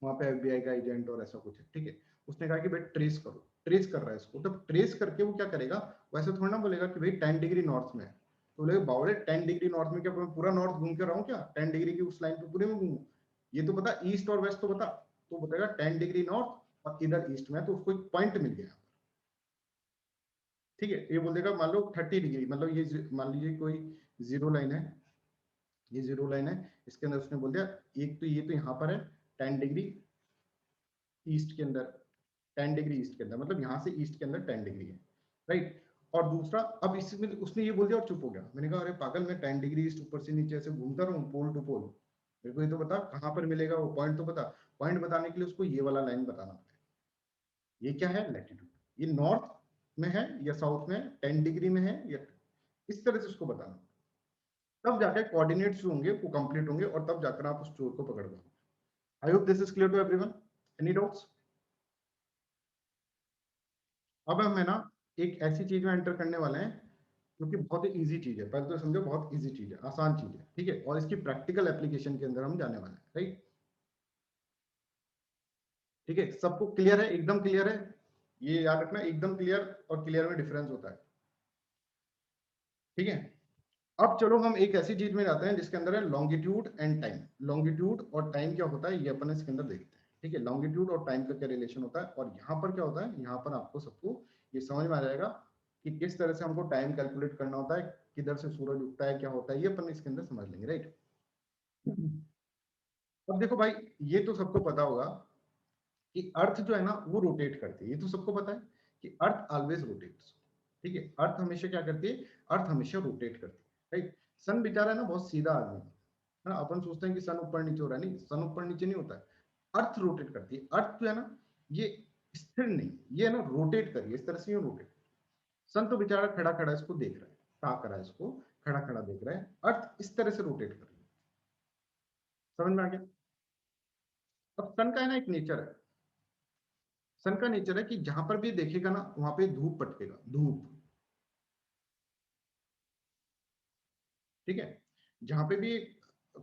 वहां पे एफबीआई का एजेंट और ऐसा कुछ है, ठीक है। उसने कहा कि भाई ट्रेस करो, ट्रेस कर रहा है इसको। तब ट्रेस करके वो क्या करेगा? वैसे थोड़ा ना बोलेगा कि भाई 10 डिग्री नॉर्थ में है, तो बोलेगा बावले 10 डिग्री नॉर्थ में क्या मैं पूरा नॉर्थ घूम के रहा हूँ क्या? 10 डिग्री की उस लाइन पे पूरे में घूमू? ये तो बता, ईस्ट और वेस्ट तो बता। तो बताएगा 10 डिग्री नॉर्थ और इधर ईस्ट में, तो उसको एक पॉइंट मिल गया, ठीक है। ये बोल देगा मान लो 30 डिग्री, मतलब ये मान लीजिए कोई 0 लाइन है, ये 0 लाइन है, इसके अंदर उसने बोल दिया एक तो ये तो यहाँ पर है 10 डिग्री ईस्ट के अंदर, 10 डिग्री ईस्ट के अंदर, मतलब यहाँ से ईस्ट के अंदर 10 डिग्री है, राइट। और दूसरा, अब इसमें उसने ये बोल दिया और चुप हो गया। मैंने कहा अरे पागल, मैं 10 डिग्री ईस्ट ऊपर से नीचे ऐसे घूमता रहूं पोल टू पोल, मेरे को ये तो बता कहाँ पर मिलेगा वो पॉइंट, तो बता। पॉइंट बताने के लिए उसको ये वाला लाइन बताना पड़ेगा। ये क्या है? लैटिट्यूड। ये नॉर्थ में है या साउथ में, 10 डिग्री में है या, इस तरह से उसको बताना, तब जाकर कोऑर्डिनेट्स जो होंगे वो कंप्लीट होंगे और तब जाकर आप उस चोर को पकड़ पाओगे। I hope this is clear to everyone. Any doubts? अब हम है ना एक ऐसी चीज में एंटर करने वाले हैं जो कि बहुत ही इजी चीज है। पहले तो समझो बहुत इजी चीज है, आसान चीज है, ठीक है, और इसकी प्रैक्टिकल एप्लीकेशन के अंदर हम जाने वाले हैं, राइट। ठीक है, सबको क्लियर है? एकदम क्लियर है? ये याद रखना, एकदम क्लियर और क्लियर में डिफरेंस होता है, ठीक है। अब चलो हम एक ऐसी चीज में जाते हैं जिसके अंदर है लॉन्गिट्यूड एंड टाइम। लॉन्गिट्यूड और टाइम क्या होता है ये अपन इसके अंदर देखते हैं, ठीक है। लॉन्गिट्यूड और टाइम का क्या रिलेशन होता है, और यहाँ पर क्या होता है, यहाँ पर आपको सबको ये समझ में आ जाएगा कि किस तरह से हमको टाइम कैलकुलेट करना होता है, किधर से सूरज उगता है, क्या होता है, ये अपन इसके अंदर समझ लेंगे, राइट। अब देखो भाई, ये तो सबको पता होगा कि अर्थ जो है ना वो रोटेट करती है, ये तो सबको पता है कि अर्थ ऑलवेज रोटेट्स, ठीक है। अर्थ हमेशा क्या करती है? अर्थ हमेशा रोटेट करती है, राइट। सन बेचारा है ना बहुत सीधा आदमी है ना, अपन सोचते हैं कि सन ऊपर नीचे हो रहा है, नहीं, सन ऊपर नीचे नहीं होता है, अर्थ रोटेट करती है। अर्थ जो है ना ये स्थिर नहीं, ये है ना रोटेट करिए इस तरह से, ये रोटेट। सन तो बेचारा खड़ा खड़ा इसको देख रहा है, क्या कर रहा है, इसको खड़ा खड़ा देख रहा है। अर्थ इस तरह से रोटेट कर रही है, समझ में आ गया? अब सन का है ना एक नेचर है, सन का नेचर है कि जहां पर भी देखेगा ना वहां पे धूप पटकेगा, धूप, ठीक है। जहां पे भी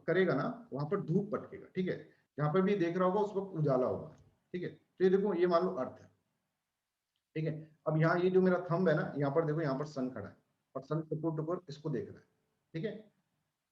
करेगा ना वहां पर धूप पटकेगा, ठीक है। जहां पर भी देख रहा होगा उस वक्त उजाला होगा, ठीक है। तो ये देखो, ये मान लो अर्थ है, ठीक है। अब यहाँ ये जो मेरा थंब है ना, यहाँ पर देखो, यहाँ पर सन खड़ा है और सन टुकुर टुकुर इसको देख रहा है, ठीक है।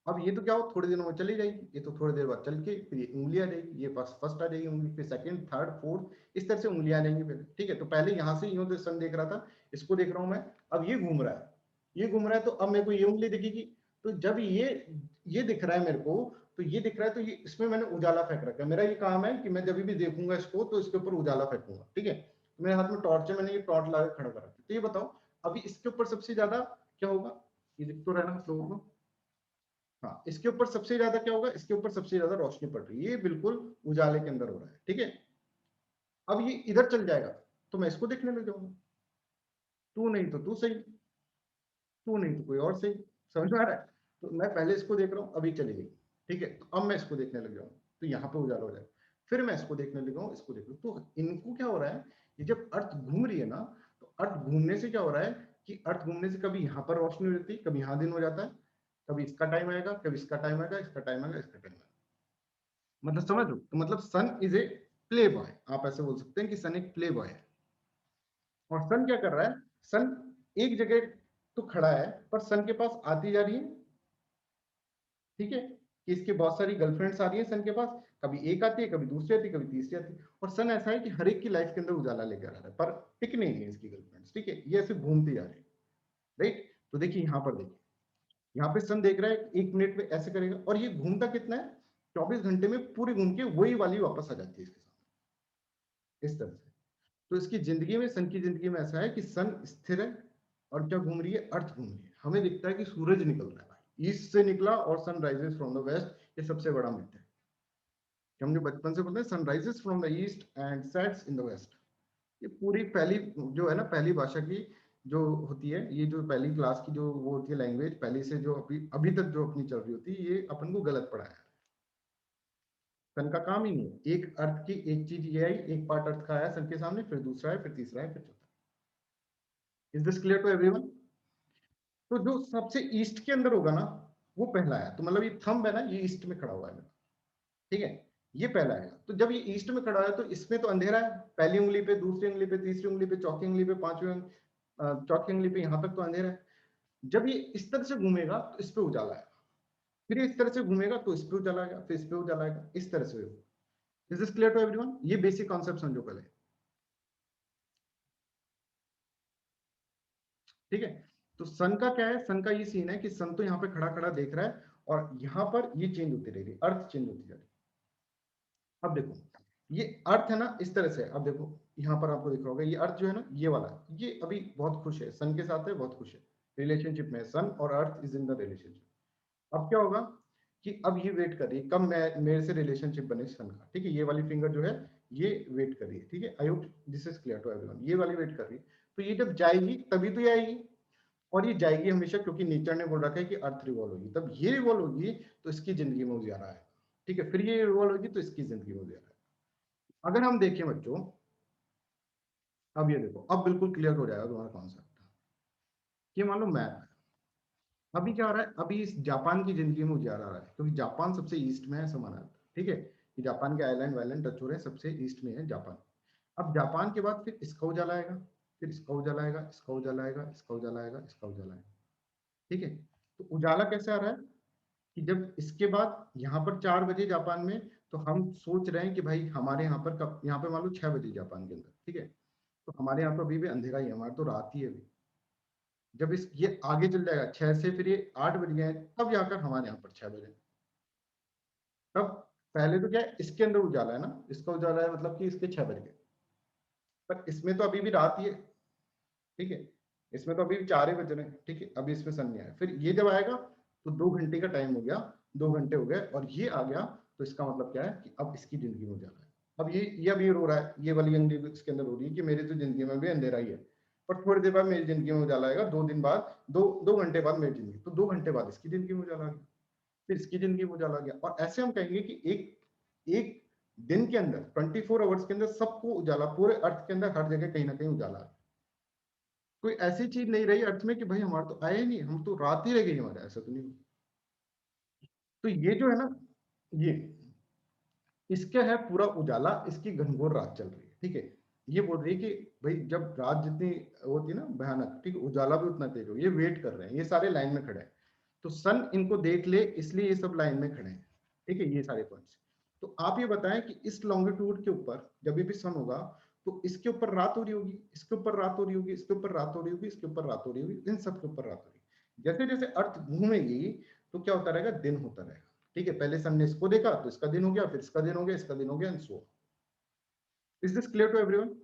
अब ये तो क्या हो, थोड़ी दिनों में चली जाएगी, ये तो थोड़ी देर बाद चल के फिर ये उंगली आ जाएगी, ये फर्स्ट आ जाएगी उंगली, फिर सेकंड, थर्ड, फोर्थ, इस तरह से उंगलियां आ जाएंगी पहले, ठीक है। तो पहले यहाँ से यूं तो सन देख रहा था, इसको देख रहा हूं मैं, अब ये घूम रहा है, ये घूम रहा है, तो अब मेरे को ये उंगली दिखेगी, तो जब ये दिख रहा है मेरे को, तो ये दिख रहा है, तो ये इसमें मैंने उजाला फेंक रखा है। मेरा ये काम है कि मैं जब भी देखूंगा इसको तो इसके ऊपर उजाला फेंकूंगा, ठीक है। मेरे हाथ में टॉर्च है, मैंने ये टॉर्च लगा खड़ा कर रखा। तो ये बताओ अभी इसके ऊपर सबसे ज्यादा क्या होगा, ये दिख तो रहना लोगों को। हाँ, इसके ऊपर सबसे ज्यादा क्या होगा, इसके ऊपर सबसे ज्यादा रोशनी पड़ रही है, ये बिल्कुल उजाले के अंदर हो रहा है, ठीक है। अब ये इधर चल जाएगा तो मैं इसको देखने लग जाऊंगा, तू नहीं तो तू सही, तू नहीं तो कोई और सही, समझ में आ रहा है। तो मैं पहले इसको देख रहा हूँ, अभी चली गई, ठीक है। तो अब मैं इसको देखने लग जाऊंगा तो यहाँ पे उजाला हो जाएगा, फिर मैं इसको देखने लगा हूँ, इसको देख रहा हूँ। तो इनको क्या हो रहा है, ये जब अर्थ घूम रही है ना, तो अर्थ घूमने से क्या हो रहा है कि अर्थ घूमने से कभी यहाँ पर रोशनी हो जाती है, कभी यहाँ दिन हो जाता है, कभी इसका टाइम आएगा, कभी इसका टाइम आएगा, इसका टाइम आएगा, इसका टाइम आएगा। मतलब समझ लो, तो मतलब सन इज ए प्ले बॉय, आप ऐसे बोल सकते हैं कि सन एक प्ले बॉय है। और सन क्या कर रहा है, सन एक जगह तो खड़ा है पर सन के पास आती जा रही है, ठीक है, कि इसके बहुत सारी गर्लफ्रेंड्स आ रही है सन के पास, कभी एक आती है, कभी दूसरी आती है, कभी तीसरी आती है। और सन ऐसा है कि हर एक की लाइफ के अंदर उजाला लेकर आ रहा है, पर टिक नहीं है इसकी गर्लफ्रेंड्स, ठीक है, ये ऐसे घूमती जा रही है, राइट। तो देखिए यहाँ पर, देखिए यहाँ पे सन देख रहा है 1 मिनट में ऐसे करेगा, और ये घूमता कितना है, 24 घंटे में पूरी घूम के वही वाली वापस आ जाती है इसके सामने, इस तरह से। तो इसकी जिंदगी में, सन की जिंदगी में ऐसा है कि सन स्थिर है और क्या घूम रही है, अर्थ घूम रही है। हमें दिखता है कि सूरज निकल रहा है भाई, ईस्ट से निकला और sun rises from the west, ये सबसे बड़ा मिथ है। हम जो बचपन से बोलते हैं sun rises from the east and sets in the west, ये पूरी पहली जो है ना, पहली भाषा की जो होती है, ये जो पहली क्लास की जो वो होती है लैंग्वेज, पहली से जो अभी तक जो अपनी चल रही होती है, ये अपन को गलत पढ़ाया है। सन का काम ही नहीं है, एक अर्थ की एक चीज ये आई, एक पार्ट अर्थ का आया सन के सामने, फिर दूसरा है, फिर तीसरा है, फिर चौथा। Is this clear to everyone. तो जो सबसे ईस्ट के अंदर होगा ना, वो पहला है। तो मतलब ये थंब है ना, ये ईस्ट में खड़ा हुआ है मेरा, ठीक है, ये पहला है। तो जब ये ईस्ट में खड़ा है तो इसमें तो अंधेरा है, पहली उंगली पे, दूसरी उंगली पे, तीसरी उंगली पे, चौथी उंगली पे, चौथी उंगली पे, यहाँ तक तो अंधेरा है। जब ये इस तरह से घूमेगा तो इस पे उजाला आएगा, फिर ये इस तरह से घूमेगा तो इस पे उजाला आएगा, फिर इस पे उजाला आएगा, इस तरह से होगा। Is this clear to everyone. ये बेसिक कॉन्सेप्ट समझो पहले, ठीक है। तो सन का क्या है, सन का ये सीन है कि सन तो यहाँ पे खड़ा खड़ा देख रहा है, और यहाँ पर ये चेंज होती रह रही है, अर्थ चेंज होती जा रही है। अब देखो ये अर्थ है ना, इस तरह से, अब देखो यहाँ पर आपको दिख रहा होगा, ये अर्थ जो है ना, ये वाला, ये अभी बहुत खुश है, सन के साथ है, बहुत खुश है, रिलेशनशिप में, सन और earth is in the relationship. अब क्या होगा कि अब ये वेट कर रही है कब मैं मेरे से रिलेशनशिप बने सन का, ठीक है। ये वाली फिंगर जो है ये वेट कर रही है, ठीक है। I hope this is clear to everyone. ये वाली वेट कर रही है, तो ये जब जाएगी तभी तो ये आएगी, और ये जाएगी हमेशा, क्योंकि नेचर ने बोल रखा है कि अर्थ रिवॉल्व होगी। तब ये रिवॉल्व होगी तो इसकी जिंदगी में उजाला है, ठीक है। फिर ये रिवॉल्व होगी तो इसकी जिंदगी में उजाला है। अगर हम देखें बच्चों, अब ये देखो, अब बिल्कुल क्लियर हो जाएगा तुम्हारा कॉन्सेप्ट। ये मान लो मैप है, अभी क्या हो रहा है, अभी इस जापान की जिंदगी में उजाला आ रहा है, क्योंकि जापान सबसे ईस्ट में है, ऐसा माना जाता है, ठीक है। कि जापान के आइलैंड वाइलैंड टच हो रहे हैं, सबसे ईस्ट में है जापान। अब जापान के बाद फिर इसका उजाला आएगा, फिर इसका उजाला आएगा, इसका उजाला आएगा, इसका उजाला आएगा, इसका उजाला आएगा, ठीक है। तो उजाला कैसे आ रहा है कि जब इसके बाद यहाँ पर 4 बजे जापान में, तो हम सोच रहे हैं कि भाई हमारे यहाँ पर कब, यहाँ पे मान लो 6 बजे जापान के अंदर, ठीक है। तो हमारे यहाँ पर अभी भी अंधेरा ही है, हमारे तो रात ही है अभी। जब इस ये आगे चल जाएगा 6 से, फिर ये 8 बज गए, तब जाकर हमारे यहाँ पर 6 बजे। तब पहले तो क्या है, इसके अंदर उजाला है ना, इसका उजाला है मतलब कि इसके 6 बज गए, पर इसमें तो अभी भी रात ही है, ठीक है। इसमें तो अभी भी 4 ही बज रहे हैं, ठीक है। अभी इसमें सन नहीं आया, फिर ये जब आएगा तो 2 घंटे का टाइम हो गया, 2 घंटे हो गए और ये आ गया, तो इसका मतलब क्या है कि अब इसकी जिंदगी में उजाला है। अब ये अभी रो रहा है, ये वाली अंगली इसके अंदर रो रही है कि मेरी तो जिंदगी में भी अंधेरा ही है, पर थोड़ी देर बाद मेरी जिंदगी में उजाला आएगा, 2 दिन बाद, 2 घंटे बाद मेरी जिंदगी, तो 2 घंटे बाद इसकी जिंदगी में उजाला आ गया, फिर इसकी जिंदगी में उजाला आ गया। और ऐसे हम कहेंगे कि एक दिन के अंदर 24 आवर्स के अंदर सबको उजाला, पूरे अर्थ के अंदर हर जगह कहीं ना कहीं उजाला है। कोई ऐसी चीज नहीं रही अर्थ में कि भाई हमारा तो आया ही नहीं, हम तो रात ही रह गई हमारा, ऐसा तो नहीं। तो ये जो है ना, ये इसका है पूरा उजाला, इसकी घनघोर रात चल रही है, ठीक है। ये बोल रही है कि भाई जब रात जितनी होती है ना भयानक, ठीक है, उजाला भी उतना तेज हो। ये वेट कर रहे हैं, ये सारे लाइन में खड़े हैं, तो सन इनको देख ले इसलिए ये सब लाइन में खड़े हैं, ठीक है, ये सारे पॉइंट्स। तो आप ये बताएं कि इस लॉन्गिट्यूड के ऊपर जब भी सन होगा तो इसके ऊपर रात हो रही होगी, इसके ऊपर रात हो रही होगी, इसके ऊपर रात हो रही होगी, इसके ऊपर रात हो रही होगी, इन सब के ऊपर रात हो रही होगी। जैसे जैसे अर्थ घूमेगी तो क्या होता रहेगा, दिन होता रहेगा, ठीक है। पहले सन ने इसको देखा तो इसका दिन हो गया, फिर इसका दिन हो गया, इसका दिन हो गया, and so. Is this clear to everyone?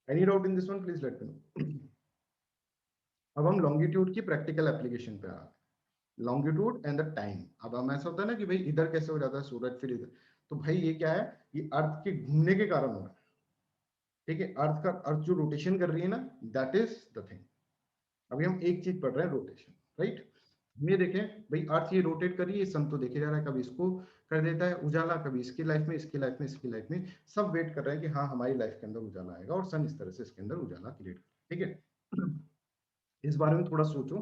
Any doubt in this one, please let me know. अब हम लॉन्गिट्यूड की प्रैक्टिकल एप्लीकेशन पे आ रहे हैं, लॉन्गिट्यूड एंड द टाइम। अब हम ऐसा होता है ना कि भाई इधर कैसे हो जाता है सूरज, फिर इधर, तो भाई ये क्या है, ये अर्थ के घूमने के कारण हो रहा है, ठीक है। अर्थ जो रोटेशन कर रही है ना, दैट इज द थिंग। अभी हम एक चीज पढ़ रहे हैं, रोटेशन, राइट। ये देखें भाई, अर्थ ये रोटेट कर रही है, सन तो देखे जा रहा है, कभी इसको कर देता है उजाला, कभी इसकी लाइफ में, इसकी लाइफ में, इसकी लाइफ में, सब वेट कर रहे हैं कि हाँ हमारी लाइफ के अंदर उजाला आएगा और सन इस तरह से इसके अंदर उजाला क्रिएट कर, ठीक है। इस बारे में थोड़ा सोचो,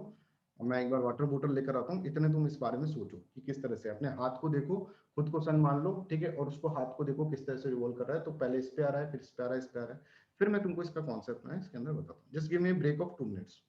और मैं एक बार वाटर बोतल लेकर आता हूँ, इतने तुम इस बारे में सोचो कि किस तरह से, अपने हाथ को देखो, खुद को सन मान लो, ठीक है, और उसको हाथ को देखो किस तरह से रिवॉल्व कर रहा है। तो पहले इस पे आ रहा है, फिर इस पे आ रहा है, इस पे आ रहा है, फिर मैं तुमको इसका कॉन्सेप्ट ना इसके अंदर बताता हूँ। Just give me break of 2 minutes.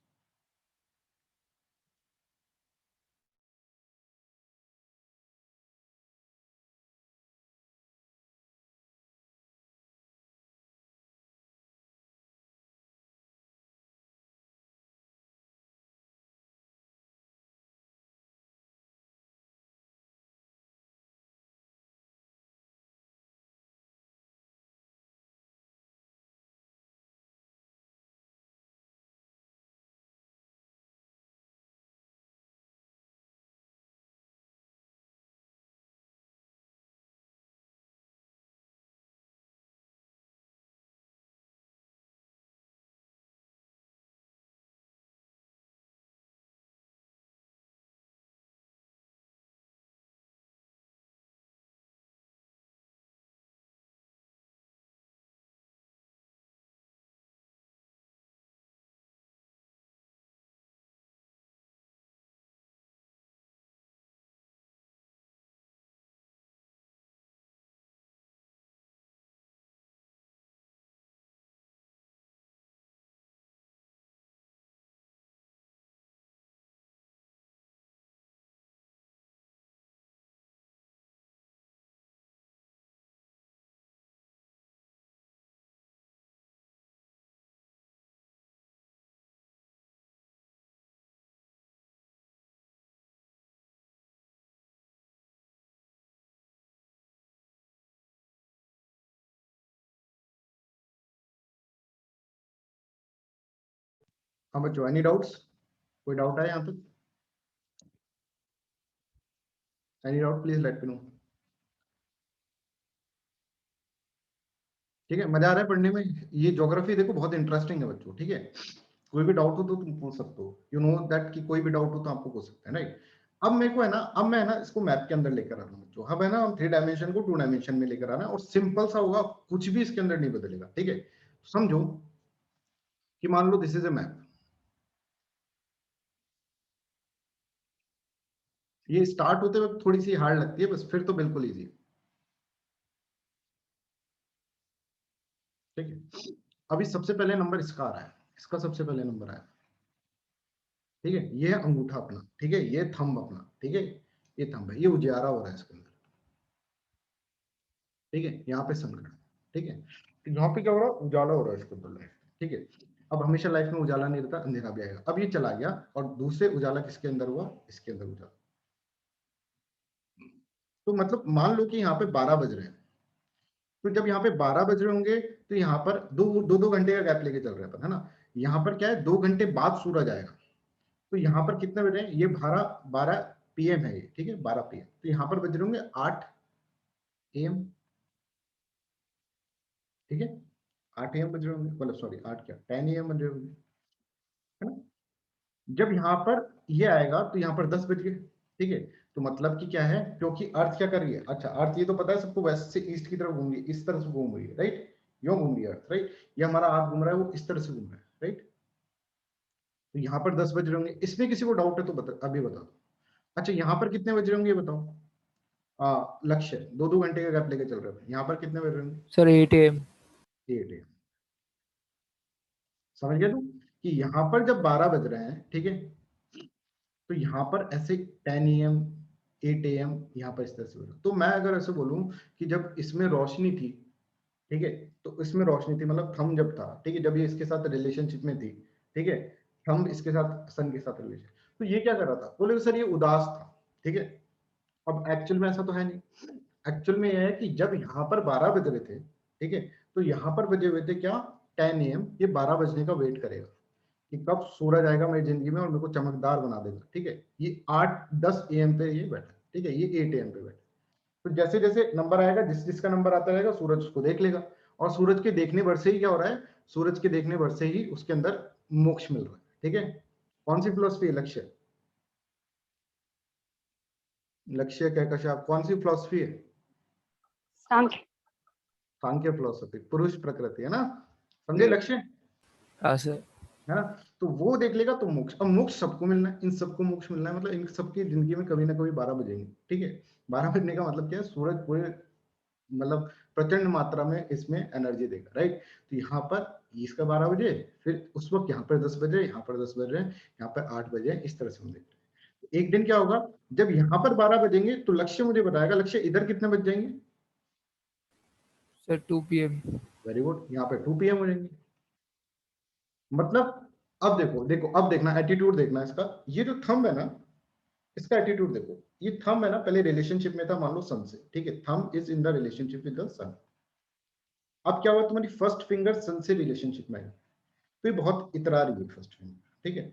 हाँ बच्चों, एनी डाउट्स? कोई डाउट है यहाँ तक? Any doubt, please let me know. ठीक है, मजा आ रहा है पढ़ने में? ये ज्योग्राफी देखो बहुत इंटरेस्टिंग है बच्चों, ठीक है। कोई भी डाउट हो तो तुम पूछ सकते हो, यू नो दैट, कि कोई भी डाउट हो तो आपको पूछ सकते हैं, राइट। अब मेरे को है ना, अब मैं है ना इसको मैप के अंदर लेकर आ रहा हूँ बच्चों। अब है ना हम 3 डायमेंशन को 2 डायमेंशन में लेकर आ रहे हैं, और सिंपल सा होगा, कुछ भी इसके अंदर नहीं बदलेगा, ठीक है। समझो कि मान लो दिस इज ए मैप, ये स्टार्ट होते वक्त थोड़ी सी हार्ड लगती है, बस फिर तो बिल्कुल इजी है, ठीक है। अभी सबसे पहले नंबर इसका आ रहा है, इसका सबसे पहले नंबर आया, ठीक है। ये है अंगूठा अपना, ठीक है, ये थंब अपना, ठीक है, ये थंब है, ये उजियारा हो रहा है इसके अंदर, ठीक है। यहाँ पे सन खड़ा है, ठीक है। तो यहाँ पे क्या हो रहा है, उजाला हो रहा है इसके ऊपर, ठीक है। अब हमेशा लाइफ में उजाला नहीं रहता, अंधेरा भी आएगा। अब ये चला गया, और दूसरे उजाला किसके अंदर हुआ, इसके अंदर उजाला। तो मतलब मान लो कि यहाँ पे 12 बज रहे हैं, तो जब यहाँ पे 12 बज रहे होंगे तो यहाँ पर दो घंटे का गैप लेके चल रहे हैं, है ना। यहाँ पर क्या है, 2 घंटे बाद सूरज आएगा, तो यहाँ पर कितने बज रहे हैं, ये 12 PM है ये, ठीक है, 12 PM। तो यहाँ पर बज रहे होंगे 8 AM, ठीक है, 8 AM बज रहे होंगे, मतलब सॉरी 8 क्या 10 AM बज रहे होंगे, है ना। जब यहाँ पर ये आएगा तो यहाँ पर 10 बज गए, ठीक है। तो मतलब कि क्या है, क्योंकि अर्थ क्या कर रही है, अच्छा अर्थ ये तो पता है सबको, वेस्ट से ईस्ट की तरफ घूम रही है, इस तरह से घूम रही है, राइट, यूं घूम रही है अर्थ, राइट। ये हमारा हाथ घूम रहा है, वो इस तरह से घूम रहा है, राइट। तो यहाँ पर 10 बज रहे होंगे, इसमें किसी को डाउट है तो अभी बता दो। अच्छा यहाँ पर कितने बज रहे होंगे ये बताओ। लक्ष्य 2 घंटे का गैप लेके चल रहे हैं, यहाँ पर कितने बज रहे होंगे, सर 8 AM। 8 AM। समझ गया तू, कि यहाँ पर जब 12 बज रहे हैं, ठीक है, तो यहाँ पर ऐसे 10 AM 8 AM यहाँ पर इस तरह से बोलो। तो मैं अगर ऐसे बोलूं कि जब इसमें रोशनी थी, ठीक है, तो इसमें रोशनी थी, मतलब थंब जब था, ठीक है, जब ये इसके साथ रिलेशनशिप में थी, ठीक है, थंब इसके साथ सन के साथ रिलेशन, तो ये क्या कर रहा था, बोले सर ये उदास था, ठीक है। अब एक्चुअल में ऐसा तो है नहीं, एक्चुअल में यह है कि जब यहाँ पर 12 बज रहे थे, ठीक है, तो यहाँ पर बजे हुए थे क्या 10 AM, ये 12 बजने का वेट करेगा कि कब सूरज आएगा मेरी जिंदगी में और मेरे को चमकदार बना देगा, ठीक है। ये 8-10 AM पे ये बैठा, ठीक है, ये 8 AM पे बैठा। तो जैसे जैसे नंबर आएगा, जिस जिसका नंबर आता रहेगा सूरज उसको देख लेगा, और सूरज के देखने भर से ही क्या हो रहा है, सूरज के देखने भर से ही उसके अंदर मोक्ष मिल रहा है, ठीक है। कौन सी फिलोसफी है, लक्ष्य, लक्ष्य कहकशा, कौन सी फिलोसफी है, सांख्य। सांख्य फिलोसफी, पुरुष प्रकृति, है ना, समझे लक्ष्य, हाँ सर। है ना। तो वो देख लेगा तो मोक्ष, अब मोक्ष सबको मिलना है, इन सबको मोक्ष मिलना है, मतलब इन सबकी जिंदगी में कभी ना कभी 12 बजेंगे, ठीक है। 12 बजने का मतलब क्या है, सूरज पूरे मतलब प्रचंड मात्रा में इसमें एनर्जी देगा, राइट। तो यहाँ पर इसका 12 बजे, फिर उस वक्त यहाँ पर 10 बजे, यहाँ पर 10 बजे, यहाँ पर 8 बजे, इस तरह से हम देख रहे हैं। तो एक दिन क्या होगा, जब यहाँ पर 12 बजेंगे तो लक्ष्य मुझे बताएगा लक्ष्य इधर कितने बज जाएंगे, सर 2 PM। वेरी गुड, यहाँ पे 2 PM हो जाएंगे। मतलब अब देखो अब देखना एटीट्यूड देखना इसका, ये जो थंब है ना, इसका एटीट्यूड देखो, ये थंब है ना, पहले रिलेशनशिप में था मान लो सन से, ठीक है, thumb is in the relationship with the sun. अब क्या हुआ, तुम्हारी फर्स्ट फिंगर सन से रिलेशनशिप में है, तो ये बहुत इतरा रही है फर्स्ट फिंगर, ठीक है।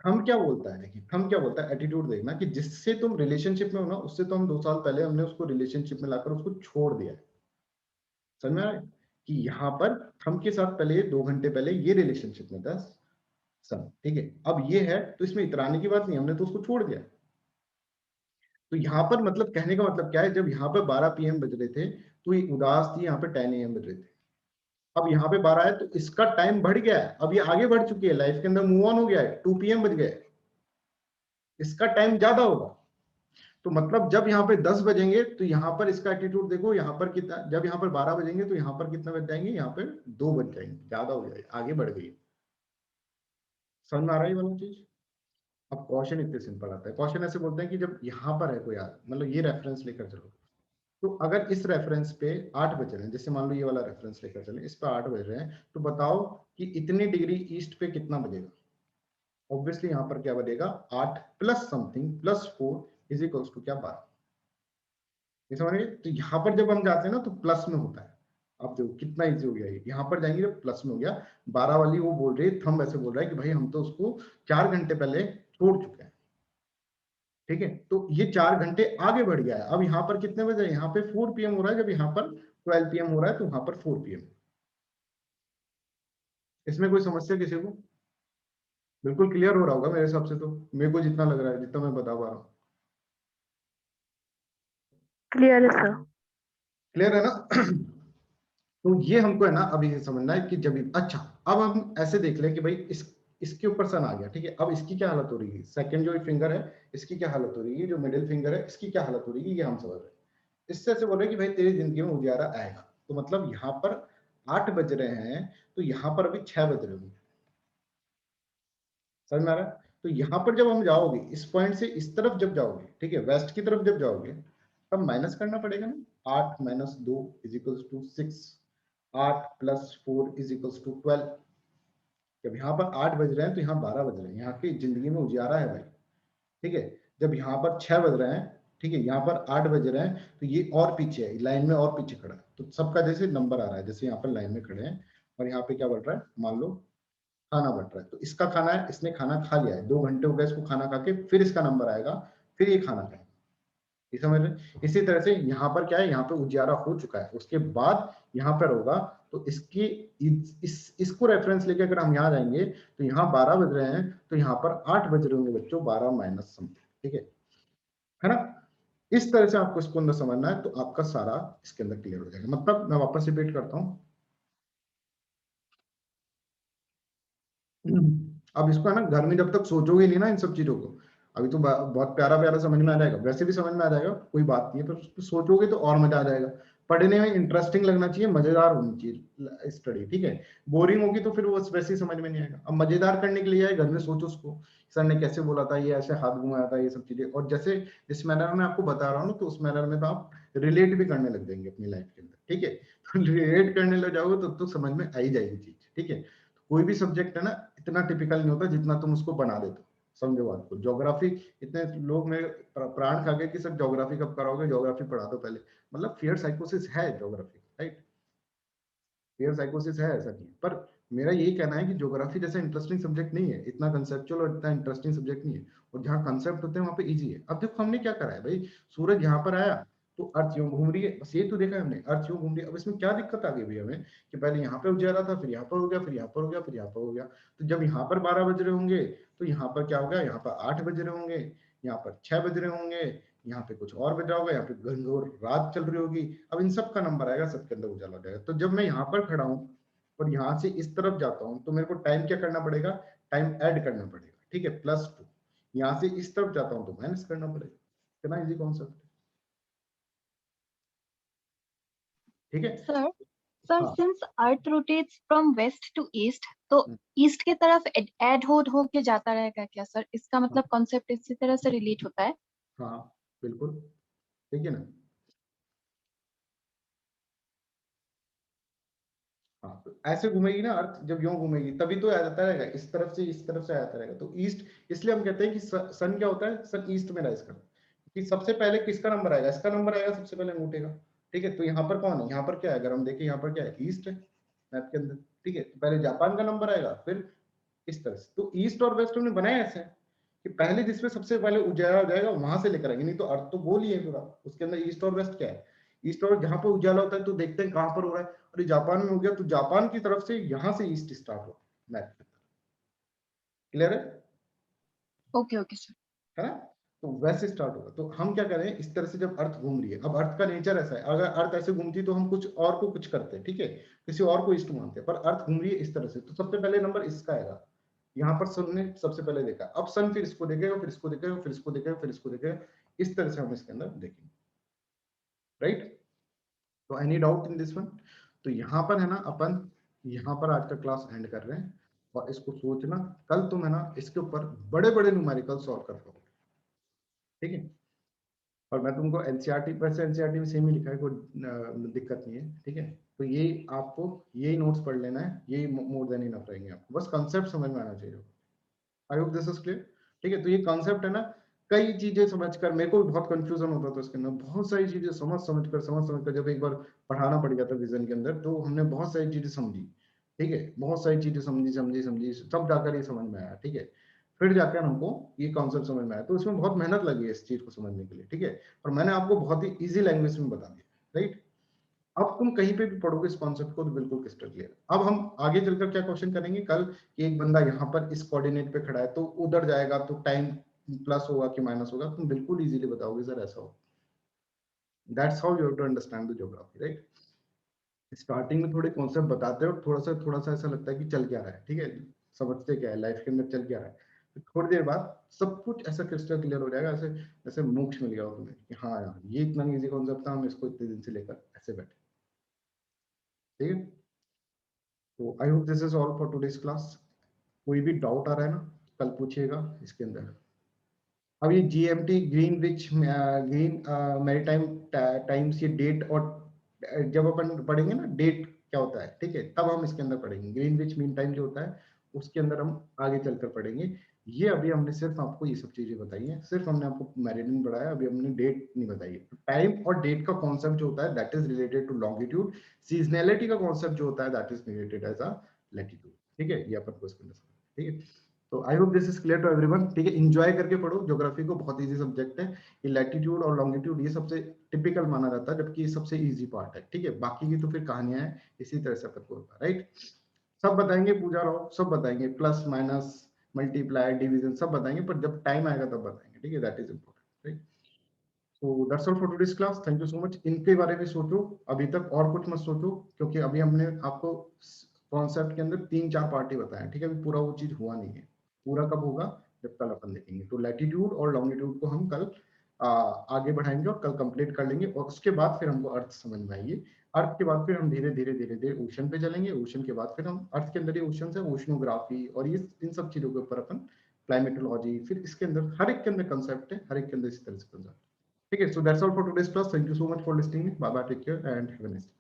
थंब क्या बोलता है, देखिए थंब क्या बोलता है, एटीट्यूड देखना कि जिससे तुम रिलेशनशिप में हो ना, उससे तो हम 2 साल पहले हमने उसको रिलेशनशिप में लाकर उसको छोड़ दिया है, समझ में आया कि यहाँ पर थंब के साथ पहले 2 घंटे पहले ये रिलेशनशिप में था सन, ठीक है। अब ये है तो इसमें इतराने की बात नहीं, हमने तो उसको छोड़ दिया। तो यहाँ पर मतलब कहने का मतलब क्या है, जब यहाँ पर 12 PM बज रहे थे तो ये उदास थी, यहाँ पे 10 AM बज रहे थे। अब यहाँ पे 12 है तो इसका टाइम बढ़ गया है, अब ये आगे बढ़ चुकी है, लाइफ के अंदर मूव ऑन हो गया है, 2 PM बज गए, इसका टाइम ज्यादा होगा। तो मतलब जब यहाँ पे 10 बजेंगे तो यहाँ पर इसका एटीट्यूड देखो, यहाँ पर कितना, जब यहाँ पर 12 बजेंगे तो यहाँ पर कितना बज जाएंगे, यहाँ पे 2 बज जाएंगे, ज्यादा हो जाएगा, आगे बढ़ गई। समझ में आ रहा है ये वाला चीज। अब क्वेश्चन इतने सिंपल आता है, क्वेश्चन ऐसे बोलते हैं कि जब यहाँ पर है कोई यार, मतलब ये रेफरेंस लेकर चलो, तो अगर इस रेफरेंस पे 8 बज रहे हैं, जैसे मान लो ये वाला रेफरेंस लेकर चले, इस पे 8 बज रहे हैं, तो बताओ कि इतनी डिग्री ईस्ट पे कितना बजेगा। ऑब्वियसली यहाँ पर क्या बजेगा, 8 plus something plus 4 is equals to क्या, 12। ये समझ गए। तो यहाँ पर जब हम जाते हैं ना तो प्लस में होता है, अब देखो कितना इजी हो गया ये, यहाँ पर जाएंगे जब प्लस में हो गया। 12 वाली वो बोल रही है, थंब ऐसे बोल रहा है कि भाई हम तो उसको 4 घंटे पहले छोड़ चुके हैं, ठीक है। तो ये 4 घंटे आगे बढ़ गया है। अब यहाँ पर कितने बजे, यहाँ पे 4 PM हो रहा है, जब यहाँ पर 12 PM हो रहा है तो वहां पर 4 PM। इसमें कोई समस्या किसी को, बिल्कुल क्लियर हो रहा होगा मेरे हिसाब से, तो मेरे को जितना लग रहा है, जितना मैं बता पा रहा हूँ, क्लियर है सर। क्लियर है ना। तो ये हमको है ना अभी ये समझना है कि जब अच्छा, अब हम ऐसे देख लें कि भाई इसके ऊपर सन आ गया, ठीक है। अब इसकी क्या हालत हो रही है, सेकंड जो फिंगर है इसकी क्या हालत हो रही है, जो मिडिल फिंगर है इसकी क्या हालत हो रही है, ये हम समझ रहे हैं। इससे ऐसे बोल रहे हैं कि भाई तेरी जिंदगी में उजियारा आएगा, तो मतलब यहाँ पर 8 बज रहे हैं तो यहाँ पर अभी 6 बज रहे होंगे, समझ में आ रहा है। तो यहाँ पर जब हम जाओगे इस पॉइंट से इस तरफ जब जाओगे, ठीक है, वेस्ट की तरफ जब जाओगे, तब माइनस करना पड़ेगा ना, 8 - 2 = 6, 8 + 4 = 12। जब यहाँ पर 8 बज रहे हैं तो यहाँ 12 बज रहे हैं, यहाँ की जिंदगी में उजियारा है भाई, ठीक है। जब यहाँ पर 6 बज रहे हैं, ठीक है, यहाँ पर 8 बज रहे हैं, तो ये और पीछे है, लाइन में और पीछे खड़ा है, तो सबका जैसे नंबर आ रहा है, जैसे यहाँ पर लाइन में खड़े हैं और यहाँ पे क्या बढ़ रहा है, मान लो खाना बढ़ रहा है, तो इसका खाना है, इसने खाना खा लिया है, 2 घंटे हो गए इसको खाना खा के, फिर इसका नंबर आएगा, फिर ये खाना खाएगा, ये समझ रहे। इसी तरह से यहाँ पर क्या है, यहाँ पे उजियारा हो चुका है, उसके बाद यहाँ पर होगा, तो इसकी इसको रेफरेंस लेके अगर हम यहाँ जाएंगे तो यहाँ 12 बज रहे हैं, तो यहाँ पर 8 बज रहे होंगे बच्चों, 12 माइनस समथिंग, ठीक है ना। इस तरह से आपको इसको अंदर समझना है, तो आपका सारा इसके अंदर क्लियर हो जाएगा। मतलब मैं वापस रिपीट करता हूँ, अब इसको है ना घर में जब तक सोचोगे नहीं ना इन सब चीजों को, अभी तो बहुत प्यारा प्यारा समझ में आ जाएगा, वैसे भी समझ में आ जाएगा, कोई बात नहीं है, पर उसको सोचोगे तो और मजा आ जाएगा। पढ़ने में इंटरेस्टिंग लगना चाहिए, मजेदार होनी चाहिए स्टडी, ठीक है। बोरिंग होगी तो फिर वो वैसे ही समझ में नहीं आएगा। अब मजेदार करने के लिए आए, घर में सोचो उसको, सर ने कैसे बोला था, ये ऐसे हाथ घुमाया था, ये सब चीजें, और जैसे जिस मैनर में आपको बता रहा हूँ ना, तो उस मैनर में तो आप रिलेट भी करने लग जाएंगे अपनी लाइफ के अंदर, ठीक है। तो रिलेट करने लग जाओगे तो समझ में आ ही जाएगी चीज, ठीक है। कोई भी सब्जेक्ट है ना इतना टिपिकल नहीं होता जितना तुम उसको बना देते हो, समझो बात को। ज्योग्राफी, इतने लोग मेरे प्राण खा गए कि सर ज्योग्राफी कब कराओगे, ज्योग्राफी पढ़ा दो पहले। मतलब फियर साइकोसिस है ज्योग्राफी, राइट, फियर साइकोसिस है, ऐसा नहीं है। पर मेरा यही कहना है कि ज्योग्राफी जैसा इंटरेस्टिंग सब्जेक्ट नहीं है, इतना कंसेप्चुअल और इतना इंटरेस्टिंग सब्जेक्ट नहीं है। और जहाँ कंसेप्ट होते हैं वहाँ पे इजी है। अब देखो हमने क्या करा है भाई, सूरज यहाँ पर आया तो अर्थ यूं घूम रही है, बस ये तो देखा है हमने, अर्थ यूं घूम रही है। अब इसमें क्या दिक्कत आ गई भैया हमें कि पहले यहाँ पे उजाला था, फिर यहाँ पर हो गया, फिर यहाँ पर हो गया, फिर यहाँ पर हो गया। तो जब यहाँ पर 12 बज रहे होंगे तो यहाँ पर क्या होगा, यहाँ पर 8 बज रहे होंगे, यहाँ पर 6 बज रहे होंगे, यहाँ पे कुछ और बज रहा होगा, यहाँ पे घनघोर रात चल रही होगी। अब इन सब का नंबर आएगा, सबके अंदर उजाला हो जाएगा। तो जब मैं यहाँ पर खड़ा हूँ और यहाँ से इस तरफ जाता हूँ तो मेरे को टाइम क्या करना पड़ेगा, टाइम ऐड करना पड़ेगा, ठीक है, +2। यहाँ से इस तरफ जाता हूँ तो माइनस करना पड़ेगा। कितना इजी कॉन्सेप्ट है, ठीक है। सर सर हाँ। Since earth rotates from west to east, तो ईस्ट की तरफ ऐड हो के जाता रहेगा क्या सर? इसका मतलब कॉन्सेप्ट इसी तरह से रिलेट होता है? हाँ बिल्कुल, ठीक है ना। हाँ तो ऐसे घूमेगी ना अर्थ, जब यूं घूमेगी तभी तो आ जाता रहेगा, इस तरफ से इस तरफ से आता रहेगा। तो ईस्ट, इसलिए हम कहते हैं कि सन क्या होता है, सन ईस्ट में राइज करता है। कि सबसे पहले किसका नंबर आएगा, इसका नंबर आएगा सबसे पहले अंगूठे का, ठीक है। तो यहाँ पर कौन है, यहाँ पर क्या है, अगर हम देखें यहाँ पर क्या है, ईस्ट है मैप के अंदर, ठीक है। तो पहले जापान का नंबर आएगा, फिर इस तरह से। तो ईस्ट और वेस्ट हमने बनाया ऐसे कि पहले जिसमें सबसे पहले उजाला हो जाएगा वहां से लेकर आएंगे। नहीं तो अर्थ तो गोल ही है पूरा, उसके अंदर ईस्ट और वेस्ट क्या है, ईस्ट और जहां पर उजाला होता है तो देखते हैं कहां पर हो रहा है। और ये जापान में हो गया तो जापान की तरफ से यहां से ईस्ट स्टार्ट होता है मैप के अंदर। क्लियर है, ओके ओके सर। है ना। तो वैसे स्टार्ट होगा। तो हम क्या करें, इस तरह से जब अर्थ घूम रही है, अब अर्थ का नेचर ऐसा है, अगर अर्थ ऐसे घूमती तो हम कुछ और को कुछ करते हैं, ठीक है, किसी और को ईस्ट मानते हैं। पर अर्थ घूम रही है इस तरह से, तो सबसे पहले नंबर इसका आएगा। यहाँ पर सन ने सबसे पहले देखा, अब सन फिर इसको देखेगा, फिर इसको देखेगा, फिर इसको देखेगा, फिर इसको देखेगा। इस तरह से हम इसके अंदर देखेंगे, राइट। तो any doubt in this one. तो यहाँ पर है ना, अपन यहाँ पर आज का क्लास एंड कर रहे हैं। और इसको सोचना, कल तुम है ना इसके ऊपर बड़े बड़े न्यूमेरिकल सॉल्व कर पाओगे, ठीक है। और मैं तुमको एनसीईआरटी, वैसे एनसीईआरटी में सेम ही लिखा है, कोई दिक्कत नहीं है, ठीक है। तो ये आपको यही नोट्स पढ़ लेना है, यही मोर देन इनफ रहेंगे आपको, बस कंसेप्ट समझ में आना चाहिए। आई होप दिस इज क्लियर, ठीक है। तो ये कंसेप्ट है ना, कई चीजें समझकर, मेरे को भी बहुत कंफ्यूजन होता था इसके अंदर, बहुत सारी चीजें समझ कर जब एक बार पढ़ाना पड़ गया था विजन के अंदर, तो हमने बहुत सारी चीजें समझी, ठीक है, बहुत सारी चीजें समझी तब जाकर ये समझ में आया, ठीक है। फिर जाकर हमको ये कॉन्सेप्ट समझ में आया। तो इसमें बहुत मेहनत लगी है इस चीज को समझने के लिए, ठीक है। और मैंने आपको बहुत ही इजी लैंग्वेज में बता दिया, राइट। अब तुम कहीं पे भी पढ़ोगे इस कॉन्सेप्ट को तो बिल्कुल क्रिस्टल क्लियर। अब हम आगे चलकर क्या क्वेश्चन करेंगे कल, कि एक बंदा यहाँ पर इस कोऑर्डिनेट पे खड़ा है तो उधर जाएगा तो टाइम प्लस होगा कि माइनस होगा, तुम बिल्कुल इजीली बताओगे सर ऐसा हो। That's how you have to understand the geography, right. Starting में थोड़े कॉन्सेप्ट बताते हो, थोड़ा सा ऐसा लगता है कि चल क्या रहा है, ठीक है, समझते क्या है लाइफ के अंदर चल क्या रहा है। तो थोड़ी देर बाद सब कुछ ऐसा क्रिस्टल क्लियर हो जाएगा, ऐसे जैसे मोक्ष मिल गया हो तुम्हें कि हाँ यार ये इतना इजी कॉन्सेप्ट था, हम इसको इतने दिन से लेकर ऐसे बैठे, ठीक है। तो I hope this is all for today's class. कोई भी डाउट आ रहा है ना कल पूछिएगा इसके अंदर। अब ये GMT Greenwich green maritime times, ये डेट, और जब अपन पढ़ेंगे ना डेट क्या होता है, ठीक है, तब हम इसके अंदर पढ़ेंगे। ग्रीनविच मीन टाइम जो होता है उसके अंदर हम आगे चलकर पढ़ेंगे। ये अभी हमने सिर्फ आपको ये सब चीजें बताई हैं, सिर्फ हमने आपको मेरिडियन बताया, अभी हमने डेट नहीं बताई है। टाइम और डेट का कॉन्सेप्ट जो होता है that is related to longitude. Seasonality का कॉन्सेप्ट जो होता है that is related as a latitude, ठीक है। ये अपन को इसके अंदर, ठीक है। तो I hope this is clear to everyone, ठीक है। एंजॉय करके पढ़ो ज्योग्राफी को, बहुत इजी सब्जेक्ट है। ये लैटिट्यूड और लॉन्गिट्यूड ये सबसे टिपिकल माना जाता है, जबकि ये सबसे इजी पार्ट है, ठीक है। बाकी की तो फिर कहानियां हैं, इसी तरह से अपन को होता है, राइट। सब बताएंगे, पूजा राव सब बताएंगे, प्लस माइनस मल्टीप्लाई डिवीजन सब बताएंगे, पर जब टाइम आएगा तब बताएंगे, ठीक है। That is important, right. So that's all for today's class, thank you so much. इनके बारे में सोचो, अभी तक और कुछ मत सोचो, क्योंकि अभी हमने आपको कॉन्सेप्ट के अंदर 3-4 पार्ट ही बताए, ठीक है। अभी पूरा वो चीज हुआ नहीं है, पूरा कब होगा जब कल अपन देखेंगे। तो लैटिट्यूड और लॉन्गिट्यूड को हम कल आगे बढ़ाएंगे और कल कंप्लीट कर लेंगे, और उसके बाद फिर हमको अर्थ समझ में आएगी। अर्थ के बाद फिर हम धीरे धीरे ओशन पे चलेंगे, ओशन के बाद फिर हम अर्थ के अंदर ही ओशन है, ओशनोग्राफी और ये इन सब चीजों के ऊपर अपन क्लाइमेटोलॉजी, फिर इसके अंदर हर एक के अंदर कंसेप्ट है, हर एक के अंदर इस तरह से कंसेप्ट, ठीक है। So that's all for today's class, thank you so much for listening, bye bye, take care and have a nice day.